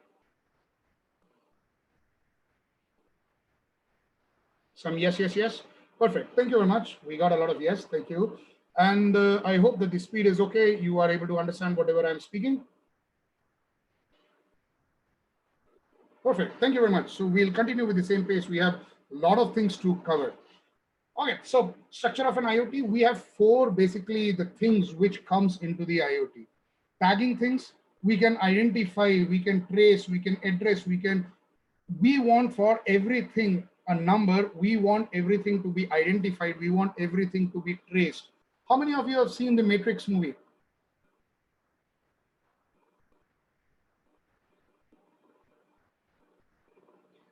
Some yes, yes, yes. Perfect. Thank you very much. We got a lot of yes. Thank you. And I hope that the speed is okay. You are able to understand whatever I'm speaking. Perfect. Thank you very much. So we'll continue with the same pace. We have a lot of things to cover. Okay, so structure of an IoT, we have four basically the things which comes into the IoT. Tagging things, we can identify, we can trace, we can address, we want for everything a number, we want everything to be identified, we want everything to be traced. How many of you have seen the Matrix movie?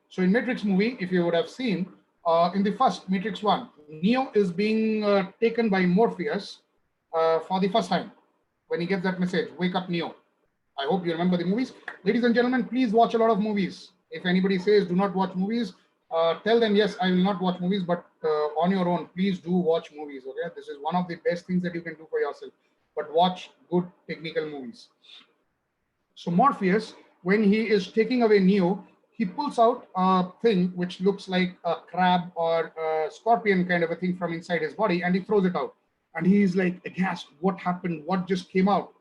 So in Matrix movie, if you would have seen, in the first Matrix 1, Neo is being taken by Morpheus for the first time when he gets that message, wake up Neo. I hope you remember the movies. Ladies and gentlemen, please watch a lot of movies. If anybody says do not watch movies, tell them, yes, I will not watch movies, but on your own, please do watch movies, okay? This is one of the best things that you can do for yourself, but watch good technical movies. So Morpheus, when he is taking away Neo, he pulls out a thing which looks like a crab or a scorpion kind of a thing from inside his body, and he throws it out. And he's like aghast, what happened? What just came out?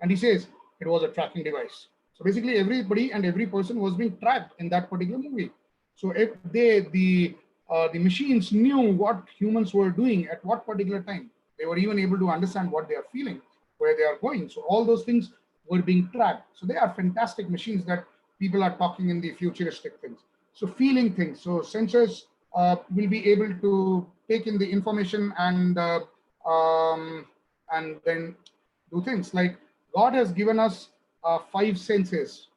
And he says, it was a tracking device. So basically everybody and every person was being tracked in that particular movie. So if the machines knew what humans were doing at what particular time, they were even able to understand what they are feeling, where they are going. So all those things were being tracked. So they are fantastic machines that people are talking in the futuristic things. So feeling things. So sensors will be able to take in the information and then do things like God has given us 5 senses.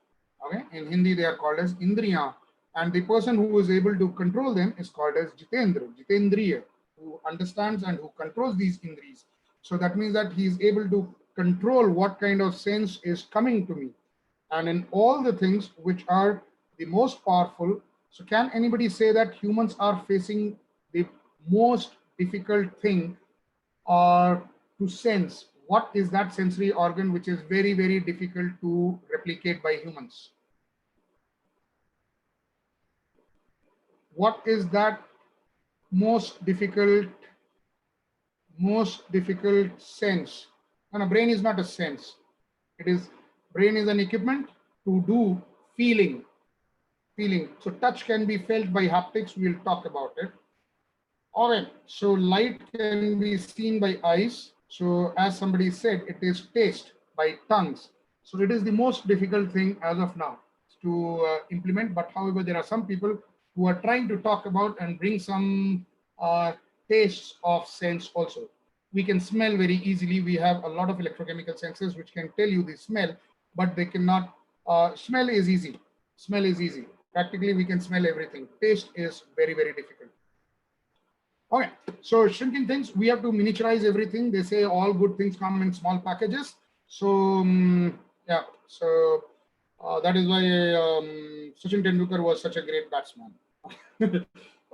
Okay, in Hindi they are called as Indriya, and the person who is able to control them is called as Jitendra, Jitendriya, who understands and who controls these Indriyas. So that means that he is able to control what kind of sense is coming to me. And in all the things which are the most powerful, so can anybody say that humans are facing the most difficult thing or to sense? What is that sensory organ which is very, very difficult to replicate by humans? What is that most difficult sense? And a brain is not a sense. Brain is an equipment to do feeling. So touch can be felt by haptics. We'll talk about it. All right. So light can be seen by eyes. So as somebody said, it is taste by tongues. So it is the most difficult thing as of now to implement. But however, there are some people who are trying to talk about and bring some tastes of sense also. We can smell very easily. We have a lot of electrochemical sensors which can tell you the smell, but they cannot. Smell is easy. Smell is easy. Practically, we can smell everything. Taste is very, very difficult. Okay, so shrinking things, we have to miniaturize everything. They say all good things come in small packages. So yeah, so that is why Sachin Tendulkar was such a great batsman.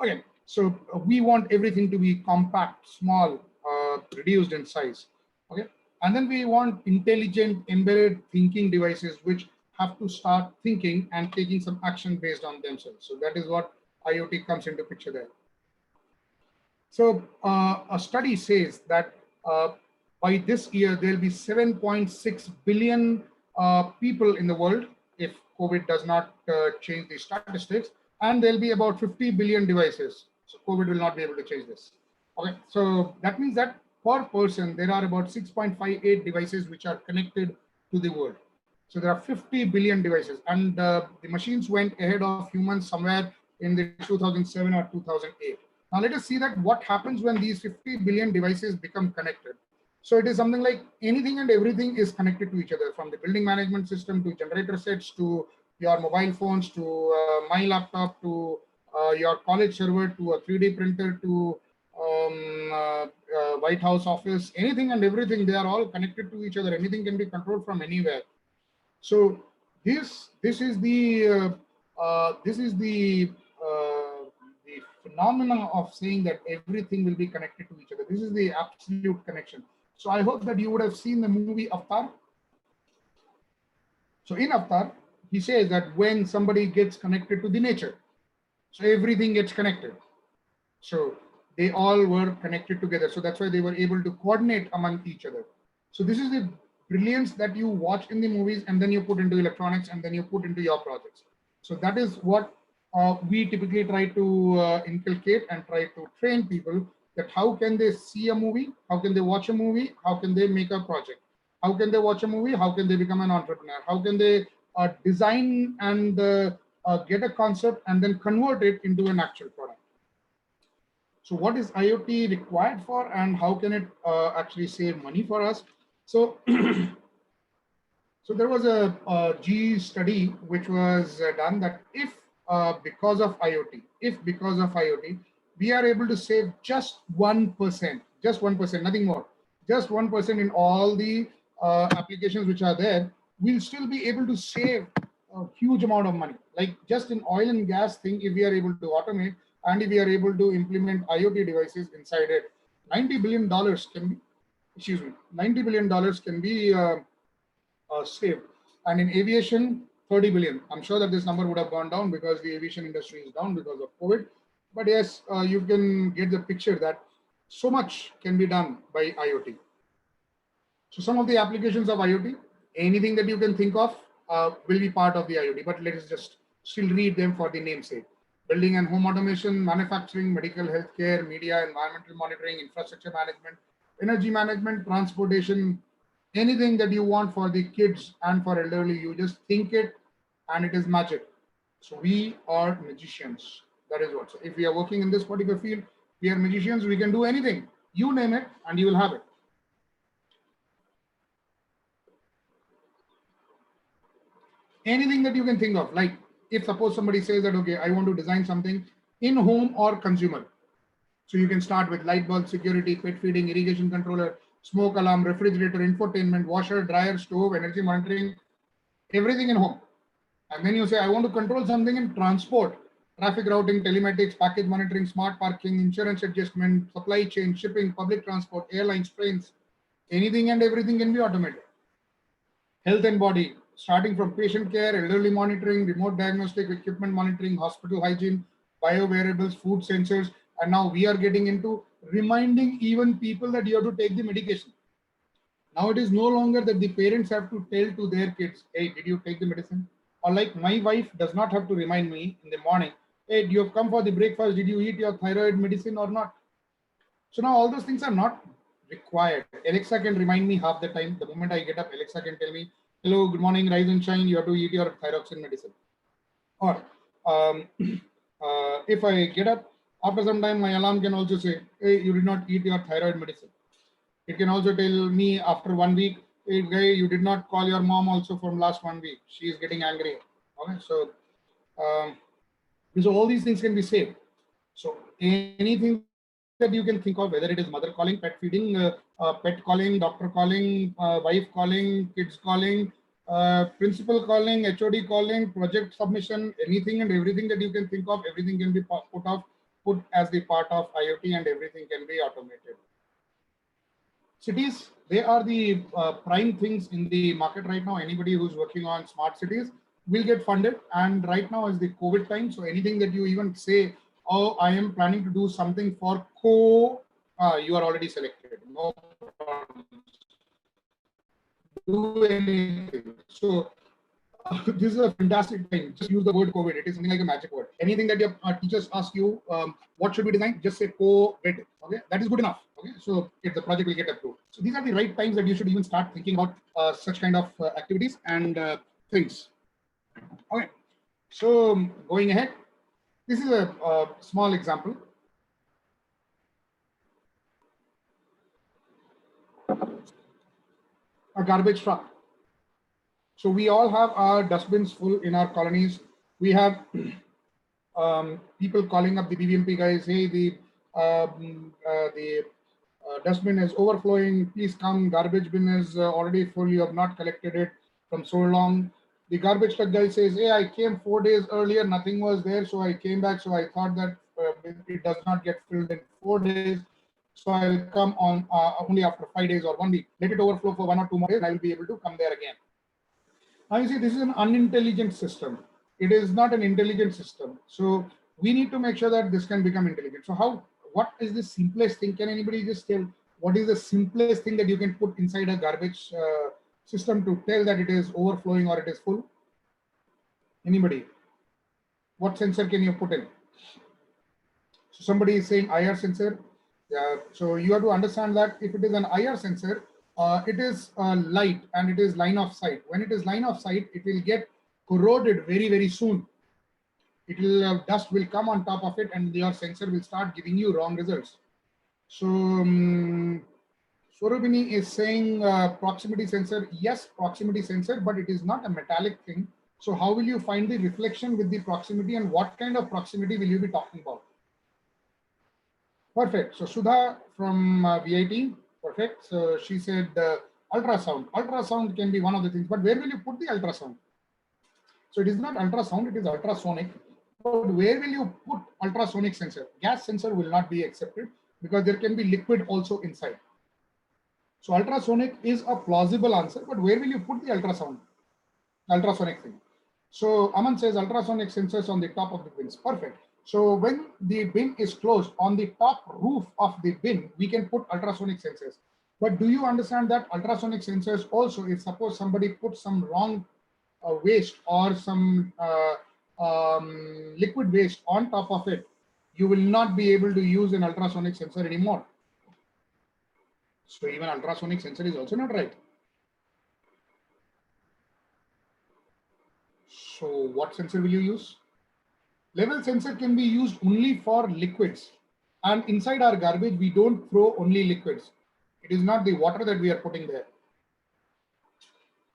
Okay, so we want everything to be compact, small, reduced in size. Okay, and then we want intelligent, embedded thinking devices which have to start thinking and taking some action based on themselves. So that is what IoT comes into picture there. So a study says that by this year, there'll be 7.6 billion people in the world if COVID does not change the statistics, and there'll be about 50 billion devices. So COVID will not be able to change this. Okay, so that means that per person, there are about 6.58 devices which are connected to the world. So there are 50 billion devices, and the machines went ahead of humans somewhere in the 2007 or 2008. Now let us see that what happens when these 50 billion devices become connected. So it is something like anything and everything is connected to each other, from the building management system to generator sets to your mobile phones to my laptop to your college server to a 3D printer to White House office, anything and everything, they are all connected to each other. Anything can be controlled from anywhere. So this is the phenomenon of saying that everything will be connected to each other. This is the absolute connection. So I hope that you would have seen the movie Avatar. So in Avatar, he says that when somebody gets connected to the nature, so everything gets connected. So they all were connected together. So that's why they were able to coordinate among each other. So this is the brilliance that you watch in the movies and then you put into electronics and then you put into your projects. So that is what we typically try to inculcate and try to train people, that how can they see a movie, how can they watch a movie, how can they make a project, how can they watch a movie, how can they become an entrepreneur, how can they design and get a concept and then convert it into an actual product. So what is IoT required for, and how can it actually save money for us? So so there was a GE study which was done that if because of IoT, we are able to save just 1%, nothing more, just 1% in all the applications which are there, we'll still be able to save a huge amount of money. Like just in oil and gas thing, if we are able to automate and if we are able to implement IoT devices inside it, $90 billion can be, $90 billion can be saved. And in aviation, 30 billion. I'm sure that this number would have gone down because the aviation industry is down because of COVID. But yes, you can get the picture that so much can be done by IoT. So some of the applications of IoT, anything that you can think of will be part of the IoT, but let us just still read them for the namesake. Building and home automation, manufacturing, medical, healthcare, media, environmental monitoring, infrastructure management, energy management, transportation, anything that you want for the kids and for elderly, you just think it and it is magic. So we are magicians. That is what. So if we are working in this particular field, we are magicians. We can do anything. You name it and you will have it. Anything that you can think of. Like if suppose somebody says that, okay, I want to design something in home or consumer. So you can start with light bulb, security, pet feeding, irrigation controller, smoke alarm, refrigerator, infotainment, washer, dryer, stove, energy monitoring, everything in home. And then you say, I want to control something in transport, traffic routing, telematics, package monitoring, smart parking, insurance adjustment, supply chain, shipping, public transport, airlines, trains, anything and everything can be automated. Health and body, starting from patient care, elderly monitoring, remote diagnostic, equipment monitoring, hospital hygiene, bio-wearables, food sensors, and now we are getting into reminding even people that you have to take the medication. Now it is no longer that the parents have to tell to their kids, hey, did you take the medicine? Or like my wife does not have to remind me in the morning, hey, you have come for the breakfast, did you eat your thyroid medicine or not? So now all those things are not required. Alexa can remind me half the time. The moment I get up, Alexa can tell me, hello, good morning, rise and shine, you have to eat your thyroxine medicine. Or If I get up, after some time, my alarm can also say, hey, you did not eat your thyroid medicine. It can also tell me after 1 week, hey, guy, you did not call your mom also from last 1 week. She is getting angry. Okay, so all these things can be saved. So anything that you can think of, whether it is mother calling, pet feeding, pet calling, doctor calling, wife calling, kids calling, principal calling, HOD calling, project submission, anything and everything that you can think of, everything can be put as the part of IoT, and everything can be automated. Cities, they are the prime things in the market right now. Anybody who's working on smart cities will get funded. And right now is the COVID time. So anything that you even say, oh, I am planning to do something for you are already selected. No problem. Do anything. So this is a fantastic thing. Just use the word COVID. It is something like a magic word. Anything that your teachers ask you, what should be designed, just say COVID. Okay, that is good enough. Okay, so if the project will get approved. So these are the right times that you should even start thinking about such kind of activities and things. Okay, so going ahead, this is a small example. A garbage truck. So we all have our dustbins full in our colonies. We have people calling up the BBMP guys, hey, the dustbin is overflowing. Please come. Garbage bin is already full. You have not collected it from so long. The garbage truck guy says, hey, I came 4 days earlier. Nothing was there. So I came back. So I thought that it does not get filled in 4 days. So I'll come on only after 5 days or 1 week. Let it overflow for 1 or 2 more days. I will be able to come there again. Now you see, this is an unintelligent system. It is not an intelligent system. So we need to make sure that this can become intelligent. So what is the simplest thing? Can anybody just tell what is the simplest thing that you can put inside a garbage system to tell that it is overflowing or it is full? Anybody? What sensor can you put in? So somebody is saying IR sensor. So you have to understand that if it is an IR sensor, it is light and it is line of sight. When it is line of sight, it will get corroded very, very soon. It will dust will come on top of it and your sensor will start giving you wrong results. So Swarubini is saying proximity sensor. Yes, proximity sensor, but it is not a metallic thing. So how will you find the reflection with the proximity, and what kind of proximity will you be talking about? Perfect. So Sudha from VIT. Perfect. So she said ultrasound. Ultrasound can be one of the things, but where will you put the ultrasound? So it is not ultrasound, it is ultrasonic. But where will you put ultrasonic sensor? Gas sensor will not be accepted because there can be liquid also inside. So ultrasonic is a plausible answer, but where will you put the ultrasonic thing? So Aman says ultrasonic sensors on the top of the bins. Perfect. So when the bin is closed, on the top roof of the bin, we can put ultrasonic sensors. But do you understand that ultrasonic sensors also, if suppose somebody puts some wrong waste or some liquid waste on top of it, you will not be able to use an ultrasonic sensor anymore. So even ultrasonic sensor is also not right. So what sensor will you use? Level sensor can be used only for liquids. And inside our garbage, we don't throw only liquids. It is not the water that we are putting there.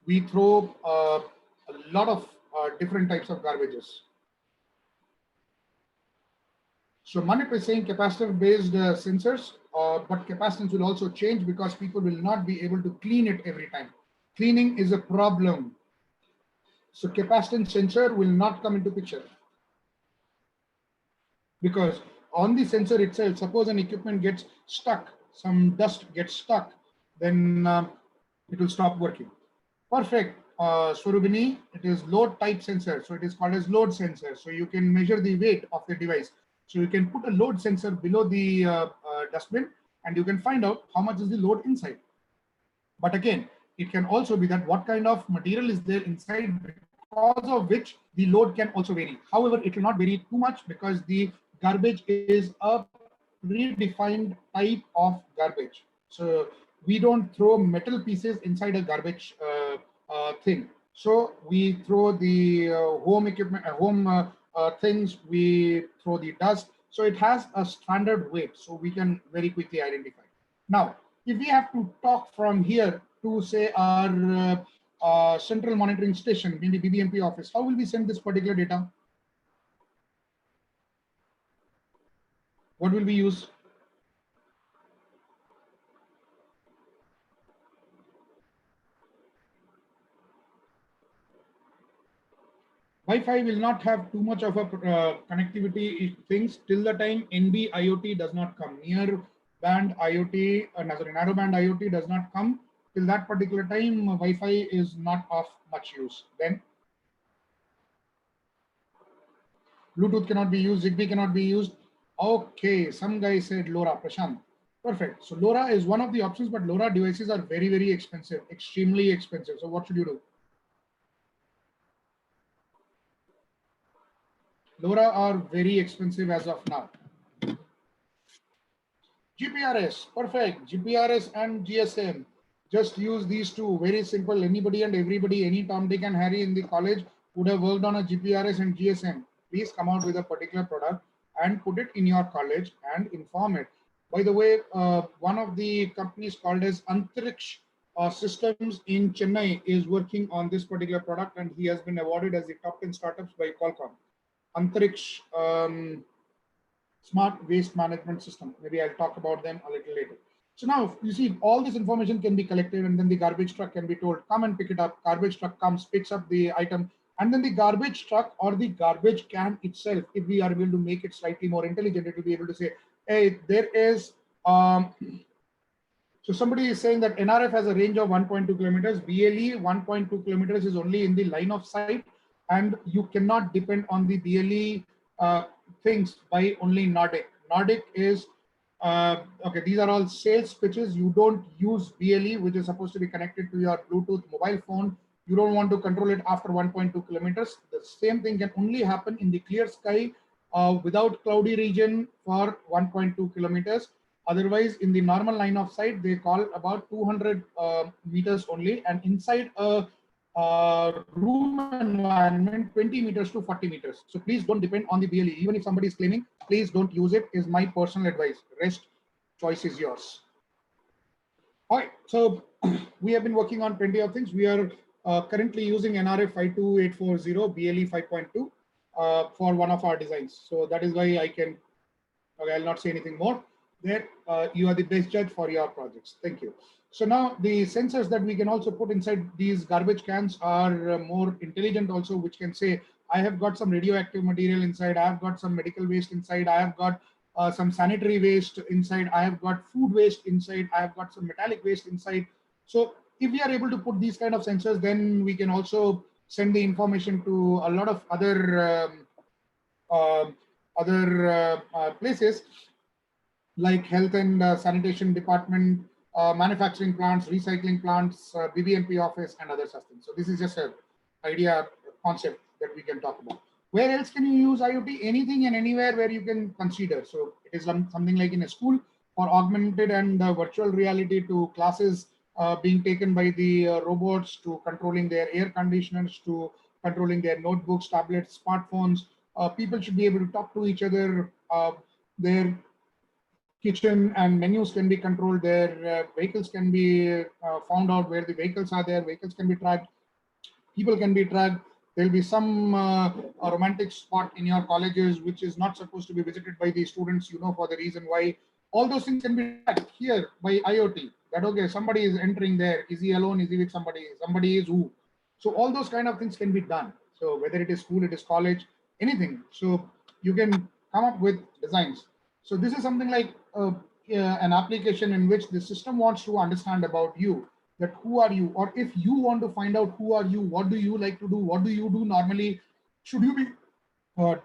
We throw a lot of different types of garbages. So Manip is saying capacitor-based sensors, but capacitance will also change because people will not be able to clean it every time. Cleaning is a problem. So capacitance sensor will not come into picture. Because on the sensor itself, suppose an equipment gets stuck, some dust gets stuck, then it will stop working. Perfect. Swarubini, it is load type sensor. So it is called as load sensor. So you can measure the weight of the device. So you can put a load sensor below the dustbin and you can find out how much is the load inside. But again, it can also be that what kind of material is there inside, because of which the load can also vary. However, it will not vary too much because the garbage is a predefined type of garbage. So we don't throw metal pieces inside a garbage thing. So we throw the home equipment, things, we throw the dust. So it has a standard weight, so we can very quickly identify. Now, if we have to talk from here to say our central monitoring station, maybe BBMP office, how will we send this particular data? What will we use? Wi-Fi will not have too much of a connectivity things till the time NB IoT does not come. Near band IoT, narrow band IoT does not come. Till that particular time, Wi-Fi is not of much use. Then Bluetooth cannot be used, Zigbee cannot be used. Okay, some guy said LoRa, Prashant. Perfect. So LoRa is one of the options, but LoRa devices are very, very expensive, extremely expensive. So what should you do? LoRa are very expensive as of now. GPRS, perfect. GPRS and GSM. Just use these two. Very simple. Anybody and everybody, any Tom, Dick, and Harry in the college would have worked on a GPRS and GSM. Please come out with a particular product and put it in your college and inform it. By the way, one of the companies called as Antitriksh Systems in Chennai is working on this particular product, and he has been awarded as the top 10 startups by Qualcomm. Antitriksh Smart Waste Management System. Maybe I'll talk about them a little later. So now you see all this information can be collected, and then the garbage truck can be told, come and pick it up. Garbage truck comes, picks up the item, and then the garbage truck or the garbage can itself, if we are able to make it slightly more intelligent, it will be able to say, hey, there is, so somebody is saying that NRF has a range of 1.2 kilometers. BLE 1.2 kilometers is only in the line of sight, and you cannot depend on the BLE things by only Nordic. Nordic is, okay, these are all sales pitches. You don't use BLE, which is supposed to be connected to your Bluetooth mobile phone. You don't want to control it after 1.2 kilometers. The same thing can only happen in the clear sky without cloudy region for 1.2 kilometers. Otherwise, in the normal line of sight, they call about 200 meters only, and inside a room environment 20 meters to 40 meters. So please don't depend on the BLE. Even if somebody is claiming, please don't use it, is my personal advice. Rest, choice is yours. All right, so we have been working on plenty of things. We are currently using NRF 52840 BLE 5.2 for one of our designs. So that is why I can, okay, I'll not say anything more. There, you are the best judge for your projects. Thank you. So now the sensors that we can also put inside these garbage cans are more intelligent also, which can say, I have got some radioactive material inside, I have got some medical waste inside, I have got some sanitary waste inside, I have got food waste inside, I have got some metallic waste inside. So if we are able to put these kind of sensors, then we can also send the information to a lot of other places like health and sanitation department, manufacturing plants, recycling plants, BBMP office, and other such things. So this is just an idea, concept that we can talk about. Where else can you use IoT? Anything and anywhere where you can consider. So it is something like in a school for augmented and virtual reality, to classes being taken by the robots, to controlling their air conditioners, to controlling their notebooks, tablets, smartphones. People should be able to talk to each other. Their kitchen and menus can be controlled. Their vehicles can be found out where the vehicles are there. Vehicles can be tracked. People can be tracked. There will be some romantic spot in your colleges which is not supposed to be visited by the students, you know, for the reason why. All those things can be tracked here by IoT. That, okay, somebody is entering there. Is he alone? Is he with somebody? Somebody is who? So all those kind of things can be done. So whether it is school, it is college, anything. So you can come up with designs. So this is something like an application in which the system wants to understand about you, that who are you, or if you want to find out who are you, what do you like to do, what do you do normally, should you be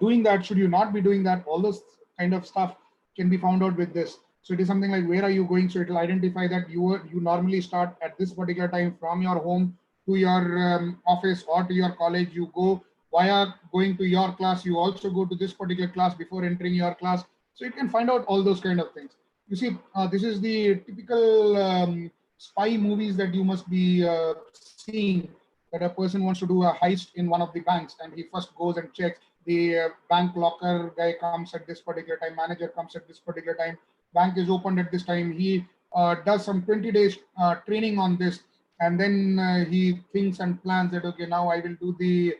doing that, should you not be doing that, all those kind of stuff can be found out with this. So it is something like, where are you going? So it will identify that you normally start at this particular time from your home to your office or to your college. You go via going to your class, you also go to this particular class before entering your class. So it can find out all those kind of things. You see, this is the typical spy movies that you must be seeing, that a person wants to do a heist in one of the banks and he first goes and checks, the bank locker guy comes at this particular time, manager comes at this particular time, bank is opened at this time. He does some 20 days training on this, and then he thinks and plans that, okay, now I will do the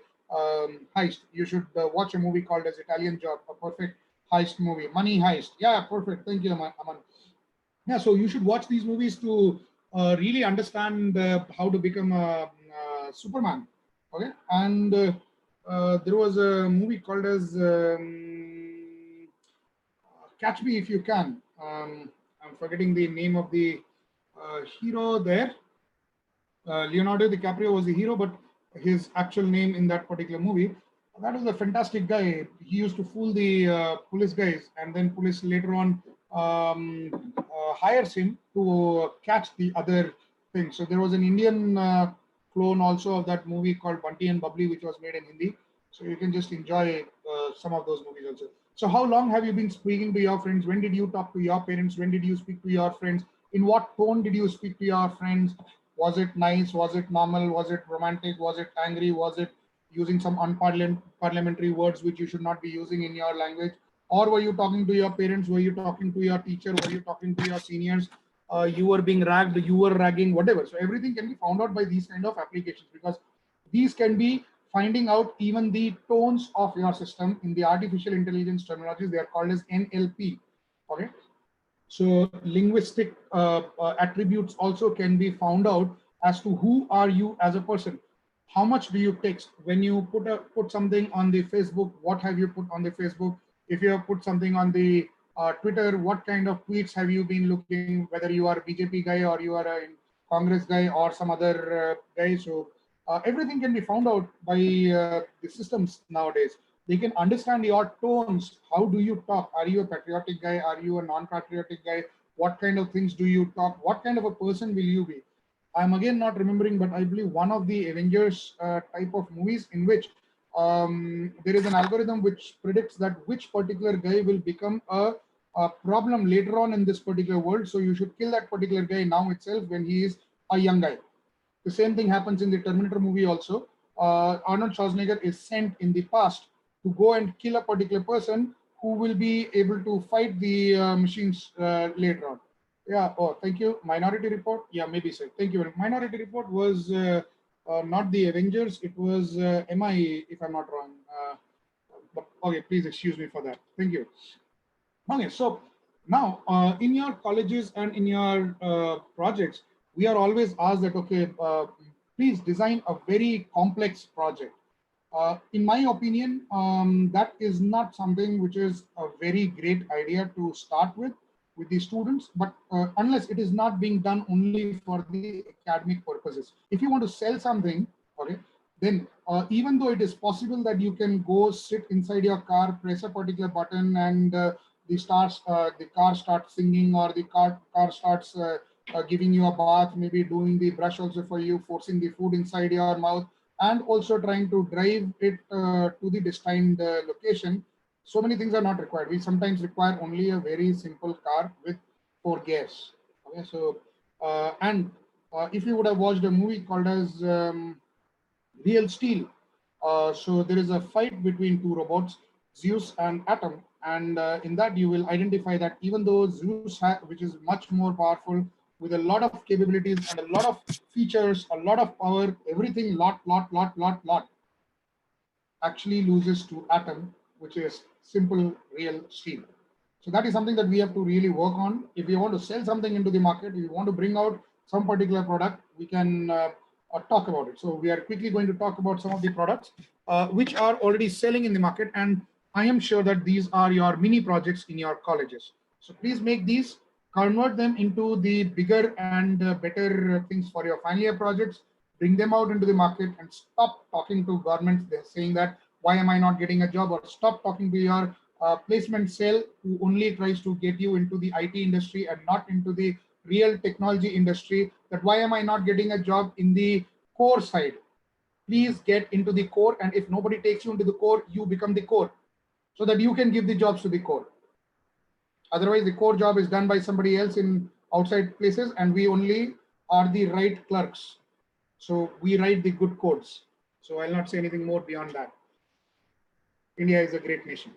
heist. You should watch a movie called as Italian Job, a perfect heist movie. Money Heist. Yeah, perfect. Thank you, Aman. Yeah, so you should watch these movies to really understand how to become a Superman. Okay, and there was a movie called as Catch Me If You Can. I'm forgetting the name of the hero there. Leonardo DiCaprio was the hero, but his actual name in that particular movie, that was a fantastic guy. He used to fool the police guys, and then police later on hires him to catch the other thing. So there was an Indian clone also of that movie called Bunty and Bubbly, which was made in Hindi. So you can just enjoy some of those movies also. So how long have you been speaking to your friends? When did you talk to your parents? When did you speak to your friends? In what tone did you speak to your friends? Was it nice? Was it normal? Was it romantic? Was it angry? Was it using some unparliamentary words which you should not be using in your language? Or were you talking to your parents? Were you talking to your teacher? Were you talking to your seniors? You were being ragged, you were ragging, whatever. So everything can be found out by these kind of applications, because these can be finding out even the tones of your system. In the artificial intelligence terminologies, they are called as NLP. Okay. So linguistic attributes also can be found out as to who are you as a person. How much do you text? When you put something on the Facebook, what have you put on the Facebook? If you have put something on the Twitter, what kind of tweets have you been looking, whether you are a BJP guy or you are a Congress guy or some other guy. So everything can be found out by the systems nowadays. They can understand your tones. How do you talk? Are you a patriotic guy? Are you a non-patriotic guy? What kind of things do you talk? What kind of a person will you be? I'm again not remembering, but I believe one of the Avengers type of movies in which there is an algorithm which predicts that which particular guy will become a problem later on in this particular world. So you should kill that particular guy now itself when he is a young guy. The same thing happens in the Terminator movie also. Arnold Schwarzenegger is sent in the past to go and kill a particular person who will be able to fight the machines later on. Yeah. Oh, thank you. Minority Report. Yeah, maybe so. Thank you. Minority Report was not the Avengers. It was MI, if I'm not wrong. But okay, please excuse me for that. Thank you. Okay, so now in your colleges and in your projects, we are always asked that, okay, please design a very complex project. In my opinion, that is not something which is a very great idea to start with the students, but unless it is not being done only for the academic purposes. If you want to sell something, okay, then even though it is possible that you can go sit inside your car, press a particular button, and the car starts singing, or the car starts giving you a bath, maybe doing the brush also for you, forcing the food inside your mouth, and also trying to drive it to the destined location. So many things are not required. We sometimes require only a very simple car with 4 gears. Okay, so if you would have watched a movie called as Real Steel, so there is a fight between 2 robots, Zeus and Atom, and in that you will identify that even though Zeus, which is much more powerful with a lot of capabilities and a lot of features, a lot of power, everything lot, actually loses to Atom, which is simple real steel. So that is something that we have to really work on. If you want to sell something into the market, if you want to bring out some particular product, we can talk about it. So we are quickly going to talk about some of the products which are already selling in the market. And I am sure that these are your mini projects in your colleges. So please make these, convert them into the bigger and better things for your final year projects, bring them out into the market, and stop talking to governments. They're saying that, why am I not getting a job? Or stop talking to your placement cell who only tries to get you into the IT industry and not into the real technology industry, that why am I not getting a job in the core side? Please get into the core, and if nobody takes you into the core, you become the core, so that you can give the jobs to the core. Otherwise, the core job is done by somebody else in outside places, and we only are the right clerks. So we write the good codes. So I'll not say anything more beyond that. India is a great nation.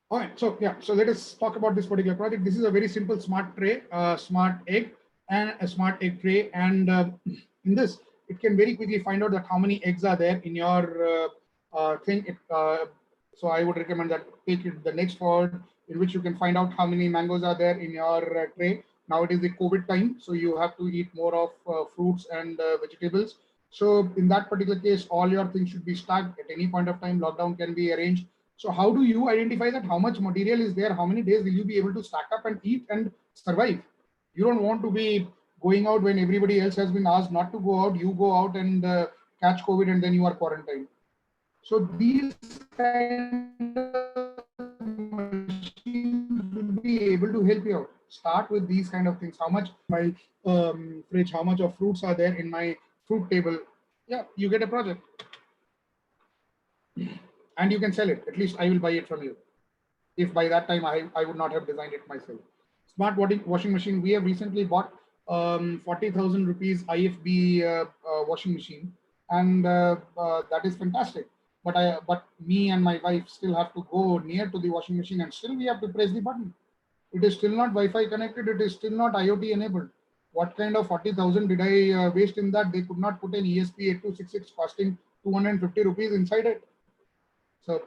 All right, so yeah, so let us talk about this particular project. This is a very simple smart tray, smart egg, and a smart egg tray. And in this, it can very quickly find out that how many eggs are there in your thing. So I would recommend that take it the next forward, in which you can find out how many mangoes are there in your tray. Now it is the COVID time, so you have to eat more of fruits and vegetables. So in that particular case, all your things should be stacked at any point of time. Lockdown can be arranged. So how do you identify that how much material is there? How many days will you be able to stack up and eat and survive? You don't want to be going out when everybody else has been asked not to go out. You go out and catch COVID and then you are quarantined. So these kind of machines will be able to help you out. Start with these kind of things. How much my fridge, how much of fruits are there in my fruit table? Yeah, you get a project. And you can sell it. At least I will buy it from you. If by that time I would not have designed it myself. Smart washing machine. We have recently bought 40,000 rupees IFB washing machine, and that is fantastic. But me and my wife still have to go near to the washing machine, and still we have to press the button. It is still not Wi-Fi connected. It is still not IoT enabled. What kind of 40,000 did I waste in that? They could not put an ESP8266 costing 250 rupees inside it. So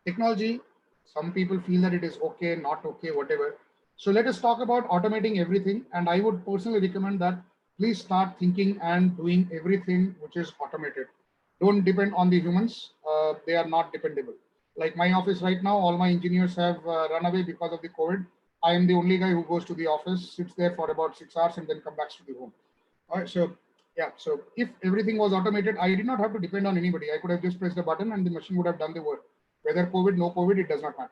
technology, some people feel that it is okay, not okay, whatever. So let us talk about automating everything. And I would personally recommend that please start thinking and doing everything which is automated. Don't depend on the humans. They are not dependable. Like my office right now, all my engineers have run away because of the COVID. I am the only guy who goes to the office, sits there for about 6 hours and then come back to the home. All right, so yeah, so if everything was automated, I did not have to depend on anybody. I could have just pressed the button and the machine would have done the work. Whether COVID, no COVID, it does not matter.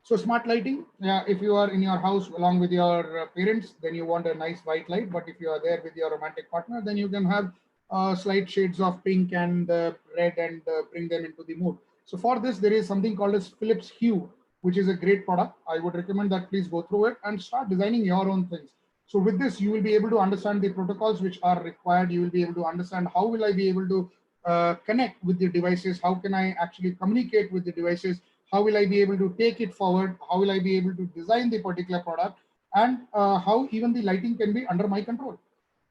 So smart lighting, yeah, if you are in your house along with your parents, then you want a nice white light. But if you are there with your romantic partner, then you can have slight shades of pink and red and bring them into the mood. So for this, there is something called as Philips Hue, which is a great product. I would recommend that please go through it and start designing your own things. So with this, you will be able to understand the protocols which are required. You will be able to understand how will I be able to connect with the devices? How can I actually communicate with the devices? How will I be able to take it forward? How will I be able to design the particular product? And how even the lighting can be under my control.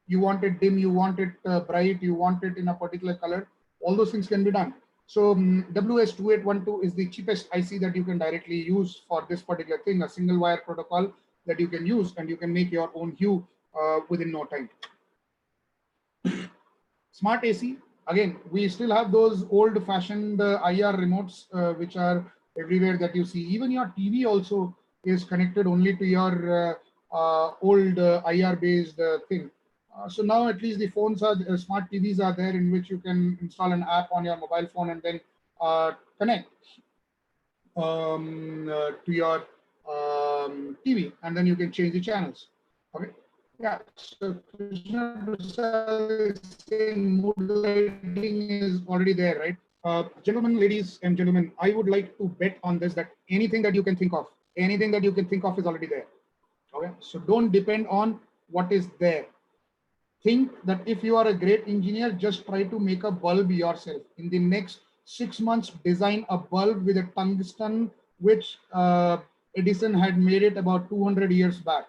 You want it dim, you want it bright, you want it in a particular color. All those things can be done. So WS2812 is the cheapest IC that you can directly use for this particular thing, a single wire protocol that you can use, and you can make your own hue within no time. Smart AC, again, we still have those old fashioned IR remotes which are everywhere that you see. Even your TV also is connected only to your old IR based thing. So now at least the phones are smart TVs are there in which you can install an app on your mobile phone and then connect to your TV, and then you can change the channels. Okay. Yeah, so Krishna Prasad is saying mood lighting is already there, right? Gentlemen, ladies and gentlemen, I would like to bet on this that anything that you can think of is already there. Okay, so don't depend on what is there. Think that if you are a great engineer, just try to make a bulb yourself. In the next 6 months, design a bulb with a tungsten, which Edison had made it about 200 years back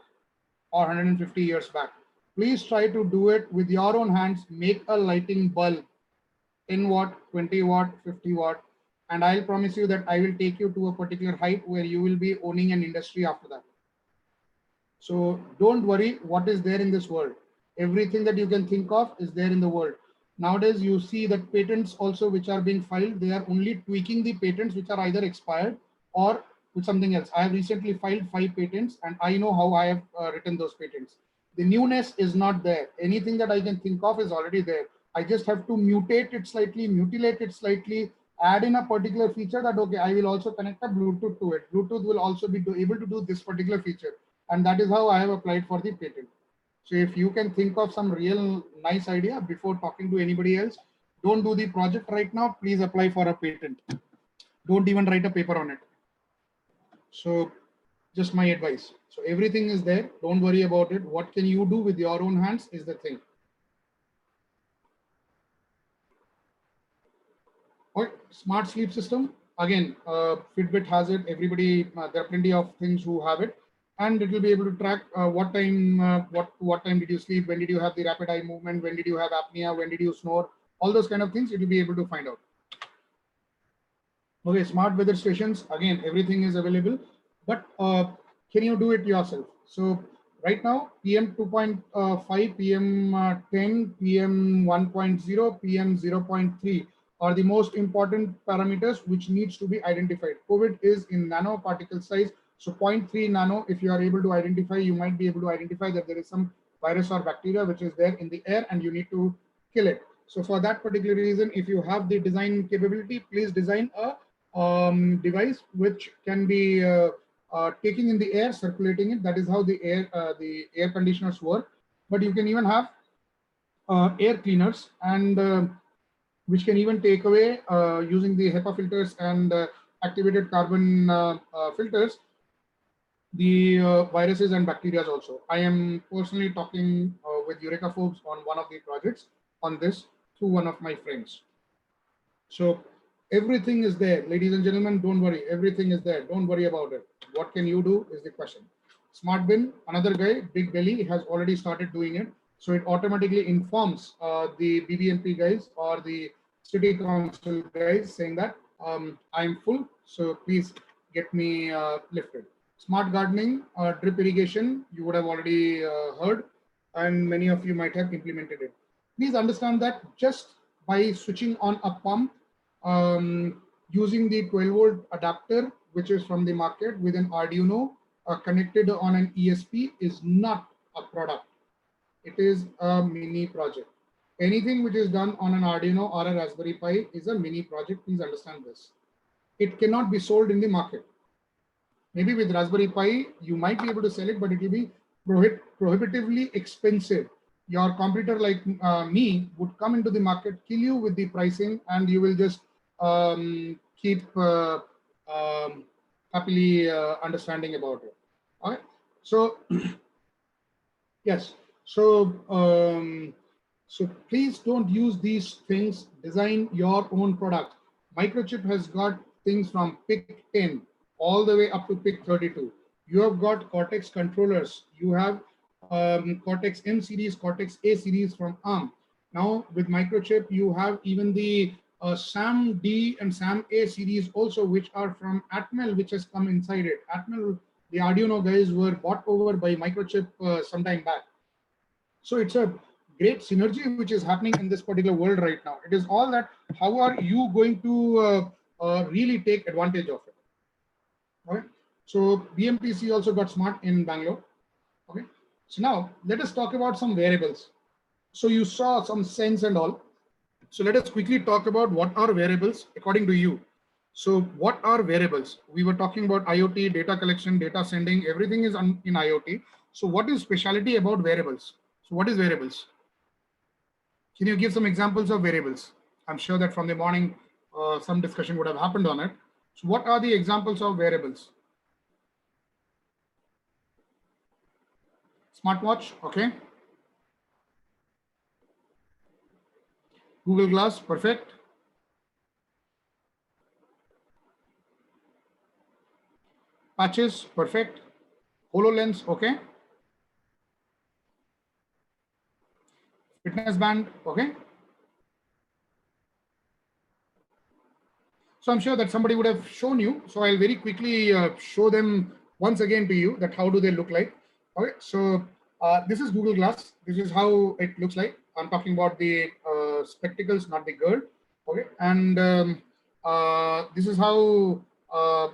or 150 years back. Please try to do it with your own hands. Make a lighting bulb, 10 watt, 20 watt, 50 watt. And I'll promise you that I will take you to a particular height where you will be owning an industry after that. So don't worry what is there in this world. Everything that you can think of is there in the world. Nowadays, you see that patents also which are being filed, they are only tweaking the patents which are either expired or with something else. I have recently filed 5 patents and I know how I have written those patents. The newness is not there. Anything that I can think of is already there. I just have to mutate it slightly, mutilate it slightly, add in a particular feature that, okay, I will also connect a Bluetooth to it. Bluetooth will also be able to do this particular feature. And that is how I have applied for the patent. So if you can think of some real nice idea before talking to anybody else, don't do the project right now. Please apply for a patent. Don't even write a paper on it. So just my advice. So everything is there. Don't worry about it. What can you do with your own hands is the thing. Okay, smart sleep system. Again, Fitbit has it. Everybody, there are plenty of things who have it, and it will be able to track what time did you sleep, when did you have the rapid eye movement, when did you have apnea, when did you snore, all those kind of things. It will be able to find out. Okay, smart weather stations. Again, everything is available, but can you do it yourself? So right now, PM 2.5, PM 10, PM 1.0, PM 0.3 are the most important parameters which needs to be identified. COVID is in nanoparticle size. So 0.3 nano, if you are able to identify, you might be able to identify that there is some virus or bacteria which is there in the air and you need to kill it. So for that particular reason, if you have the design capability, please design a device which can be taking in the air, circulating it. That is how the air conditioners work. But you can even have air cleaners and which can even take away using the HEPA filters and activated carbon filters the viruses and bacteria also. I am personally talking with Eurekaphobes on one of the projects on this through one of my friends. So everything is there, ladies and gentlemen, don't worry, everything is there, don't worry about it. What can you do is the question. Smart bin, another guy, Big Belly, has already started doing it. So it automatically informs the BBMP guys or the city council guys saying that I'm full, so please get me lifted. Smart gardening, drip irrigation, you would have already heard, and many of you might have implemented it. Please understand that just by switching on a pump, using the 12-volt adapter, which is from the market with an Arduino connected on an ESP is not a product. It is a mini project. Anything which is done on an Arduino or a Raspberry Pi is a mini project. Please understand this. It cannot be sold in the market. Maybe with Raspberry Pi, you might be able to sell it, but it will be prohibitively expensive. Your competitor like me would come into the market, kill you with the pricing, and you will just keep happily understanding about it. All right. So yes. So so please don't use these things. Design your own product. Microchip has got things from PIC 10 all the way up to PIC 32. You have got Cortex controllers. You have Cortex M series, Cortex A series from ARM. Now with Microchip, you have even the SAM D and SAM A series also, which are from Atmel, which has come inside it. Atmel, the Arduino guys were bought over by Microchip some time back. So it's a great synergy which is happening in this particular world right now. It is all that how are you going to really take advantage of it. Okay. So BMPC also got smart in Bangalore. Okay. So now let us talk about some wearables. So you saw some sense and all. So let us quickly talk about what are wearables according to you. So what are wearables? We were talking about IoT, data collection, data sending, everything is in IoT. So what is specialty about wearables? So what is wearables? Can you give some examples of wearables? I'm sure that from the morning, some discussion would have happened on it. So what are the examples of wearables? Smartwatch, okay. Google Glass, perfect. Patches, perfect. HoloLens, okay. Fitness band, okay. So I'm sure that somebody would have shown you. So I'll very quickly show them once again to you that how do they look like. Okay, so this is Google Glass. This is how it looks like. I'm talking about the spectacles, not the girl. Okay, and this is how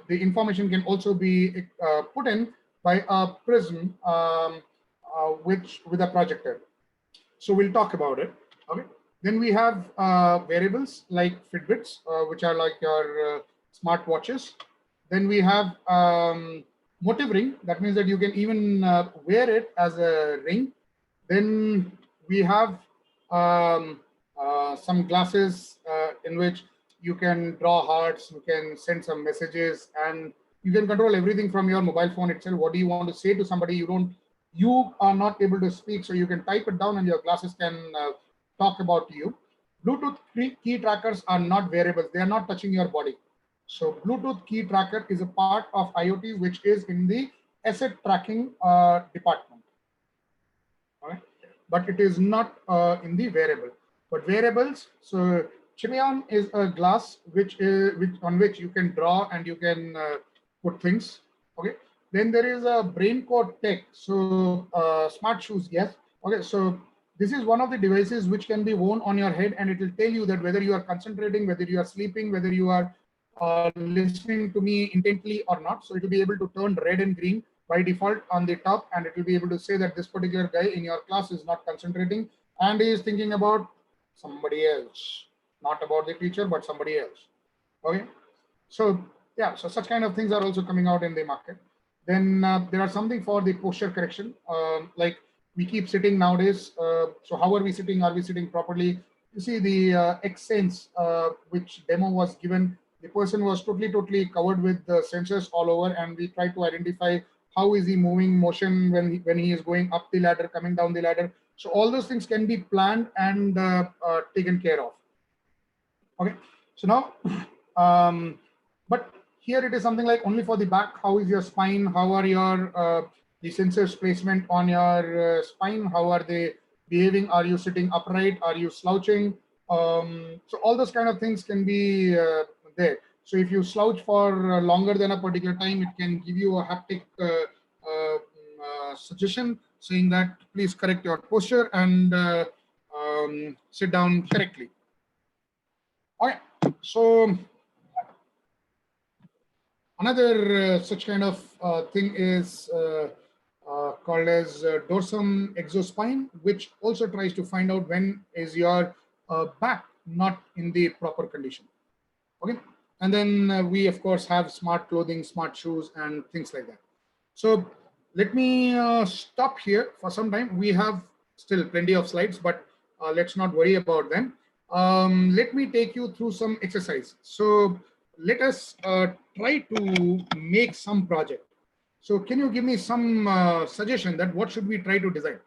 the information can also be put in by a prism, with a projector. So we'll talk about it. Okay. Then we have wearables like Fitbits, which are like your smart watches. Then we have motive ring. That means that you can even wear it as a ring. Then we have some glasses in which you can draw hearts, you can send some messages, and you can control everything from your mobile phone itself. What do you want to say to somebody? You are not able to speak, so you can type it down and your glasses can talk about you. Bluetooth key trackers are not wearables. They are not touching your body. So Bluetooth key tracker is a part of IoT, which is in the asset tracking department. All right? But it is not in the wearable. But wearables, so Chimion is a glass on which you can draw and you can put things. Okay. Then there is a BrainCode Tech. So smart shoes, yes. Okay. So this is one of the devices which can be worn on your head, and it will tell you that whether you are concentrating, whether you are sleeping, whether you are listening to me intently or not. So it will be able to turn red and green by default on the top, and it will be able to say that this particular guy in your class is not concentrating and he is thinking about somebody else, not about the teacher, but somebody else. Okay. So yeah, so such kind of things are also coming out in the market. Then there are something for the posture correction. Like we keep sitting nowadays. So how are we sitting? Are we sitting properly? You see the X-Sense, which demo was given. The person was totally covered with the sensors all over, and we try to identify how is he moving, motion when he is going up the ladder, coming down the ladder. So all those things can be planned and taken care of. Okay. So now, but here it is something like only for the back. How is your spine? How are your the sensors placement on your spine? How are they behaving? Are you sitting upright? Are you slouching? So all those kind of things can be there. So if you slouch for longer than a particular time, it can give you a haptic suggestion saying that please correct your posture and sit down correctly. Okay, so another such kind of thing is called as dorsum exospine, which also tries to find out when is your back not in the proper condition. Okay, and then we of course have smart clothing, smart shoes, and things like that. So let me stop here for some time. We have still plenty of slides, but let's not worry about them. Let me take you through some exercise. So let us try to make some project. So can you give me some suggestion that what should we try to design?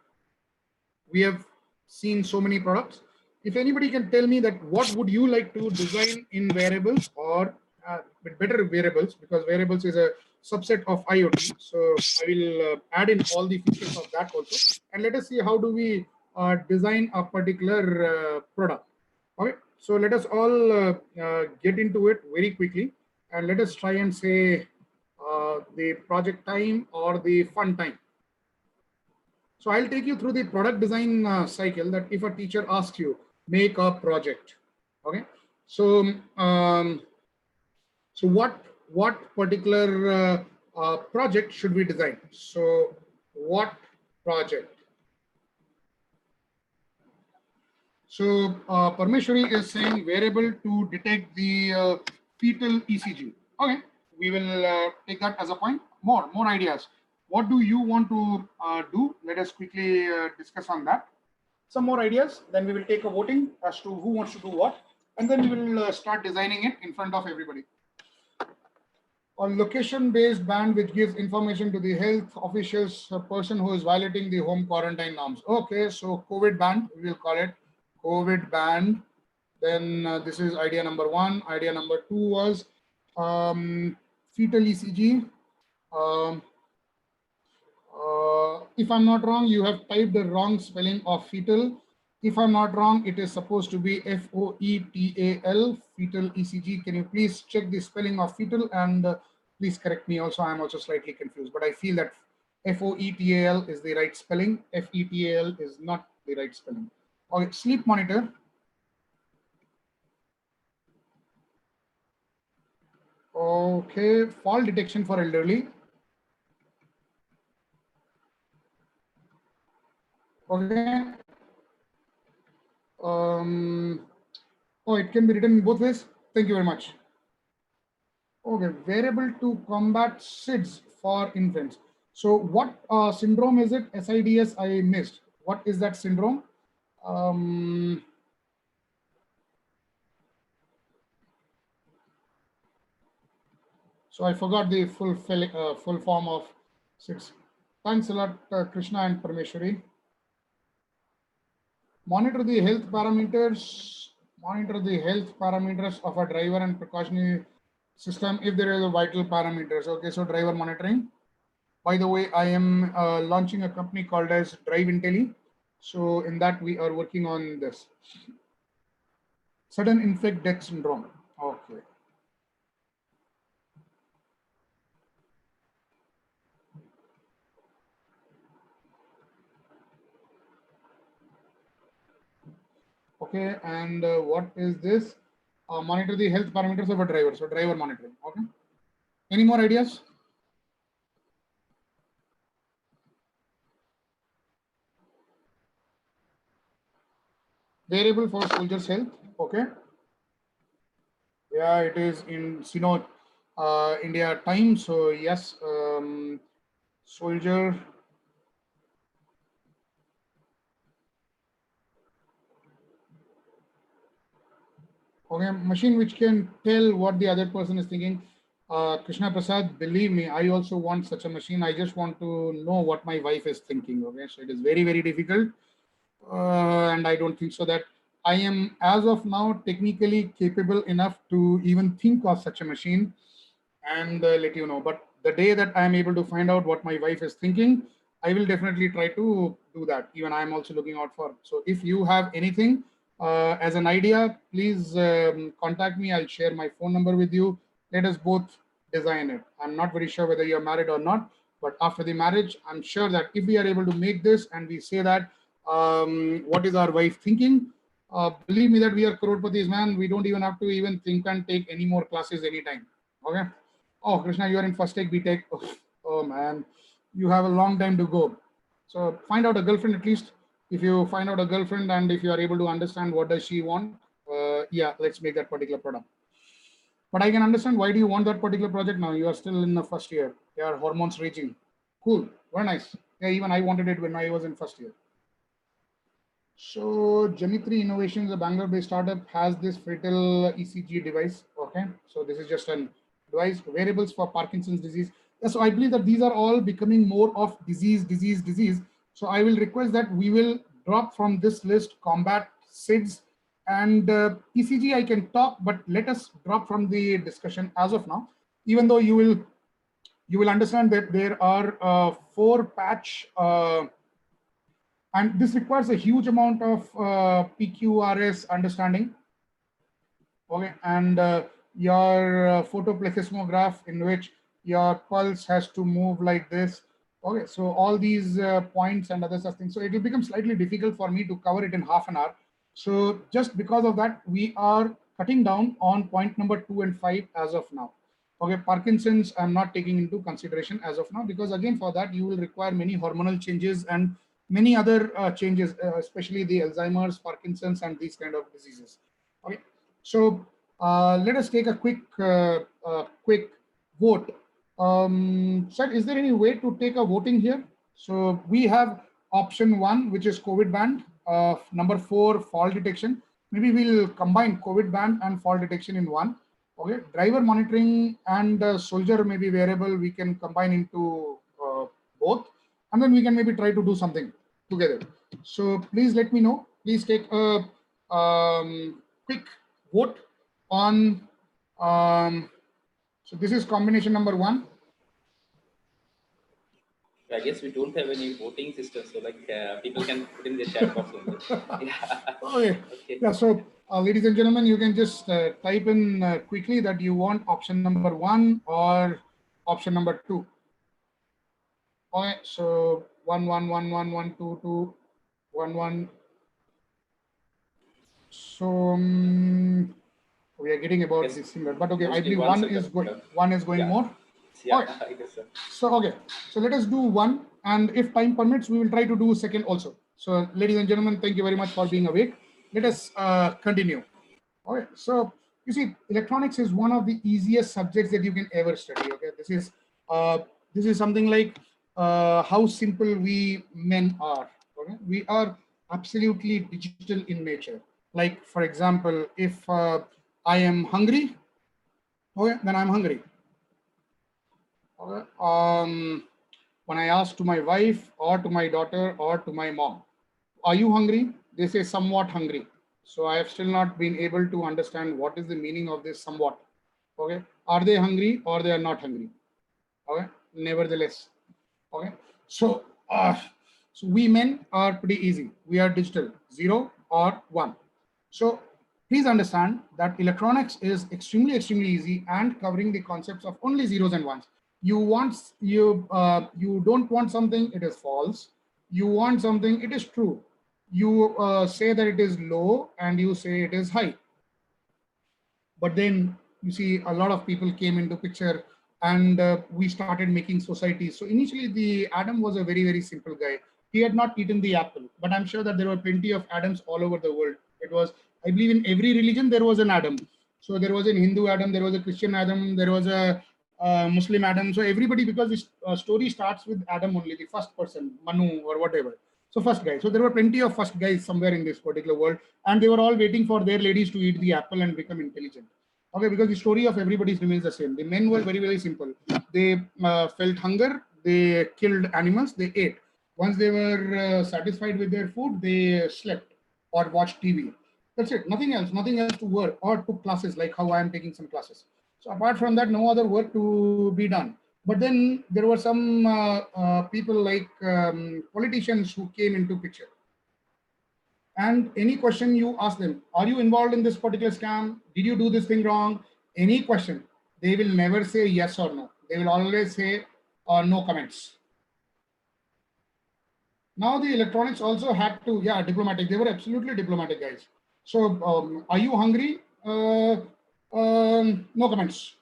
We have seen so many products. If anybody can tell me that what would you like to design in wearables or better wearables, because wearables is a subset of IoT. So I will add in all the features of that also. And let us see how do we design a particular product. Okay, so let us all get into it very quickly, and let us try and say the project time or the fun time. So I'll take you through the product design cycle, that if a teacher asks you, make a project. Okay, so so what particular project should we design? So what project? So Parmeshwari is saying wearable to detect the fetal ECG. Okay, we will take that as a point. More ideas. What do you want to do? Let us quickly discuss on that. Some more ideas. Then we will take a voting as to who wants to do what, and then we will start designing it in front of everybody. A location-based ban which gives information to the health officials, a person who is violating the home quarantine norms. Okay, so COVID ban, we will call it COVID ban. Then this is idea number one. Idea number two was fetal ECG. If I'm not wrong, you have typed the wrong spelling of fetal. If I'm not wrong, it is supposed to be FOETAL, fetal ECG. Can you please check the spelling of fetal and please correct me also. I'm also slightly confused, but I feel that FOETAL is the right spelling. FETAL is not the right spelling. Okay, sleep monitor. Okay, fall detection for elderly. Okay. Oh, it can be written both ways. Thank you very much. Okay, wearable to combat SIDS for infants. So what syndrome is it? SIDS, I missed. What is that syndrome? So I forgot the full form of SIDS. Thanks a lot, Krishna and Parmeshwari. Monitor the health parameters Monitor the health parameters of a driver and precautionary system if there is a vital parameters. Okay, so driver monitoring. By the way, I am launching a company called as Drive Intelli. So in that we are working on this. Sudden infect death syndrome. Okay. Okay, and what is this? Monitor the health parameters of a driver. So driver monitoring. Okay. Any more ideas? Wearable for soldiers' health. Okay. Yeah, it is in India time. So yes, soldier. Okay, machine which can tell what the other person is thinking. Krishna Prasad, believe me, I also want such a machine. I just want to know what my wife is thinking. Okay, so it is very, very difficult. And I don't think so that I am, as of now, technically capable enough to even think of such a machine and let you know. But the day that I am able to find out what my wife is thinking, I will definitely try to do that. Even I am also looking out for. So if you have anything as an idea, please contact me. I'll share my phone number with you. Let us both design it. I'm not very sure whether you're married or not, but after the marriage, I'm sure that if we are able to make this and we say that what is our wife thinking, believe me that we are crorepati's, man. We don't even have to even think and take any more classes anytime. Okay. Oh, Krishna, you are in first take BTech. Oh man, you have a long time to go. So find out a girlfriend at least. If you find out a girlfriend and if you are able to understand what does she want, yeah, let's make that particular product. But I can understand why do you want that particular project now? You are still in the first year. Your hormones raging. Cool, very nice. Yeah, even I wanted it when I was in first year. So Gemitri Innovations, a Bangalore-based startup, has this fatal ECG device. Okay, so this is just an device, wearables for Parkinson's disease. Yeah, so I believe that these are all becoming more of disease. So I will request that we will drop from this list combat SIDS and ECG. I can talk, but let us drop from the discussion as of now. Even though you will understand that there are 4 patch. And this requires a huge amount of PQRS understanding. Okay, and your photoplethysmograph in which your pulse has to move like this. Okay, so all these points and other such things. So it will become slightly difficult for me to cover it in half an hour. So just because of that, we are cutting down on point number 2 and 5 as of now. Okay, Parkinson's I'm not taking into consideration as of now, because again, for that, you will require many hormonal changes and many other changes, especially the Alzheimer's, Parkinson's, and these kind of diseases. Okay, so let us take a quick vote. Sir, is there any way to take a voting here? So we have option 1, which is COVID band. Number 4, fall detection. Maybe we'll combine COVID band and fall detection in one. Okay, driver monitoring and soldier maybe wearable we can combine into both, and then we can maybe try to do something together. So please let me know. Please take a quick vote on. So this is combination number 1. I guess we don't have any voting system, so like people can put in the chat box only. Yeah. Okay. Yeah. So, ladies and gentlemen, you can just type in quickly that you want option number 1 or option number 2. Okay. So 1 1 1 1 1 2 2 1 1. So we are getting about this thing, but okay, I believe one is going Yeah. more. Yeah, Okay. I guess so. So okay, so let us do 1, and if time permits, we will try to do second also. So ladies and gentlemen, thank you very much for being awake. Let us continue. Okay, so you see, electronics is one of the easiest subjects that you can ever study. Okay, this is something like how simple we men are. Okay, we are absolutely digital in nature. Like for example, if I am hungry, okay, then I'm hungry. Okay. When I ask to my wife or to my daughter or to my mom, are you hungry? They say somewhat hungry. So I have still not been able to understand what is the meaning of this somewhat. Okay. Are they hungry or they are not hungry? Okay. Nevertheless. Okay. So, so we men are pretty easy. We are digital, 0 or 1. So please understand that electronics is extremely easy and covering the concepts of only zeros and ones. You don't want something, it is false. You want something, it is true. You say that it is low and you say it is high. But then you see a lot of people came into picture and we started making societies. So initially the Adam was a very simple guy. He had not eaten the apple, but I'm sure that there were plenty of Adams all over the world. It was, I believe in every religion, there was an Adam. So there was an Hindu Adam, there was a Christian Adam, there was a Muslim Adam. So everybody, because this story starts with Adam only, the first person, Manu or whatever. So first guy. So there were plenty of first guys somewhere in this particular world, and they were all waiting for their ladies to eat the apple and become intelligent. Okay, because the story of everybody remains the same. The men were very simple. They felt hunger, they killed animals, they ate. Once they were satisfied with their food, they slept or watched TV. That's it. Nothing else to work or took classes like how I am taking some classes. So apart from that, no other work to be done. But then there were some people like politicians who came into picture. And any question you ask them, are you involved in this particular scam? Did you do this thing wrong? Any question, they will never say yes or no. They will always say no comments. Now the electronics also had to, yeah, diplomatic. They were absolutely diplomatic guys. So are you hungry? No comments.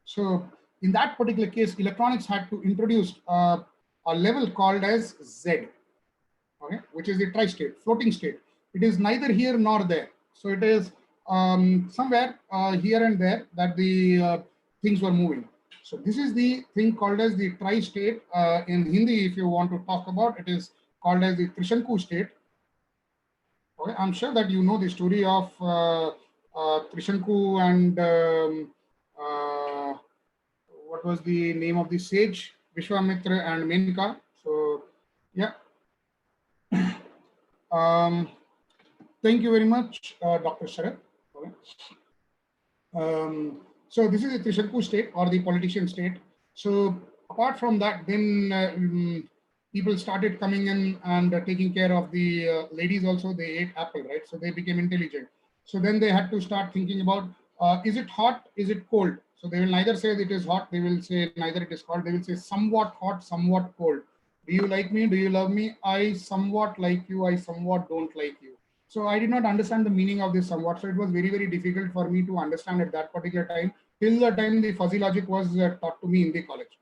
So in that particular case, electronics had to introduce a level called as Z, okay, which is the tri-state, floating state. It is neither here nor there. So it is somewhere here and there that the things were moving. So this is the thing called as the tri-state. In Hindi, if you want to talk about, it is called as the Trishanku state. Okay, I'm sure that you know the story of Trishanku and what was the name of the sage? Vishwamitra and Menka. So yeah. Thank you very much, Dr. Sharad. Okay. So this is the Trishanku state or the politician state. So apart from that, then people started coming in and taking care of the ladies also. They ate apple, right? So they became intelligent. So then they had to start thinking about, is it hot? Is it cold? So they will neither say that it is hot. They will say neither it is cold. They will say somewhat hot, somewhat cold. Do you like me? Do you love me? I somewhat like you. I somewhat don't like you. So I did not understand the meaning of this somewhat. So it was very difficult for me to understand at that particular time, till the time the fuzzy logic was taught to me in the college.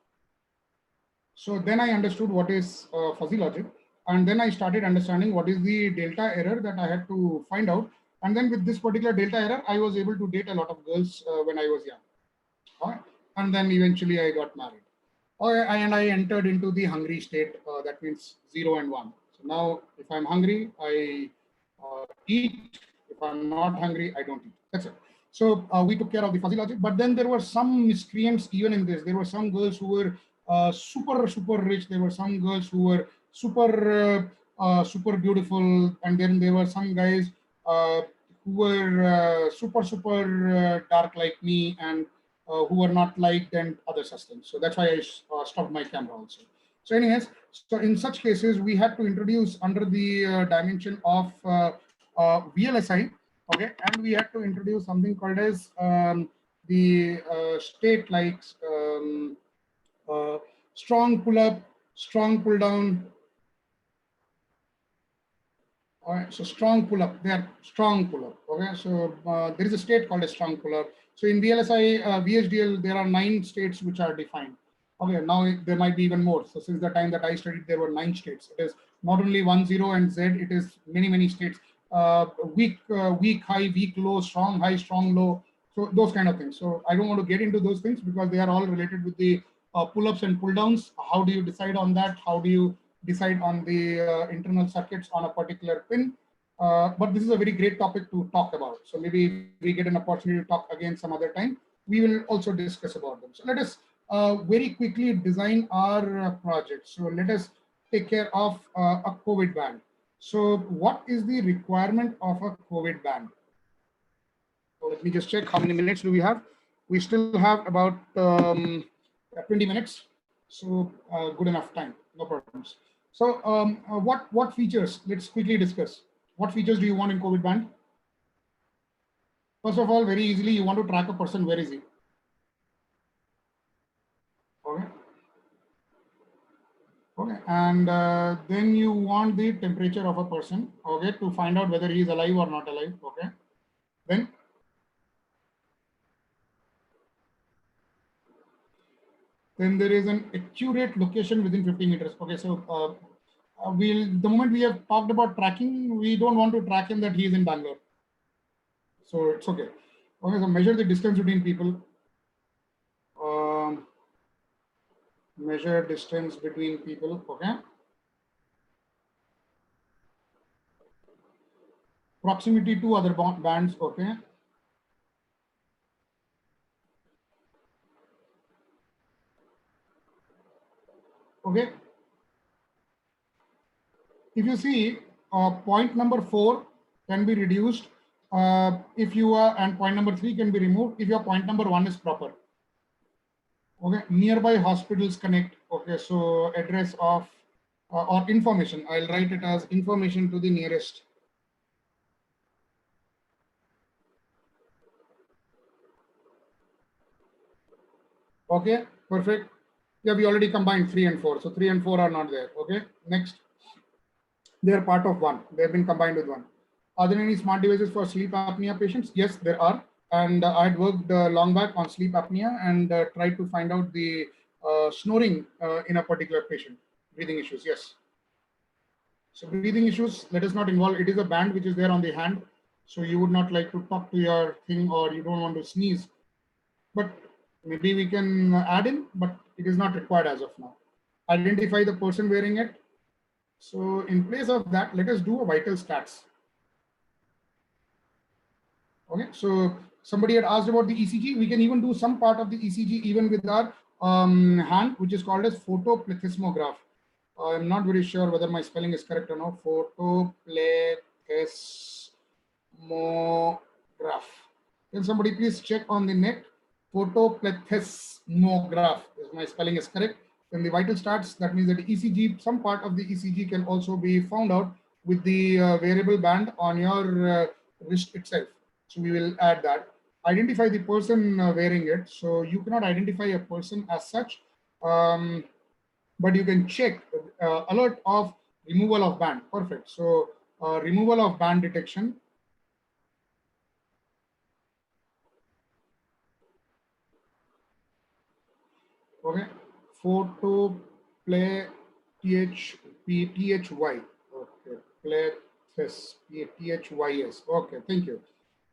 So then I understood what is fuzzy logic. And then I started understanding what is the delta error that I had to find out. And then with this particular delta error, I was able to date a lot of girls when I was young. And then eventually I got married. And I entered into the hungry state. That means 0 and 1. So now if I'm hungry, I eat. If I'm not hungry, I don't eat. That's it. So we took care of the fuzzy logic. But then there were some miscreants even in this. There were some girls who were super rich. There were some girls who were super beautiful. And then there were some guys who were super dark like me and who were not liked and other such things. So that's why I stopped my camera also. So anyways, so in such cases, we had to introduce under the dimension of VLSI, okay, and we had to introduce something called as the state like strong pull up, strong pull down. All right, so strong pull up, they are strong pull up. Okay, so there is a state called a strong pull up. So in VLSI, VHDL, there are 9 states which are defined. Okay, now there might be even more. So since the time that I studied, there were 9 states. It is not only 1, 0 and Z, it is many states. Weak high, weak low, strong high, strong low. So those kind of things. So I don't want to get into those things because they are all related with the pull-ups and pull-downs. How do you decide on that? How do you decide on the internal circuits on a particular pin? But this is a very great topic to talk about. So maybe if we get an opportunity to talk again some other time, we will also discuss about them. So let us very quickly design our project. So let us take care of a COVID band. So what is the requirement of a COVID band? So let me just check how many minutes do we have. We still have about 20 minutes. So good enough time, no problems. So what features, let's quickly discuss. What features do you want in COVID band? First of all, very easily, you want to track a person, where is he? Okay. Okay, and then you want the temperature of a person, okay, to find out whether he is alive or not alive, okay. Then there is an accurate location within 50 meters. Okay, so the moment we have talked about tracking, we don't want to track him that he is in Bangalore. So it's okay. Okay, so measure the distance between people. Measure distance between people, okay. Proximity to other bands, okay. Okay. If you see, point number 4 can be reduced if you are, and point number 3 can be removed if your point number 1 is proper. Okay, nearby hospitals connect. Okay, so address of or information. I'll write it as information to the nearest. Okay, perfect. Yeah, we already combined 3 and 4. So 3 and 4 are not there. Okay, next. They are part of 1. They have been combined with 1. Are there any smart devices for sleep apnea patients? Yes, there are. And I had worked long back on sleep apnea and tried to find out the snoring in a particular patient. Breathing issues, yes. So breathing issues, let us not involve. It is a band which is there on the hand. So you would not like to talk to your thing, or you don't want to sneeze. But maybe we can add in, but it is not required as of now. Identify the person wearing it. So in place of that, let us do a vital stats. Okay, so somebody had asked about the ECG. We can even do some part of the ECG even with our hand, which is called as photoplethysmograph. I'm not very sure whether my spelling is correct or not. Photoplethysmograph. Can somebody please check on the net? Photoplethysmograph. If my spelling is correct. Then the vital stats, that means that the ECG, some part of the ECG can also be found out with the wearable band on your wrist itself. So we will add that. Identify the person wearing it. So you cannot identify a person as such, but you can check alert of removal of band. Perfect. So removal of band detection. Okay. Photo play THY. Okay. Play THYS. Okay. Thank you.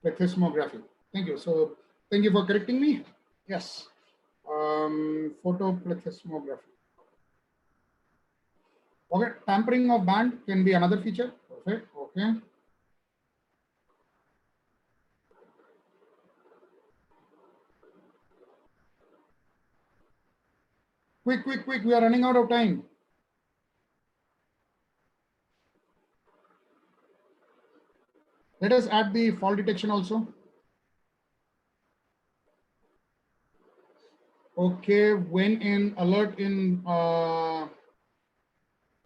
Plethysmography. Thank you. So thank you for correcting me. Yes. Photoplethysmography. Okay. Tampering of band can be another feature. Perfect. Okay. Quick. We are running out of time. Let us add the fall detection also. Okay, when in alert in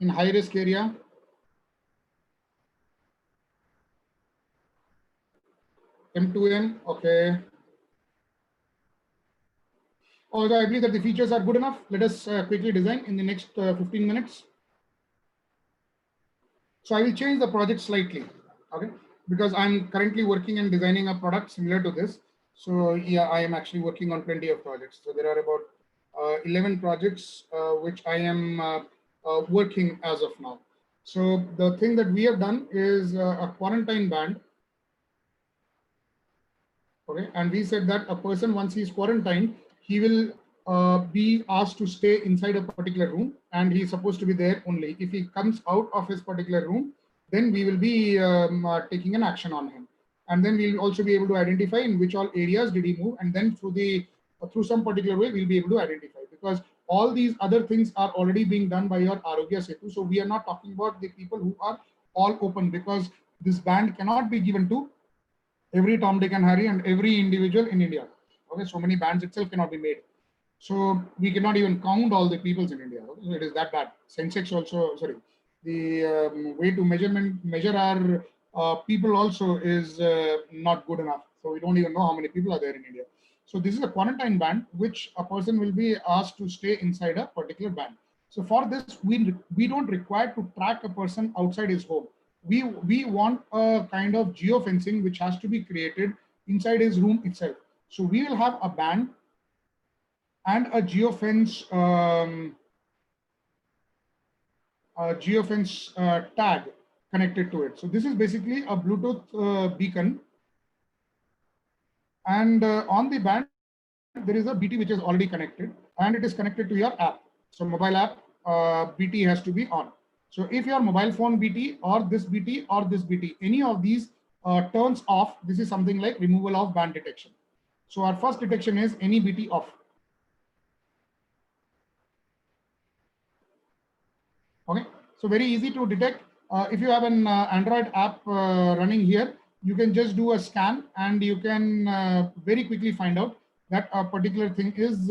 high risk area. M2M, okay. Although I believe that the features are good enough, let us quickly design in the next 15 minutes. So I will change the project slightly, okay, because I'm currently working and designing a product similar to this. So yeah, I am actually working on plenty of projects. So there are about 11 projects which I am working as of now. So the thing that we have done is a quarantine band. Okay, and we said that a person, once he is quarantined, he will be asked to stay inside a particular room, and he is supposed to be there only. If he comes out of his particular room, then we will be taking an action on him, and then we'll also be able to identify in which all areas did he move, and then through some particular way we'll be able to identify, because all these other things are already being done by your Arogya Setu. So we are not talking about the people who are all open, because this band cannot be given to every Tom, Dick and Harry and every individual in India. Okay, so many bands itself cannot be made. So we cannot even count all the peoples in India. Okay? So it is that bad. Sensex also, sorry, the way to measure our people also is not good enough. So we don't even know how many people are there in India. So this is a quarantine band, which a person will be asked to stay inside a particular band. So for this, we don't require to track a person outside his home. We want a kind of geofencing which has to be created inside his room itself. So we will have a band and a geofence tag connected to it. So this is basically a Bluetooth beacon, and on the band there is a BT which is already connected, and it is connected to your app. So mobile app BT has to be on. So if your mobile phone BT or this BT or this BT, any of these turns off, this is something like removal of band detection. So our first detection is any BT off. Okay, so very easy to detect. If you have an Android app running here, you can just do a scan and you can very quickly find out that a particular thing is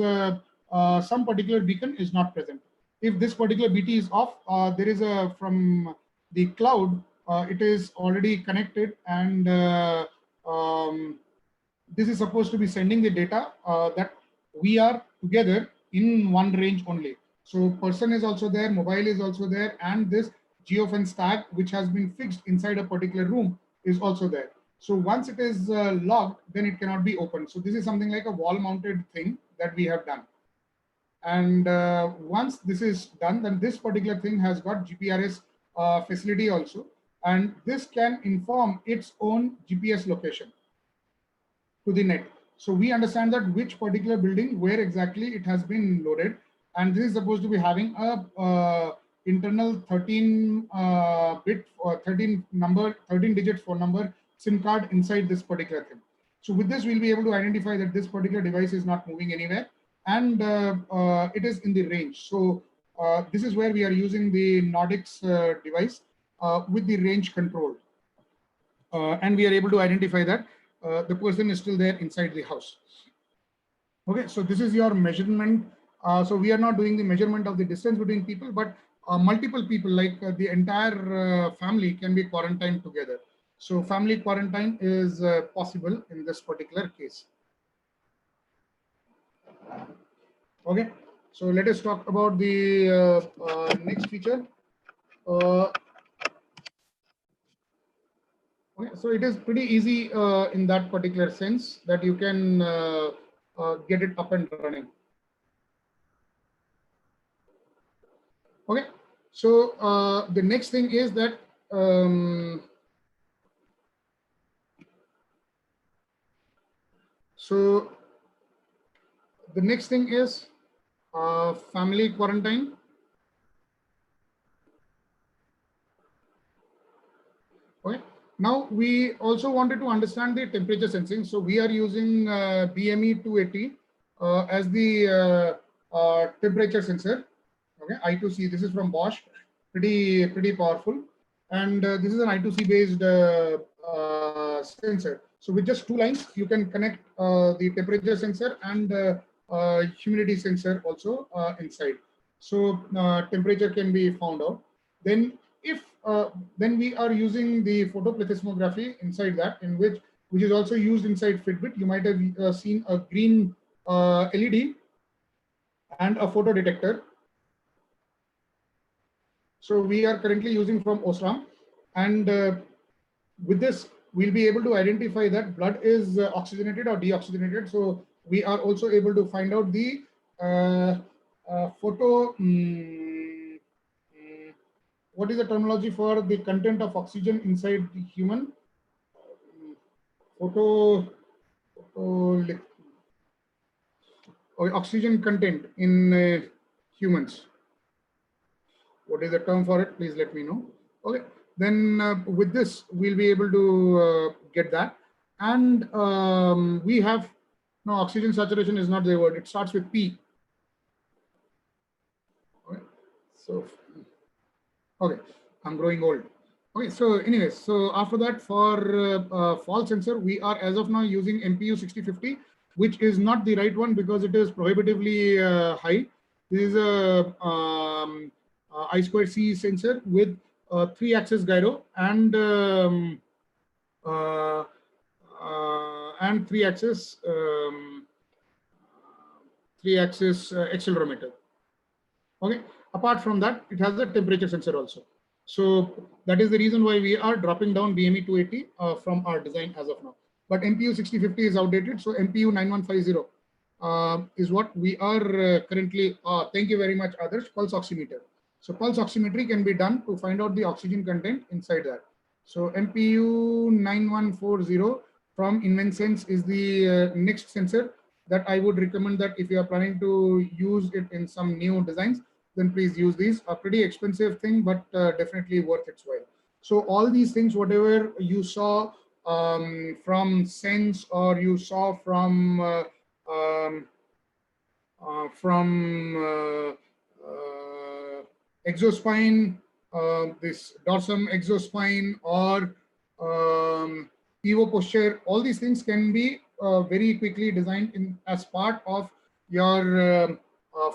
some particular beacon is not present. If this particular BT is off, there is a from the cloud, it is already connected, and this is supposed to be sending the data that we are together in one range only. So person is also there, mobile is also there, and this geofence tag which has been fixed inside a particular room is also there. So once it is logged, then it cannot be opened. So this is something like a wall mounted thing that we have done. And once this is done, then this particular thing has got GPRS facility also, and this can inform its own GPS location to the net. So we understand that which particular building, where exactly it has been loaded, and this is supposed to be having a internal 13 bit or 13 digit phone number SIM card inside this particular thing. So with this, we'll be able to identify that this particular device is not moving anywhere, and it is in the range. So this is where we are using the Nordics device with the range control, and we are able to identify that the person is still there inside the house. Okay, so this is your measurement. So we are not doing the measurement of the distance between people, but multiple people, like the entire family, can be quarantined together. So family quarantine is possible in this particular case. Okay, so let us talk about the next feature. Okay, so it is pretty easy in that particular sense that you can get it up and running. Okay, so the next thing is that so the next thing is family quarantine. Okay. Now we also wanted to understand the temperature sensing. So we are using BME 280 as the temperature sensor. Okay, I2C. This is from Bosch. Pretty powerful. And this is an I2C based sensor. So with just two lines, you can connect the temperature sensor and humidity sensor also inside. So temperature can be found out. Then if then we are using the photoplethysmography inside that, which is also used inside Fitbit. You might have seen a green LED and a photo detector. So we are currently using from Osram, and with this we'll be able to identify that blood is oxygenated or deoxygenated. So we are also able to find out the photo. What is the terminology for the content of oxygen inside the human? Oxygen content in humans. What is the term for it? Please let me know. Okay. Then with this, we'll be able to get that. And we have, no, oxygen saturation is not the word. It starts with P. Okay. So, okay, I'm growing old. Okay, so anyways, so after that, for fall sensor, we are as of now using MPU 6050, which is not the right one because it is prohibitively high. This is a I2C sensor with 3-axis gyro and 3-axis 3-axis accelerometer. Okay. Apart from that, it has a temperature sensor also. So that is the reason why we are dropping down BME 280 from our design as of now. But MPU 6050 is outdated. So MPU 9150 is what we are currently. Thank you very much, Adarsh. Pulse oximeter. So pulse oximetry can be done to find out the oxygen content inside that. So MPU 9140 from InvenSense is the next sensor that I would recommend that if you are planning to use it in some new designs, then please use these. A pretty expensive thing, but definitely worth its while. So all these things, whatever you saw from Sense or you saw from exospine, this dorsum exospine or Evo posture, all these things can be very quickly designed in as part of your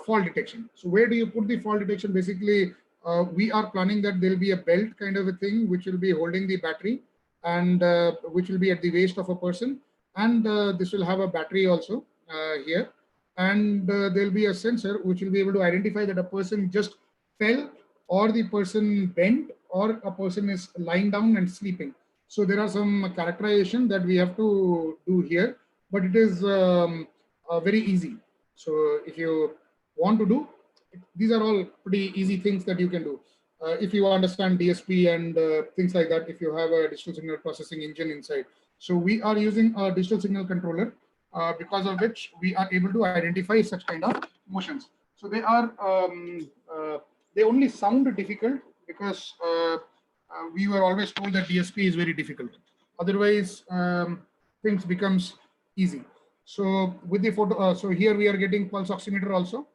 fall detection. So where do you put the fall detection? Basically, we are planning that there will be a belt kind of a thing which will be holding the battery and which will be at the waist of a person. And this will have a battery also here. And there'll be a sensor which will be able to identify that a person just fell or the person bent or a person is lying down and sleeping. So there are some characterization that we have to do here, but it is very easy. So if you want to do, these are all pretty easy things that you can do. If you understand DSP and things like that, if you have a digital signal processing engine inside. So we are using a digital signal controller because of which we are able to identify such kind of motions. So they are, they only sound difficult because we were always told that DSP is very difficult. Otherwise, things becomes easy. So with the photo, so here we are getting pulse oximeter also.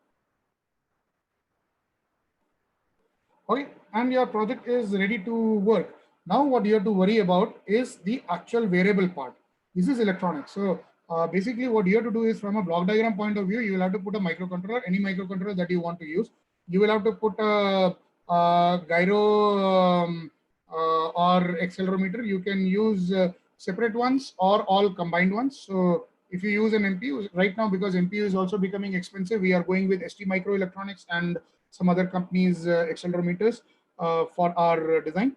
Okay, and your project is ready to work. Now what you have to worry about is the actual wearable part. This is electronics. So basically what you have to do is from a block diagram point of view, you will have to put a microcontroller, any microcontroller that you want to use. You will have to put a gyro or accelerometer. You can use separate ones or all combined ones. So if you use an MPU right now, because MPU is also becoming expensive, we are going with ST Microelectronics and some other companies accelerometers for our design.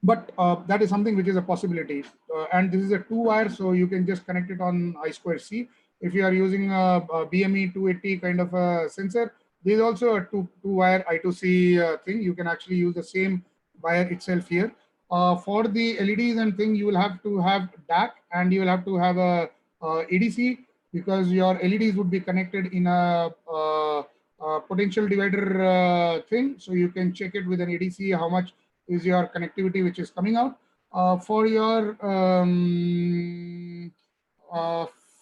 But that is something which is a possibility. And this is a 2-wire, so you can just connect it on I2C. If you are using a BME 280 kind of a sensor, there is also a 2-wire I2C thing. You can actually use the same wire itself here. For the LEDs and thing, you will have to have DAC and you will have to have a ADC because your LEDs would be connected in a potential divider thing. So you can check it with an ADC how much is your connectivity which is coming out. For your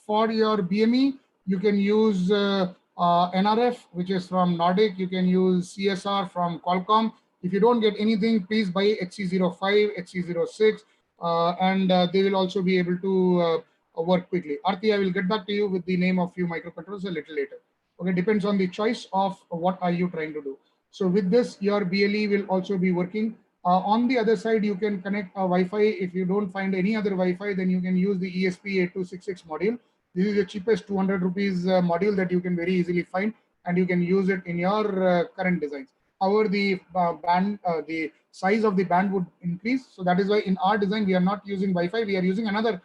BME, you can use NRF, which is from Nordic. You can use CSR from Qualcomm. If you don't get anything, please buy XC05, XC06, and they will also be able to work quickly. Aarti, I will get back to you with the name of few microcontrollers a little later. Okay, depends on the choice of what are you trying to do. So with this, your BLE will also be working. On the other side, you can connect a Wi-Fi. If you don't find any other Wi-Fi, then you can use the ESP8266 module. This is the cheapest 200 rupees module that you can very easily find, and you can use it in your current designs. However, the the size of the band would increase. So that is why in our design, we are not using Wi-Fi. We are using another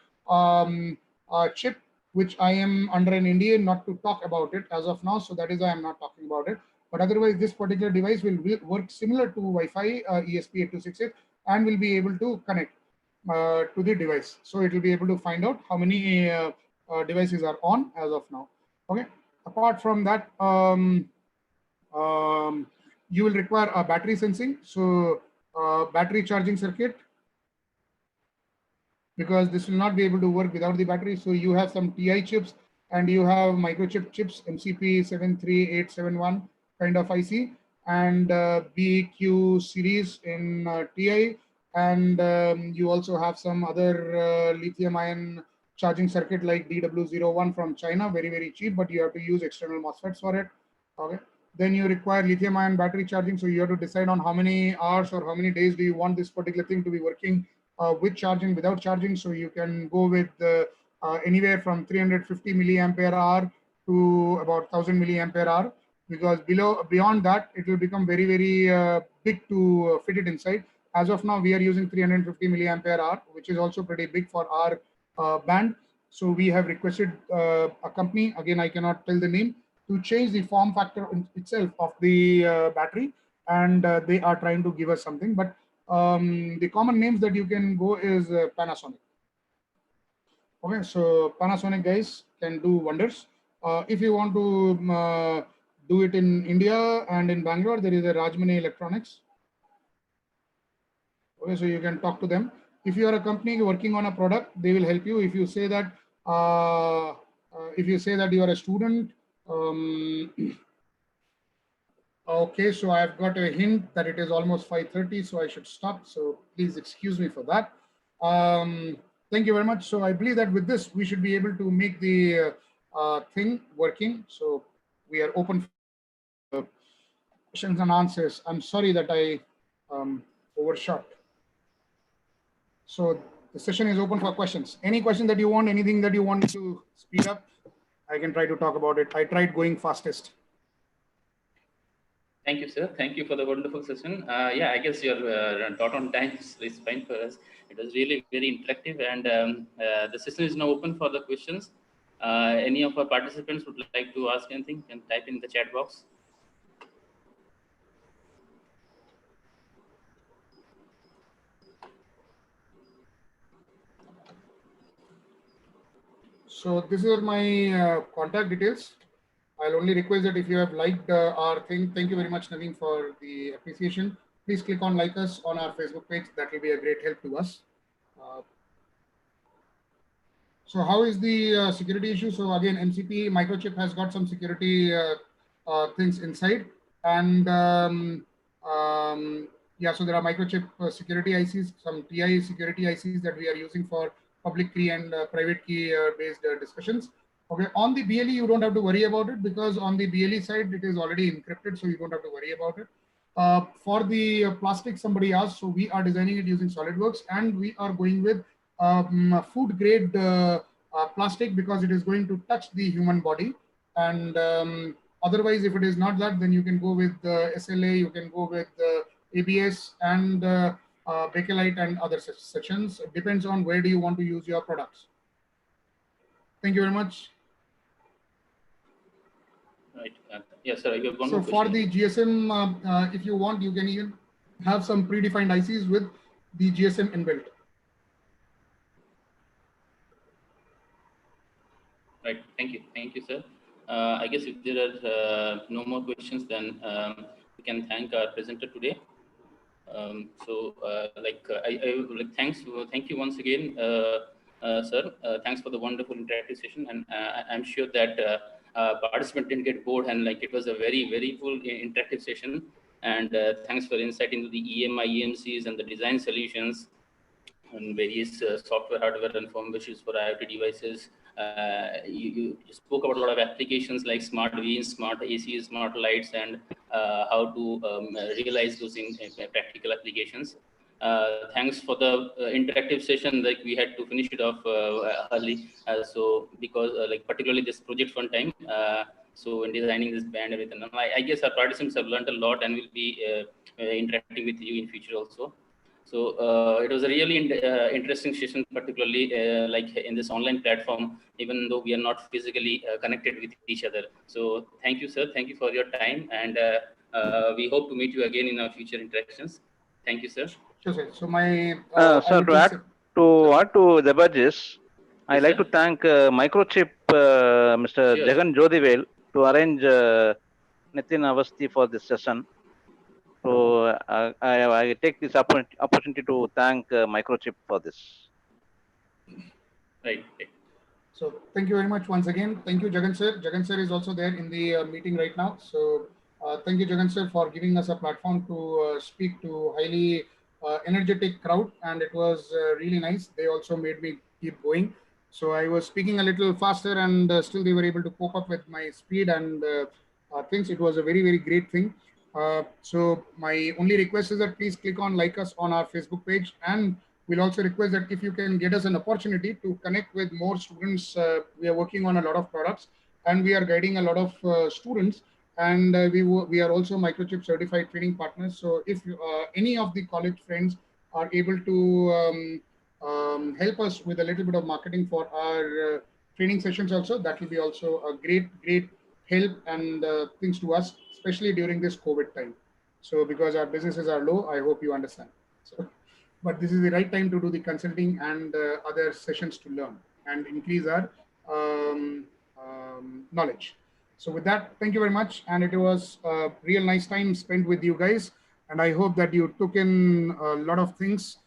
chip, which I am under an NDA not to talk about it as of now. So that is why I'm not talking about it. But otherwise, this particular device will work similar to Wi-Fi ESP8266 and will be able to connect to the device. So it will be able to find out how many devices are on as of now. Okay. Apart from that, you will require a battery sensing. So battery charging circuit, because this will not be able to work without the battery. So you have some TI chips and you have microchip chips, MCP 73871 kind of IC, and BQ series in TI, and you also have some other lithium-ion charging circuit like DW01 from China, very, very cheap, but you have to use external MOSFETs for it. Okay. Then you require lithium-ion battery charging, so you have to decide on how many hours or how many days do you want this particular thing to be working with charging, without charging. So you can go with anywhere from 350 milliampere hour to about 1000 milliampere hour, because beyond that it will become very, very big to fit it inside. As of now, we are using 350 milliampere hour, which is also pretty big for our band. So we have requested a company, again I cannot tell the name, to change the form factor itself of the battery, and they are trying to give us something. But the common names that you can go is Panasonic. Okay, so Panasonic guys can do wonders. If you want to do it in India and in Bangalore, there is a Rajmani Electronics. Okay, so you can talk to them. If you are a company working on a product, they will help you. If you say that you are a student, okay, so I've got a hint that it is almost 5:30, so I should stop. So please excuse me for that. Thank you very much. So I believe that with this, we should be able to make the thing working. So we are open for questions and answers. I'm sorry that I overshot. So the session is open for questions. Any question that you want, anything that you want to speed up, I can try to talk about it. I tried going fastest. Thank you, sir. Thank you for the wonderful session. Yeah, I guess your dot on time is fine for us. It was really very interactive, and the session is now open for the questions. Any of our participants would like to ask anything, can type in the chat box. So this is my contact details. I'll only request that if you have liked our thing, thank you very much, Naveen, for the appreciation. Please click on like us on our Facebook page. That will be a great help to us. So how is the security issue? So again, MCP microchip has got some security things inside. And yeah, so there are microchip security ICs, some TI security ICs that we are using for public key and private key based discussions. Okay, on the BLE, you don't have to worry about it, because on the BLE side, it is already encrypted, so you don't have to worry about it. For the plastic, somebody asked, so we are designing it using SolidWorks, and we are going with food grade plastic, because it is going to touch the human body. And otherwise, if it is not that, then you can go with SLA, you can go with ABS and Bakelite and other sections. It depends on where do you want to use your products. Thank you very much. Right. Yes, sir. You have one so more for question. the GSM, if you want, you can even have some predefined ICs with the GSM inbuilt. Right. Thank you, sir. I guess if there are no more questions, then we can thank our presenter today. Thank you once again, sir. Thanks for the wonderful interactive session, and I'm sure that participants didn't get bored, and it was a very, very full interactive session. And thanks for insight into the EMI, EMCs, and the design solutions, and various software, hardware, and firmware issues for IoT devices. You spoke about a lot of applications like smart VINs, smart ACs, smart lights, and how to realize those in practical applications. Thanks for the interactive session. We had to finish it off early, so because particularly this project fun time. So in designing this band, everything, I guess our participants have learned a lot and will be interacting with you in future also. So it was a really interesting session, particularly in this online platform, even though we are not physically connected with each other. So thank you, sir. Thank you for your time, and we hope to meet you again in our future interactions. Thank you, sir. Sure, sir. So my sir, to add to the budgets, I'd like to thank Microchip, Mr. Sure. Jagan Jodhivel, to arrange Nitin Avasti for this session. So I take this opportunity to thank Microchip for this. Right. So thank you very much once again. Thank you, Jagan sir. Jagan sir is also there in the meeting right now. So Thank you, Jagan sir, for giving us a platform to speak to highly energetic crowd, and it was really nice. They also made me keep going. So I was speaking a little faster, and still they were able to cope up with my speed and things. It was a very, very great thing. So my only request is that please click on like us on our Facebook page, and we'll also request that if you can get us an opportunity to connect with more students. We are working on a lot of products, and we are guiding a lot of students, and we are also microchip certified training partners. So if any of the college friends are able to help us with a little bit of marketing for our training sessions also, that will be also a great help and things to us, especially during this COVID time. So because our businesses are low, I hope you understand. So, but this is the right time to do the consulting and other sessions to learn and increase our knowledge. So with that, thank you very much. And it was a real nice time spent with you guys. And I hope that you took in a lot of things.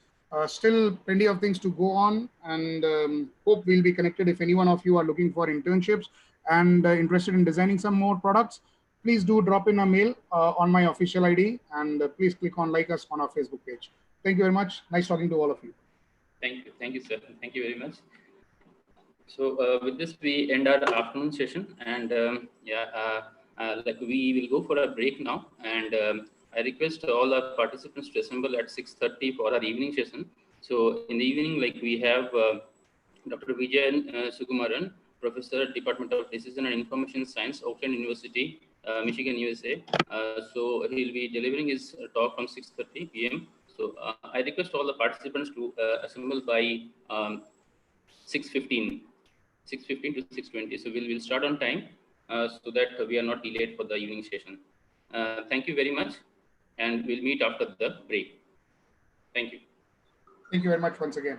Still plenty of things to go on, and hope we'll be connected. If any one of you are looking for internships and interested in designing some more products, please do drop in a mail on my official ID, and please click on like us on our Facebook page. Thank you very much. Nice talking to all of you. Thank you, sir. Thank you very much. So with this, we end our afternoon session, and like we will go for a break now. And I request all our participants to assemble at 6:30 for our evening session. So in the evening, like we have Dr. Vijayan Sukumaran, Professor, Department of Decision and Information Science, Oakland University, Michigan, USA. So he'll be delivering his talk from 6:30 p.m. So I request all the participants to assemble by 6:15 to 6:20. So we'll start on time so that we are not delayed for the evening session. Thank you very much, and we'll meet after the break. Thank you. Thank you very much once again.